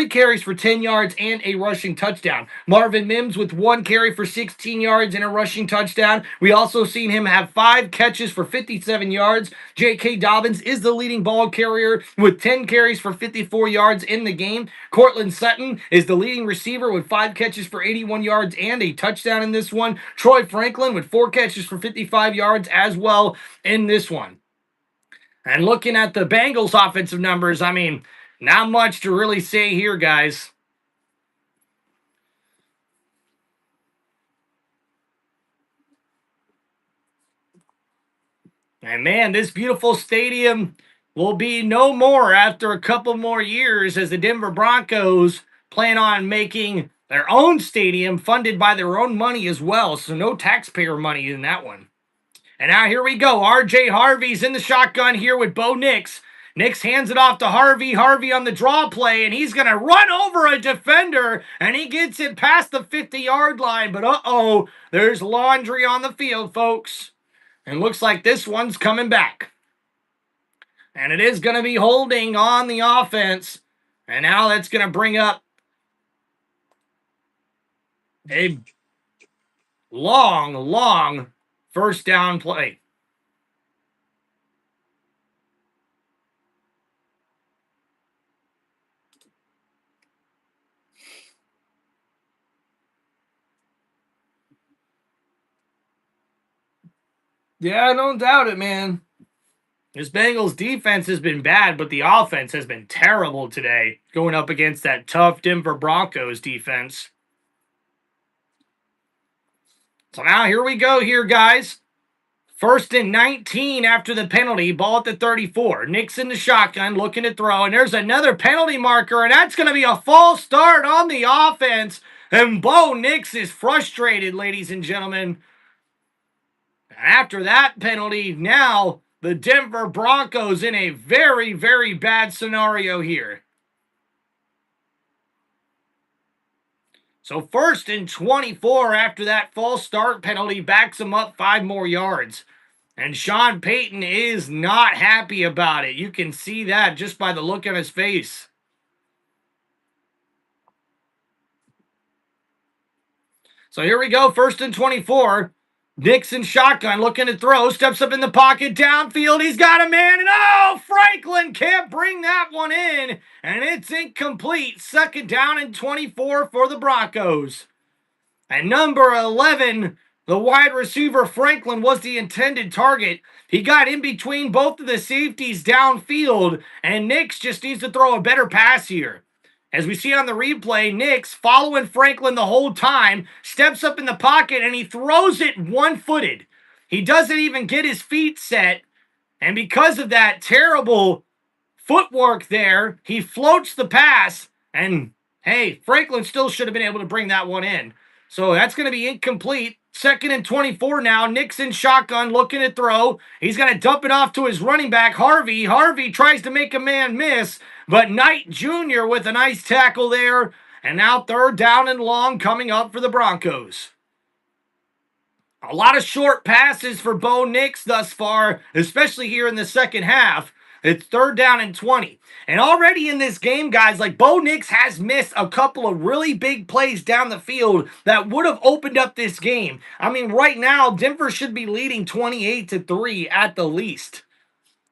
carries for 10 yards and a rushing touchdown. Marvin Mims with 1 carry for 16 yards and a rushing touchdown. We also seen him have 5 catches for 57 yards. J.K. Dobbins is the leading ball carrier with 10 carries for 54 yards in the game. Cortland Sutton is the leading receiver with 5 catches for 81 yards and a touchdown in this one. Troy Franklin with 4 catches for 55 yards as well in this one. And looking at the Bengals offensive numbers, I mean, not much to really say here, guys. And man, this beautiful stadium will be no more after a couple more years as the Denver Broncos plan on making their own stadium funded by their own money as well. So no taxpayer money in that one. And now here we go. R.J. Harvey's in the shotgun here with Bo Nix. Nix hands it off to Harvey. Harvey on the draw play, and he's going to run over a defender, and he gets it past the 50-yard line. But uh-oh, there's laundry on the field, folks. And looks like this one's coming back. And it is going to be holding on the offense. And now that's going to bring up a long first down play. Yeah, don't doubt it, man. This Bengals defense has been bad, but the offense has been terrible today, going up against that tough Denver Broncos defense. So now here we go here, guys. 1st and 19 after the penalty. Ball at the 34. Nix in the shotgun looking to throw. And there's another penalty marker. And that's going to be a false start on the offense. And Bo Nix is frustrated, ladies and gentlemen. After that penalty, now the Denver Broncos in a very bad scenario here. So 1st and 24 after that false start penalty backs him up 5 more yards. And Sean Payton is not happy about it. You can see that just by the look on his face. So here we go, 1st and 24. Nixon shotgun looking to throw, steps up in the pocket, downfield, he's got a man, and oh, Franklin can't bring that one in, and it's incomplete. 2nd down and 24 for the Broncos. And number 11, the wide receiver Franklin was the intended target. He got in between both of the safeties downfield, and Nix just needs to throw a better pass here. As we see on the replay, Nix, following Franklin the whole time, steps up in the pocket and he throws it one-footed. He doesn't even get his feet set, and because of that terrible footwork there, he floats the pass, and hey, Franklin still should have been able to bring that one in. So that's going to be incomplete. 2nd and 24 now. Nixon shotgun looking to throw. He's going to dump it off to his running back, Harvey. Harvey tries to make a man miss, but Knight Jr. with a nice tackle there. And now 3rd down and long coming up for the Broncos. A lot of short passes for Bo Nix thus far, especially here in the second half. It's 3rd down and 20. And already in this game, guys, like Bo Nix has missed a couple of really big plays down the field that would have opened up this game. I mean, right now, Denver should be leading 28-3 at the least.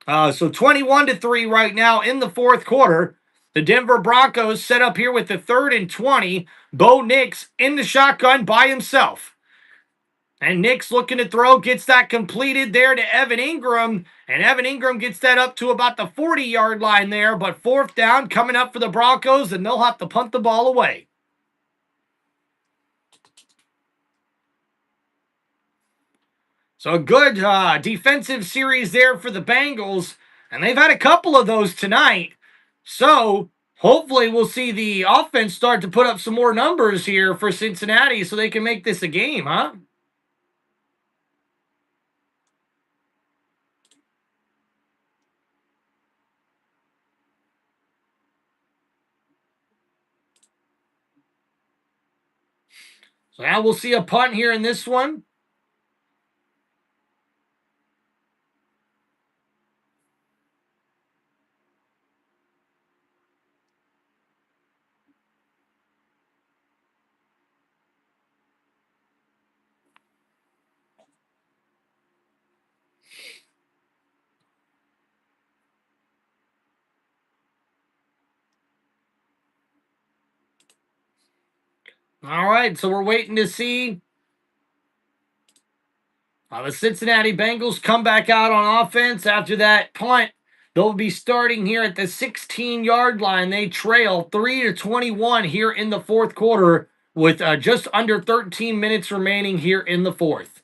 So 21-3 right now in the 4th quarter. The Denver Broncos set up here with the 3rd and 20. Bo Nix in the shotgun by himself. And Nix looking to throw, gets that completed there to Evan Ingram. And Evan Ingram gets that up to about the 40-yard line there. But 4th down coming up for the Broncos, and they'll have to punt the ball away. So a good defensive series there for the Bengals. And they've had a couple of those tonight. So hopefully we'll see the offense start to put up some more numbers here for Cincinnati so they can make this a game, huh? So now we'll see a punt here in this one. All right, so we're waiting to see the Cincinnati Bengals come back out on offense after that punt. They'll be starting here at the 16-yard line. They trail 3-21 here in the fourth quarter with just under 13 minutes remaining here in the fourth.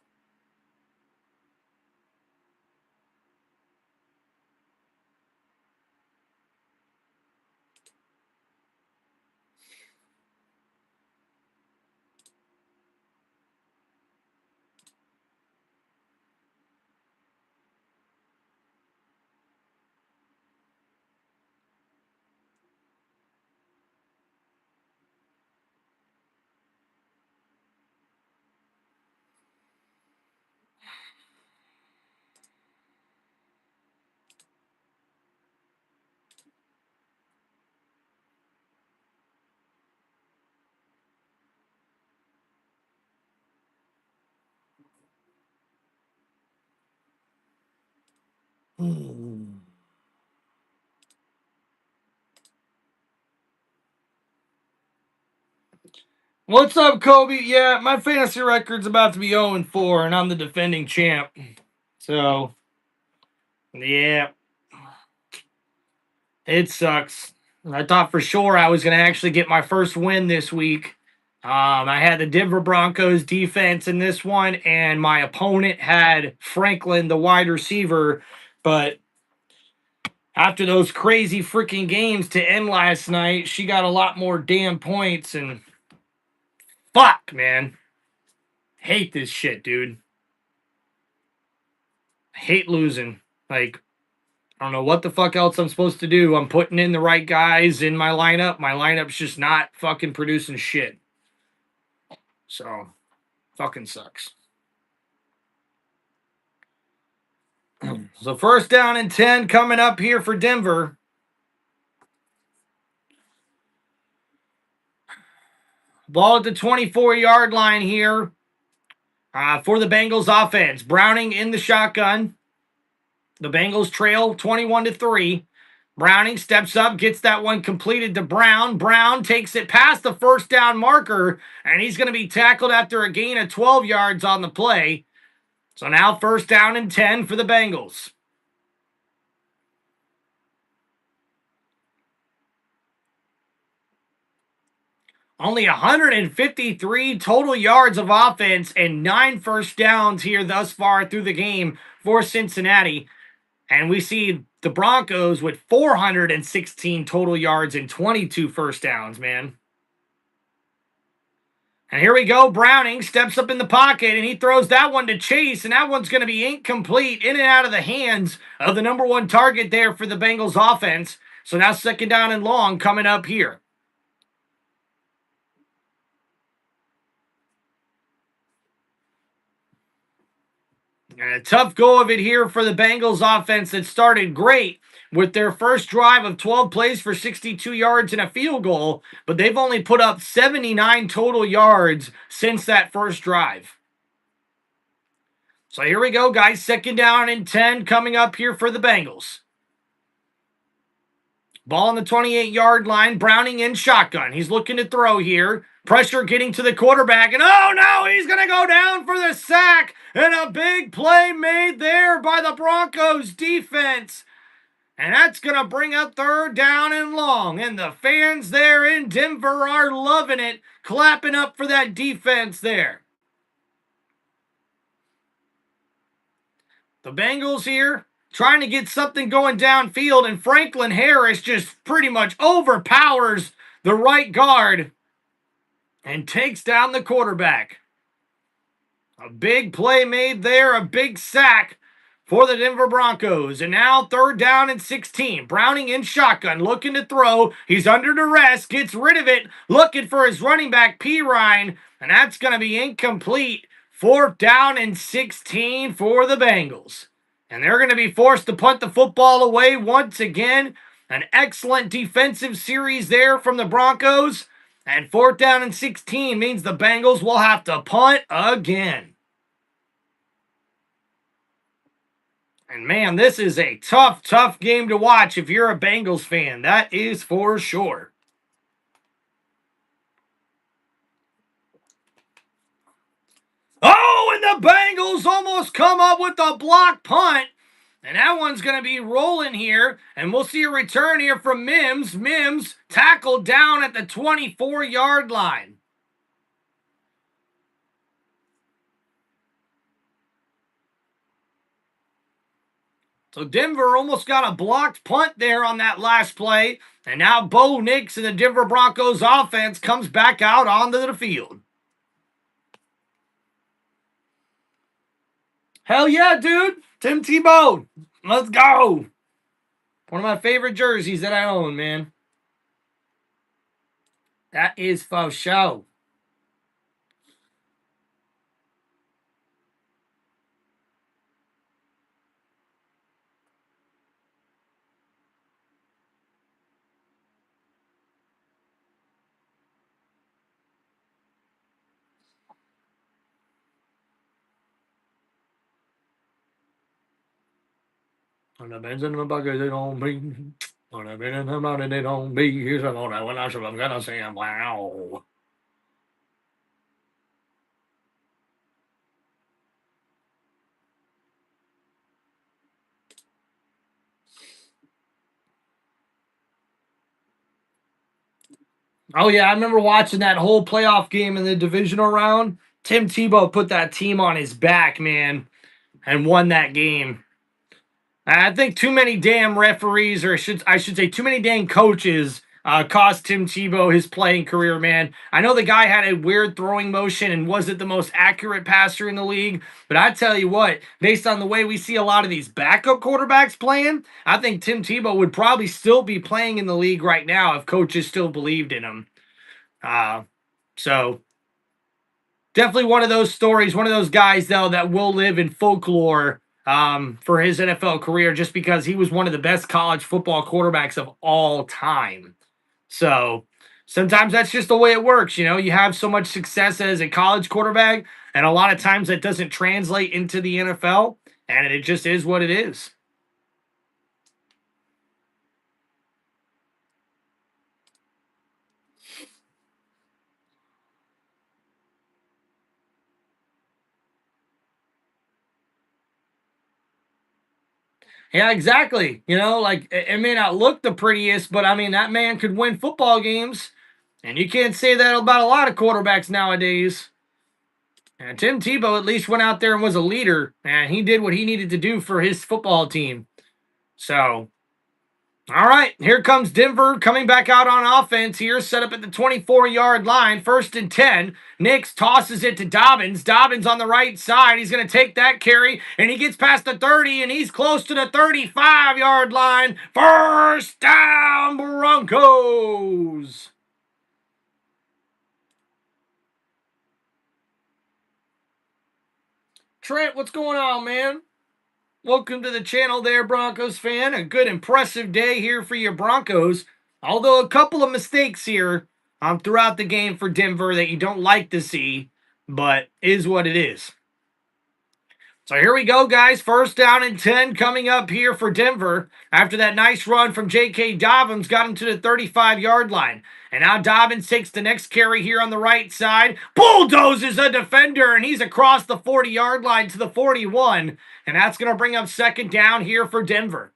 What's up, Kobe? Yeah, my fantasy record's about to be 0-4, and I'm the defending champ. So, yeah, it sucks. I thought for sure I was going to actually get my first win this week. I had the Denver Broncos defense in this one, and my opponent had Franklin, the wide receiver. But after those crazy freaking games to end last night, she got a lot more damn points, and fuck, man. Hate this shit, dude. Hate losing. Like, I don't know what the fuck else I'm supposed to do. I'm putting in the right guys in my lineup. My lineup's just not fucking producing shit. So, fucking sucks. So, first down and 10 coming up here for Denver. Ball at the 24-yard line here for the Bengals offense. Browning in the shotgun. The Bengals trail 21-3. Browning steps up, gets that one completed to Brown. Brown takes it past the first down marker, and he's going to be tackled after a gain of 12 yards on the play. So now first down and 10 for the Bengals. Only 153 total yards of offense and 9 first downs here thus far through the game for Cincinnati. And we see the Broncos with 416 total yards and 22 first downs, man. And here we go. Browning steps up in the pocket, and he throws that one to Chase, and that one's going to be incomplete, in and out of the hands of the number one target there for the Bengals offense. So now second down and long coming up here. And a tough go of it here for the Bengals offense that started great with their first drive of 12 plays for 62 yards and a field goal, but they've only put up 79 total yards since that first drive. So here we go, guys. Second down and 10 coming up here for the Bengals. Ball on the 28-yard line. Browning in shotgun. He's looking to throw here. Pressure getting to the quarterback. And oh no, he's going to go down for the sack. And a big play made there by the Broncos defense. And that's going to bring up third down and long. And the fans there in Denver are loving it. Clapping up for that defense there. The Bengals here trying to get something going downfield, and Franklin Harris just pretty much overpowers the right guard and takes down the quarterback. A big play made there, a big sack for the Denver Broncos. And now third down and 16. Browning in shotgun, looking to throw. He's under duress, gets rid of it, looking for his running back, TimReynoldsShow. And that's going to be incomplete. 4th down and 16 for the Bengals. And they're going to be forced to punt the football away once again. An excellent defensive series there from the Broncos. And 4th down and 16 means the Bengals will have to punt again. And man, this is a tough, tough game to watch if you're a Bengals fan. That is for sure. Oh, and the Bengals almost come up with a block punt. And that one's going to be rolling here. And we'll see a return here from Mims. Mims tackled down at the 24-yard line. So Denver almost got a blocked punt there on that last play. And now Bo Nix and the Denver Broncos offense comes back out onto the field. Hell yeah, dude. Tim Tebow. Let's go. One of my favorite jerseys that I own, man. That is for show. On the Benz in the bucket, they don't be. On the Benz in the bucket, they don't be. Here's what I'm gonna say. Wow. Oh, yeah, I remember watching that whole playoff game in the divisional round. Tim Tebow put that team on his back, man, and won that game. I think too many damn referees, or I should say too many damn coaches, cost Tim Tebow his playing career, man. I know the guy had a weird throwing motion and wasn't the most accurate passer in the league, but I tell you what, based on the way we see a lot of these backup quarterbacks playing, I think Tim Tebow would probably still be playing in the league right now if coaches still believed in him. So definitely one of those stories, one of those guys, though, that will live in folklore for his NFL career just because he was one of the best college football quarterbacks of all time. So sometimes that's just the way it works. You know, you have so much success as a college quarterback, and a lot of times that doesn't translate into the NFL, and it just is what it is. Yeah, exactly. You know, like it may not look the prettiest, but I mean, that man could win football games. And you can't say that about a lot of quarterbacks nowadays. And Tim Tebow at least went out there and was a leader, and he did what he needed to do for his football team. So, all right, here comes Denver coming back out on offense here, set up at the 24-yard line, 1st and 10. Nix tosses it to Dobbins. Dobbins on the right side. He's going to take that carry, and he gets past the 30, and he's close to the 35-yard line. 1st down, Broncos. Trent, what's going on, man? Welcome to the channel there, Broncos fan. A good, impressive day here for your Broncos. Although a couple of mistakes here throughout the game for Denver that you don't like to see, but is what it is. So here we go, guys. 1st down and 10 coming up here for Denver. After that nice run from J.K. Dobbins, got him to the 35-yard line. And now Dobbins takes the next carry here on the right side. Bulldozes a defender, and he's across the 40-yard line to the 41. And that's going to bring up 2nd down here for Denver.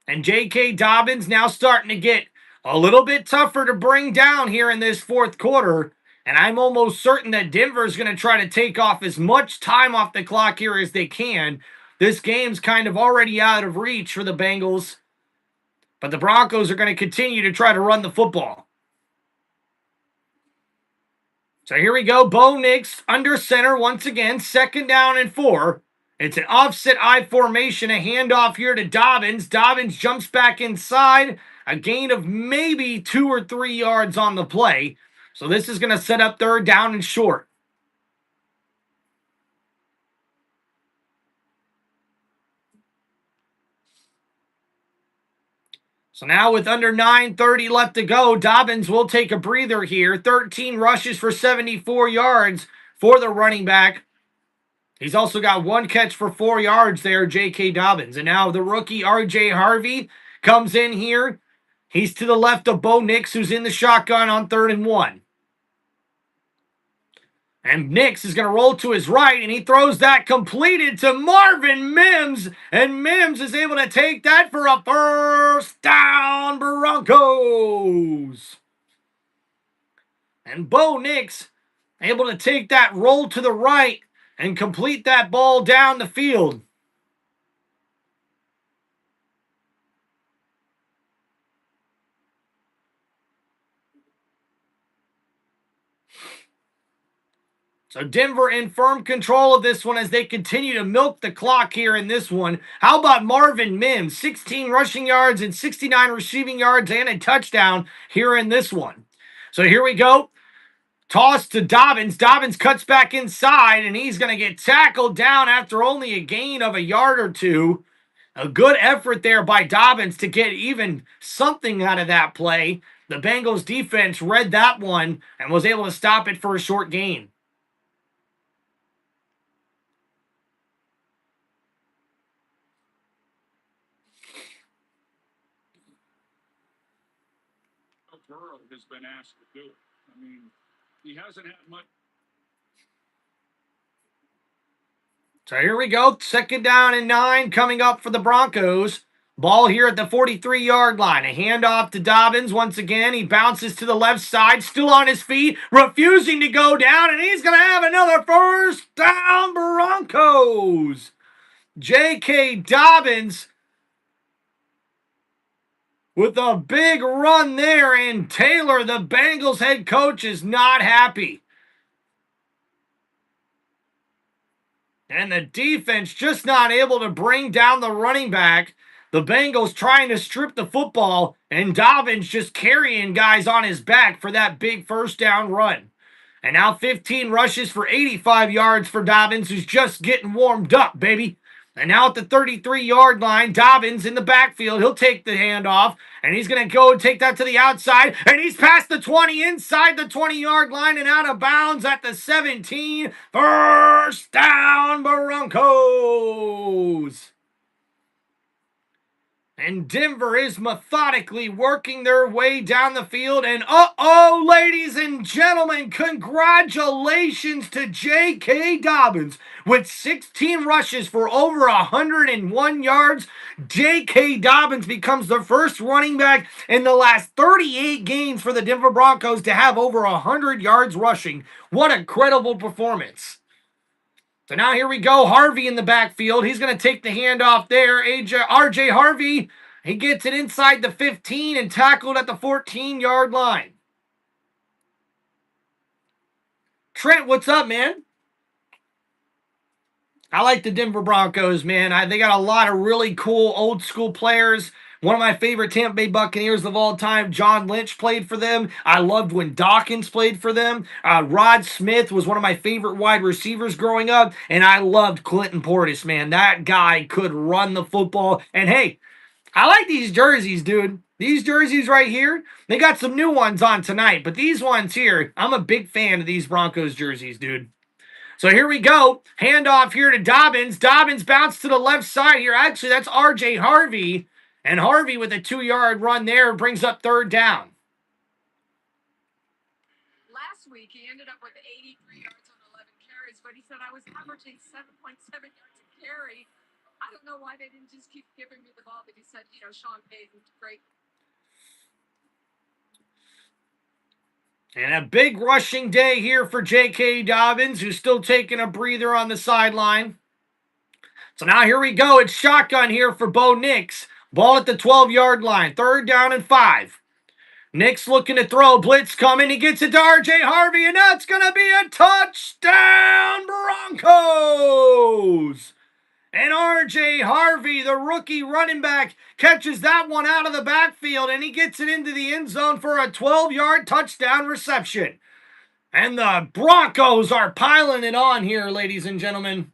And J.K. Dobbins now starting to get a little bit tougher to bring down here in this 4th quarter. And I'm almost certain that Denver is going to try to take off as much time off the clock here as they can. This game's kind of already out of reach for the Bengals. But the Broncos are going to continue to try to run the football. So here we go. Bo Nix under center once again. 2nd down and 4. It's an offset I formation. A handoff here to Dobbins. Dobbins jumps back inside. A gain of maybe 2 or 3 yards on the play. So this is going to set up third down and short. So now with under 9:30 left to go, Dobbins will take a breather here. 13 rushes for 74 yards for the running back. He's also got one catch for 4 yards there, J.K. Dobbins. And now the rookie R.J. Harvey comes in here. He's to the left of Bo Nix, who's in the shotgun on 3rd and 1. And Nix is going to roll to his right, and he throws that completed to Marvin Mims. And Mims is able to take that for a first down, Broncos. And Bo Nix able to take that roll to the right and complete that ball down the field. So Denver in firm control of this one as they continue to milk the clock here in this one. How about Marvin Mims? 16 rushing yards and 69 receiving yards and a touchdown here in this one. So here we go. Toss to Dobbins. Dobbins cuts back inside, and he's going to get tackled down after only a gain of a yard or two. A good effort there by Dobbins to get even something out of that play. The Bengals defense read that one and was able to stop it for a short gain. Burrow has been asked to do it. I mean, he hasn't had much. So here we go. 2nd down and 9 coming up for the Broncos. Ball here at the 43-yard line. A handoff to Dobbins. Once again, he bounces to the left side, still on his feet, refusing to go down, and he's going to have another first down, Broncos. J.K. Dobbins with a big run there, and Taylor, the Bengals head coach, is not happy. And the defense just not able to bring down the running back. The Bengals trying to strip the football, and Dobbins just carrying guys on his back for that big first down run. And now 15 rushes for 85 yards for Dobbins, who's just getting warmed up, baby. And now at the 33-yard line, Dobbins in the backfield. He'll take the handoff, and he's going to go and take that to the outside. And he's past the 20, inside the 20-yard line, and out of bounds at the 17. First down, Broncos. And Denver is methodically working their way down the field. And ladies and gentlemen, congratulations to J.K. Dobbins. With 16 rushes for over 101 yards, J.K. Dobbins becomes the first running back in the last 38 games for the Denver Broncos to have over 100 yards rushing. What a credible performance. So now here we go. Harvey in the backfield. He's going to take the handoff there. R.J. Harvey, he gets it inside the 15 and tackled at the 14-yard line. Trent, what's up, man? I like the Denver Broncos, man. They got a lot of really cool old-school players. One of my favorite Tampa Bay Buccaneers of all time, John Lynch, played for them. I loved when Dawkins played for them. Rod Smith was one of my favorite wide receivers growing up, and I loved Clinton Portis, man. That guy could run the football. And hey, I like these jerseys, dude. These jerseys right here, they got some new ones on tonight, but these ones here, I'm a big fan of these Broncos jerseys, dude. So here we go. Handoff here to Dobbins. Dobbins bounced to the left side here. Actually, that's R.J. Harvey. And Harvey with a 2-yard run there brings up 3rd down. Last week, he ended up with 83 yards on 11 carries, but he said, I was averaging 7.7 yards a carry. I don't know why they didn't just keep giving me the ball, but he said, Sean Payton's great. And a big rushing day here for J.K. Dobbins, who's still taking a breather on the sideline. So now here we go. It's shotgun here for Bo Nix. Ball at the 12-yard line. 3rd down and 5. Nix looking to throw. Blitz coming. He gets it to R.J. Harvey, and that's going to be a touchdown, Broncos! And R.J. Harvey, the rookie running back, catches that one out of the backfield, and he gets it into the end zone for a 12-yard touchdown reception. And the Broncos are piling it on here, ladies and gentlemen.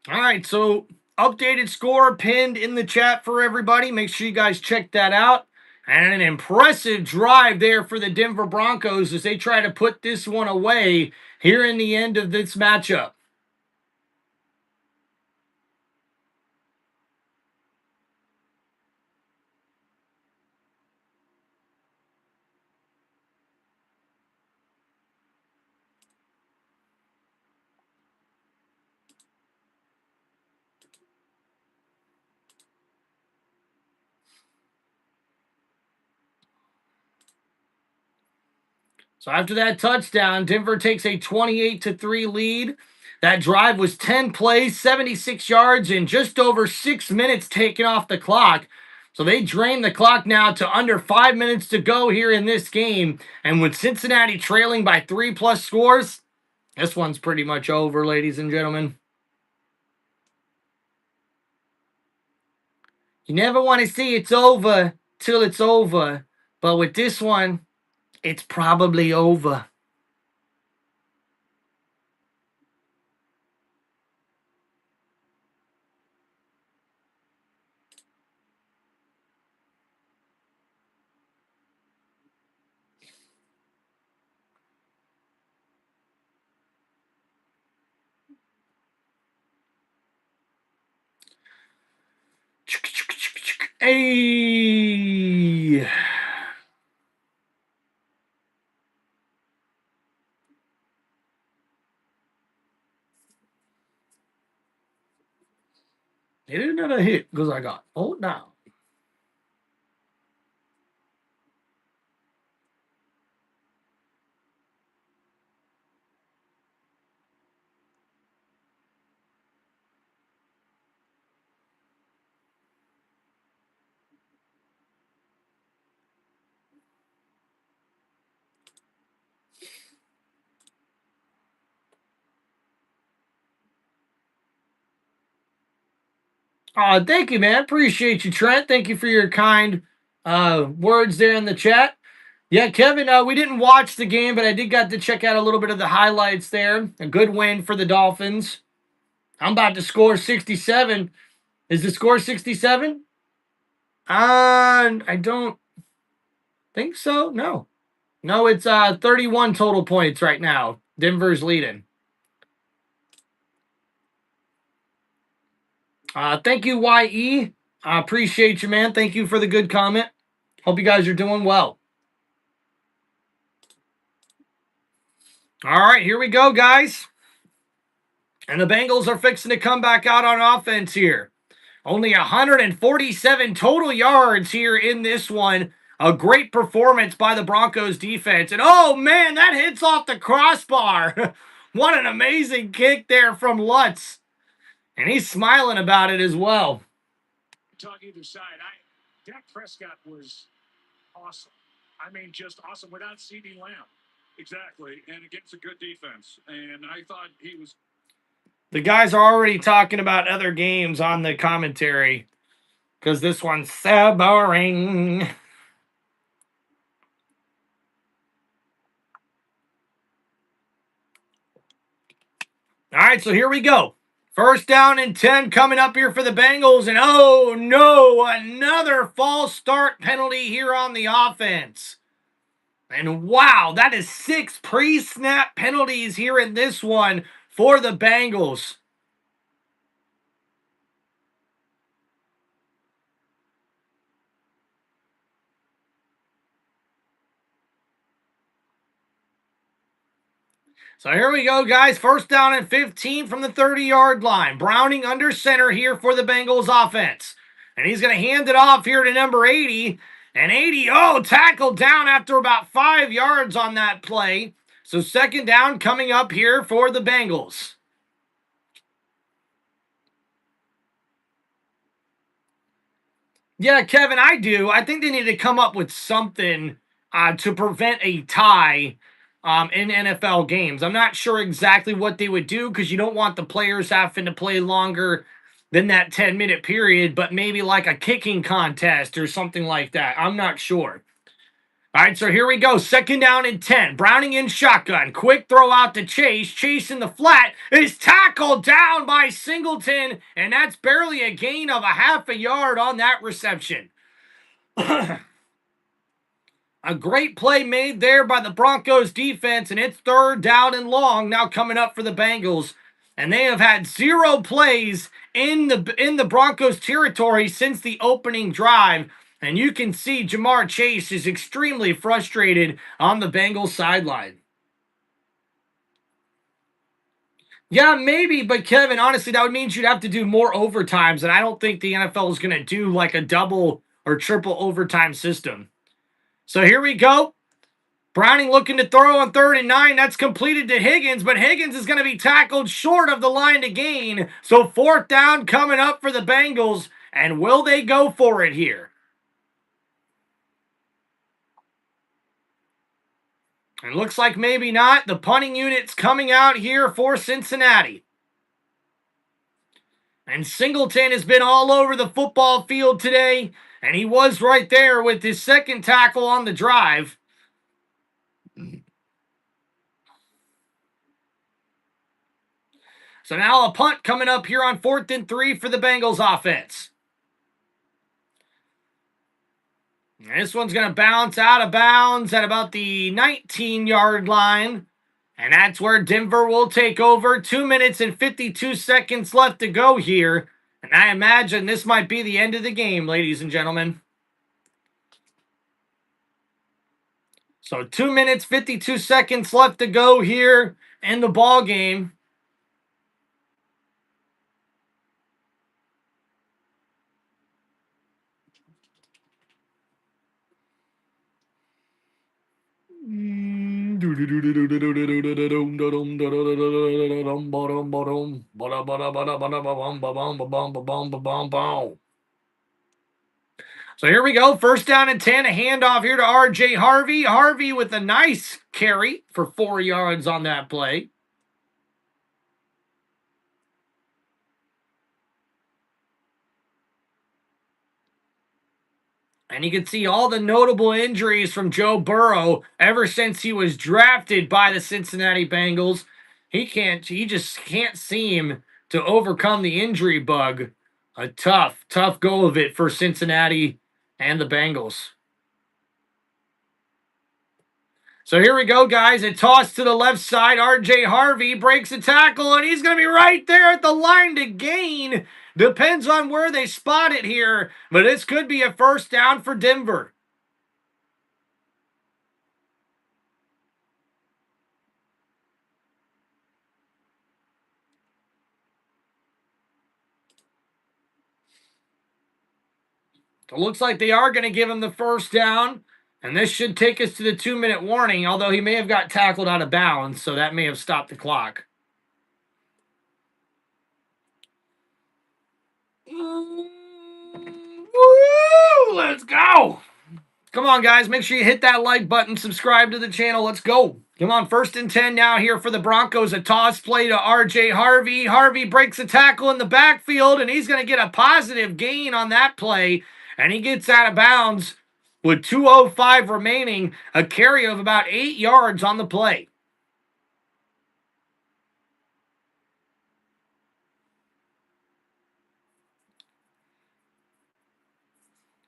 All right, so updated score pinned in the chat for everybody. Make sure you guys check that out. And an impressive drive there for the Denver Broncos as they try to put this one away here in the end of this matchup. So after that touchdown, Denver takes a 28-3 lead. That drive was 10 plays, 76 yards, and just over 6 minutes taken off the clock. So they drain the clock now to under 5 minutes to go here in this game. And with Cincinnati trailing by 3+ scores, this one's pretty much over, ladies and gentlemen. You never want to see it's over till it's over. But with this one, it's probably over. Hey. It is another hit because I got hold down. Thank you, man. Appreciate you, Trent. Thank you for your kind words there in the chat. Yeah, Kevin, we didn't watch the game, but I did got to check out a little bit of the highlights there. A good win for the Dolphins. I'm about to score 67. Is the score 67? I don't think so. No. No, it's 31 total points right now. Denver's leading. Thank you, YE. I appreciate you, man. Thank you for the good comment. Hope you guys are doing well. All right, here we go, guys. And the Bengals are fixing to come back out on offense here. Only 147 total yards here in this one. A great performance by the Broncos defense. And oh, man, that hits off the crossbar. What an amazing kick there from Lutz. And he's smiling about it as well. Talk either side. Dak Prescott was awesome. I mean, just awesome without CeeDee Lamb. Exactly, and against a good defense. And I thought he was. The guys are already talking about other games on the commentary because this one's so boring. All right, so here we go. First down and 10 coming up here for the Bengals. And oh no, another false start penalty here on the offense. And wow, that is 6 pre-snap penalties here in this one for the Bengals. So here we go, guys. First down and 15 from the 30-yard line. Browning under center here for the Bengals offense. And he's going to hand it off here to number 80. And 80, tackled down after about 5 yards on that play. So second down coming up here for the Bengals. Yeah, Kevin, I do. I think they need to come up with something to prevent a tie in NFL games. I'm not sure exactly what they would do because you don't want the players having to play longer than that 10-minute period, but maybe like a kicking contest or something like that. I'm not sure. All right, so here we go. Second down and 10. Browning in shotgun. Quick throw out to Chase. Chase in the flat is tackled down by Singleton, and that's barely a gain of a half a yard on that reception. A great play made there by the Broncos defense, and it's third down and long now coming up for the Bengals. And they have had 0 plays in the Broncos territory since the opening drive. And you can see Jamar Chase is extremely frustrated on the Bengals sideline. Yeah, maybe, but Kevin, honestly, that would mean you'd have to do more overtimes, and I don't think the NFL is going to do like a double or triple overtime system. So here we go. Browning looking to throw on 3rd and 9. That's completed to Higgins, but Higgins is going to be tackled short of the line to gain. So 4th down coming up for the Bengals, and will they go for it here? It looks like maybe not. The punting unit's coming out here for Cincinnati. And Singleton has been all over the football field today, and he was right there with his second tackle on the drive. So now a punt coming up here on 4th and 3 for the Bengals offense. And this one's going to bounce out of bounds at about the 19-yard line. And that's where Denver will take over. 2 minutes and 52 seconds left to go here. And I imagine this might be the end of the game, ladies and gentlemen. So 2 minutes, 52 seconds left to go here in the ball game. So here we go. 1st down and 10. A handoff here to R.J. Harvey. Harvey with a nice carry for 4 yards on that play. And you can see all the notable injuries from Joe Burrow ever since he was drafted by the Cincinnati Bengals. He just can't seem to overcome the injury bug. A tough go of it for Cincinnati and the Bengals. So here we go, guys. A toss to the left side. R.J. Harvey breaks a tackle, and he's going to be right there at the line to gain. Depends on where they spot it here, but this could be a 1st down for Denver. It looks like they are going to give him the 1st down, and this should take us to the 2-minute warning, although he may have got tackled out of bounds, so that may have stopped the clock. Woo, let's go. Come on, guys. Make sure you hit that like button. Subscribe to the channel. Let's go. Come on. 1st and 10 now here for the Broncos. A toss play to R.J. Harvey. Harvey breaks a tackle in the backfield, and he's going to get a positive gain on that play. And he gets out of bounds with 2:05 remaining. A carry of about 8 yards on the play.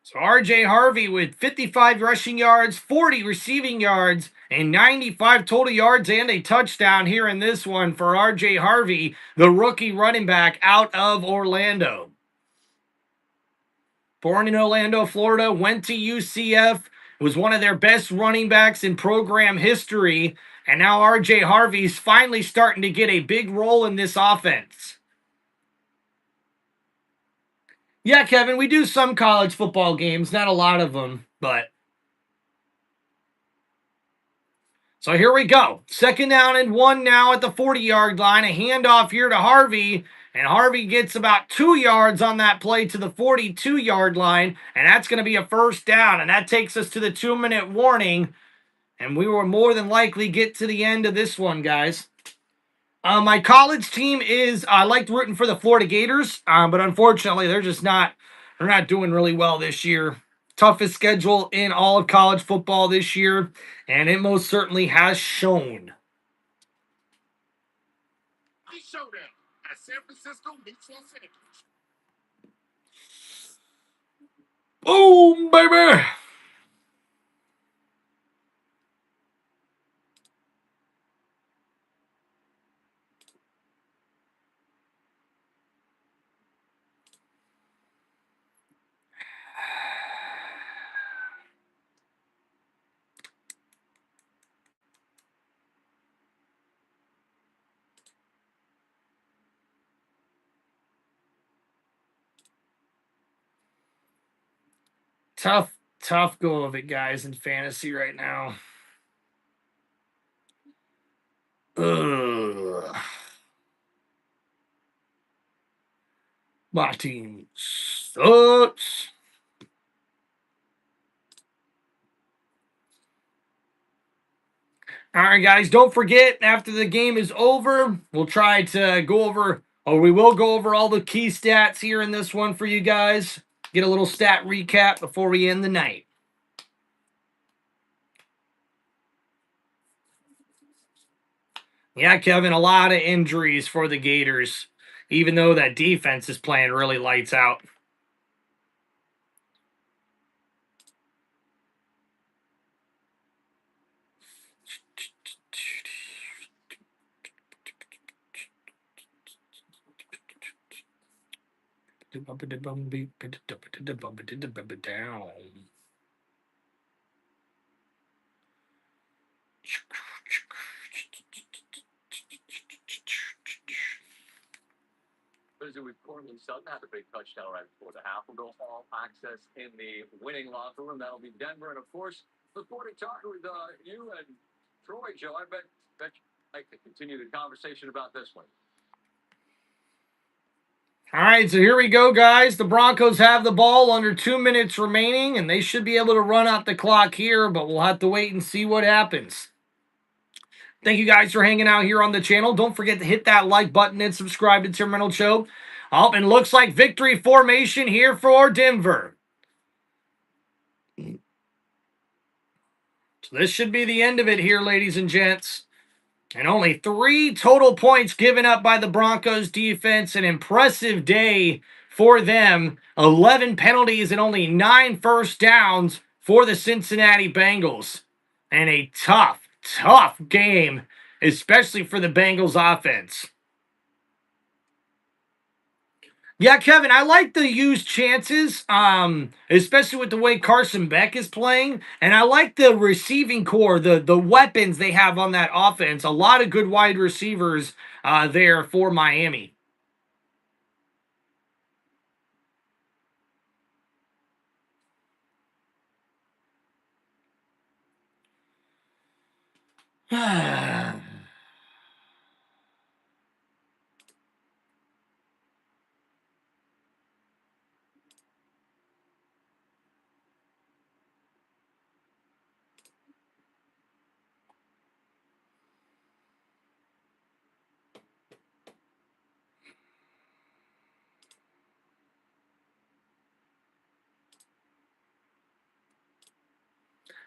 So R.J. Harvey with 55 rushing yards, 40 receiving yards, and 95 total yards and a touchdown here in this one for R.J. Harvey, the rookie running back out of Orlando. Born in Orlando, Florida, went to UCF, was one of their best running backs in program history, and now R.J. Harvey's finally starting to get a big role in this offense. Yeah, Kevin, we do some college football games, not a lot of them, but So here we go. 2nd down and 1 now at the 40-yard line. A handoff here to Harvey. And Harvey gets about 2 yards on that play to the 42-yard line. And that's going to be a 1st down. And that takes us to the 2-minute warning. And we will more than likely get to the end of this one, guys. My college team is, I liked rooting for the Florida Gators. But unfortunately, they're not doing really well this year. Toughest schedule in all of college football this year, and it most certainly has shown. The showdown as San Francisco meets Los Angeles. Boom, baby! Tough go of it, guys, in fantasy right now. Ugh. My team sucks. All right, guys, don't forget, after the game is over, we'll try to go over, or we will go over all the key stats here in this one for you guys. Get a little stat recap before we end the night. Yeah, Kevin, a lot of injuries for the Gators, even though that defense is playing really lights out. Down. Thursday with Cortland Sutton had a big touchdown right before the half. We'll go all access in the winning locker room. That'll be Denver. And of course, look forward to talking with you and Troy, Joe. I bet you'd like to continue the conversation about this one. All right, so here we go, guys. The Broncos have the ball under 2 minutes remaining, and they should be able to run out the clock here, but we'll have to wait and see what happens. Thank you guys for hanging out here on the channel. Don't forget to hit that like button and subscribe to Tim Reynolds Show. Oh, and looks like victory formation here for Denver. So this should be the end of it here, ladies and gents. And only 3 total points given up by the Broncos defense. An impressive day for them. 11 penalties and only 9 first downs for the Cincinnati Bengals. And a tough game, especially for the Bengals offense. Yeah, Kevin, I like the used chances, especially with the way Carson Beck is playing. And I like the receiving core, the weapons they have on that offense. A lot of good wide receivers there for Miami.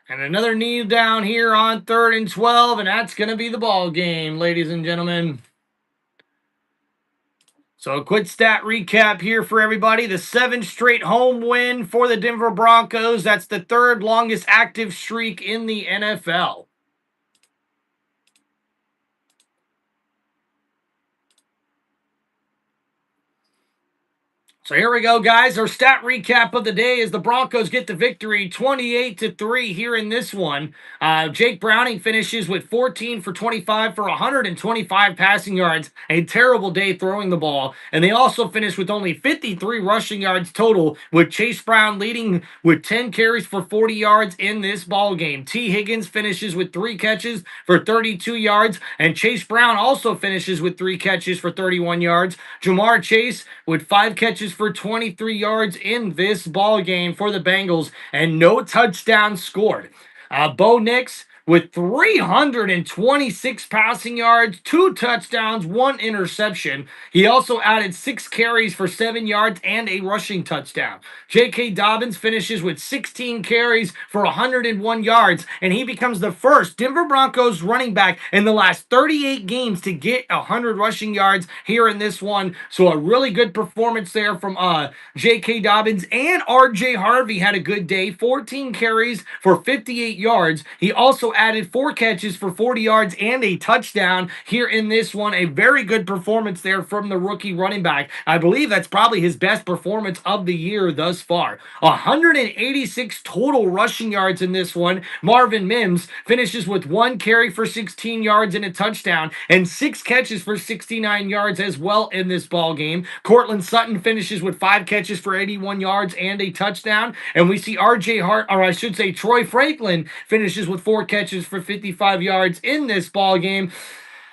And another knee down here on 3rd and 12, and that's going to be the ball game, ladies and gentlemen. So a quick stat recap here for everybody. The 7th straight home win for the Denver Broncos. That's the 3rd longest active streak in the NFL. So here we go, guys. Our stat recap of the day is the Broncos get the victory 28-3 here in this one. Jake Browning finishes with 14 for 25 for 125 passing yards. A terrible day throwing the ball. And they also finished with only 53 rushing yards total, with Chase Brown leading with 10 carries for 40 yards in this ball game. T. Higgins finishes with 3 catches for 32 yards, and Chase Brown also finishes with 3 catches for 31 yards. Jamar Chase with 5 catches for 23 yards in this ball game for the Bengals, and no touchdowns scored. Bo Nix with 326 passing yards, 2 touchdowns, 1 interception. He also added 6 carries for 7 yards and a rushing touchdown. J.K. Dobbins finishes with 16 carries for 101 yards, and he becomes the first Denver Broncos running back in the last 38 games to get 100 rushing yards here in this one. So a really good performance there from J.K. Dobbins, and R.J. Harvey had a good day, 14 carries for 58 yards. He also added 4 catches for 40 yards and a touchdown here in this one. A very good performance there from the rookie running back. I believe that's probably his best performance of the year thus far. 186 total rushing yards in this one. Marvin Mims finishes with 1 carry for 16 yards and a touchdown, and 6 catches for 69 yards as well in this ball game. Cortland Sutton finishes with 5 catches for 81 yards and a touchdown, and we see Troy Franklin finishes with 4 catches for 55 yards in this ball game.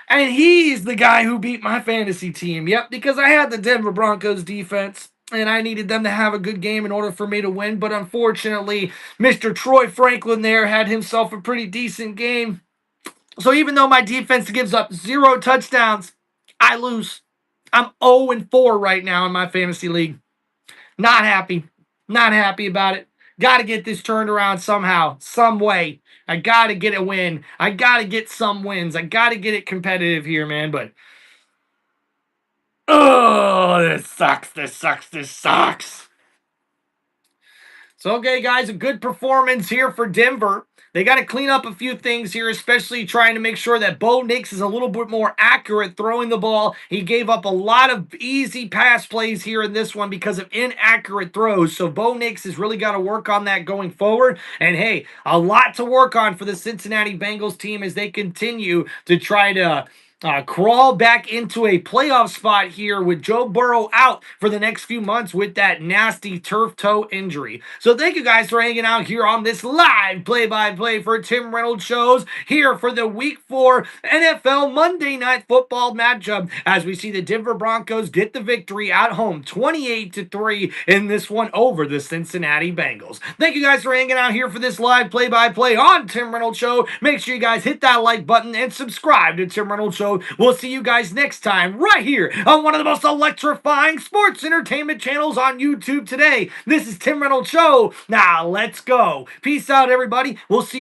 And he's the guy who beat my fantasy team. Yep, because I had the Denver Broncos defense, and I needed them to have a good game in order for me to win. But unfortunately, Mr. Troy Franklin there had himself a pretty decent game. So even though my defense gives up 0 touchdowns, I lose. I'm 0-4 right now in my fantasy league. Not happy. Not happy about it. Got to get this turned around somehow, some way. I got to get a win. I got to get some wins. I got to get it competitive here, man. But, oh, this sucks. This sucks. This sucks. So, okay, guys, a good performance here for Denver. They got to clean up a few things here, especially trying to make sure that Bo Nix is a little bit more accurate throwing the ball. He gave up a lot of easy pass plays here in this one because of inaccurate throws. So Bo Nix has really got to work on that going forward. And hey, a lot to work on for the Cincinnati Bengals team as they continue to try to crawl back into a playoff spot here with Joe Burrow out for the next few months with that nasty turf toe injury. So thank you guys for hanging out here on this live play-by-play for Tim Reynolds shows here for the Week 4 NFL Monday Night Football matchup as we see the Denver Broncos get the victory at home 28-3 in this one over the Cincinnati Bengals. Thank you guys for hanging out here for this live play-by-play on Tim Reynolds Show. Make sure you guys hit that like button and subscribe to Tim Reynolds Show. We'll see you guys next time right here on one of the most electrifying sports entertainment channels on YouTube today. This is Tim Reynolds Show. Now let's go. Peace out, everybody. We'll see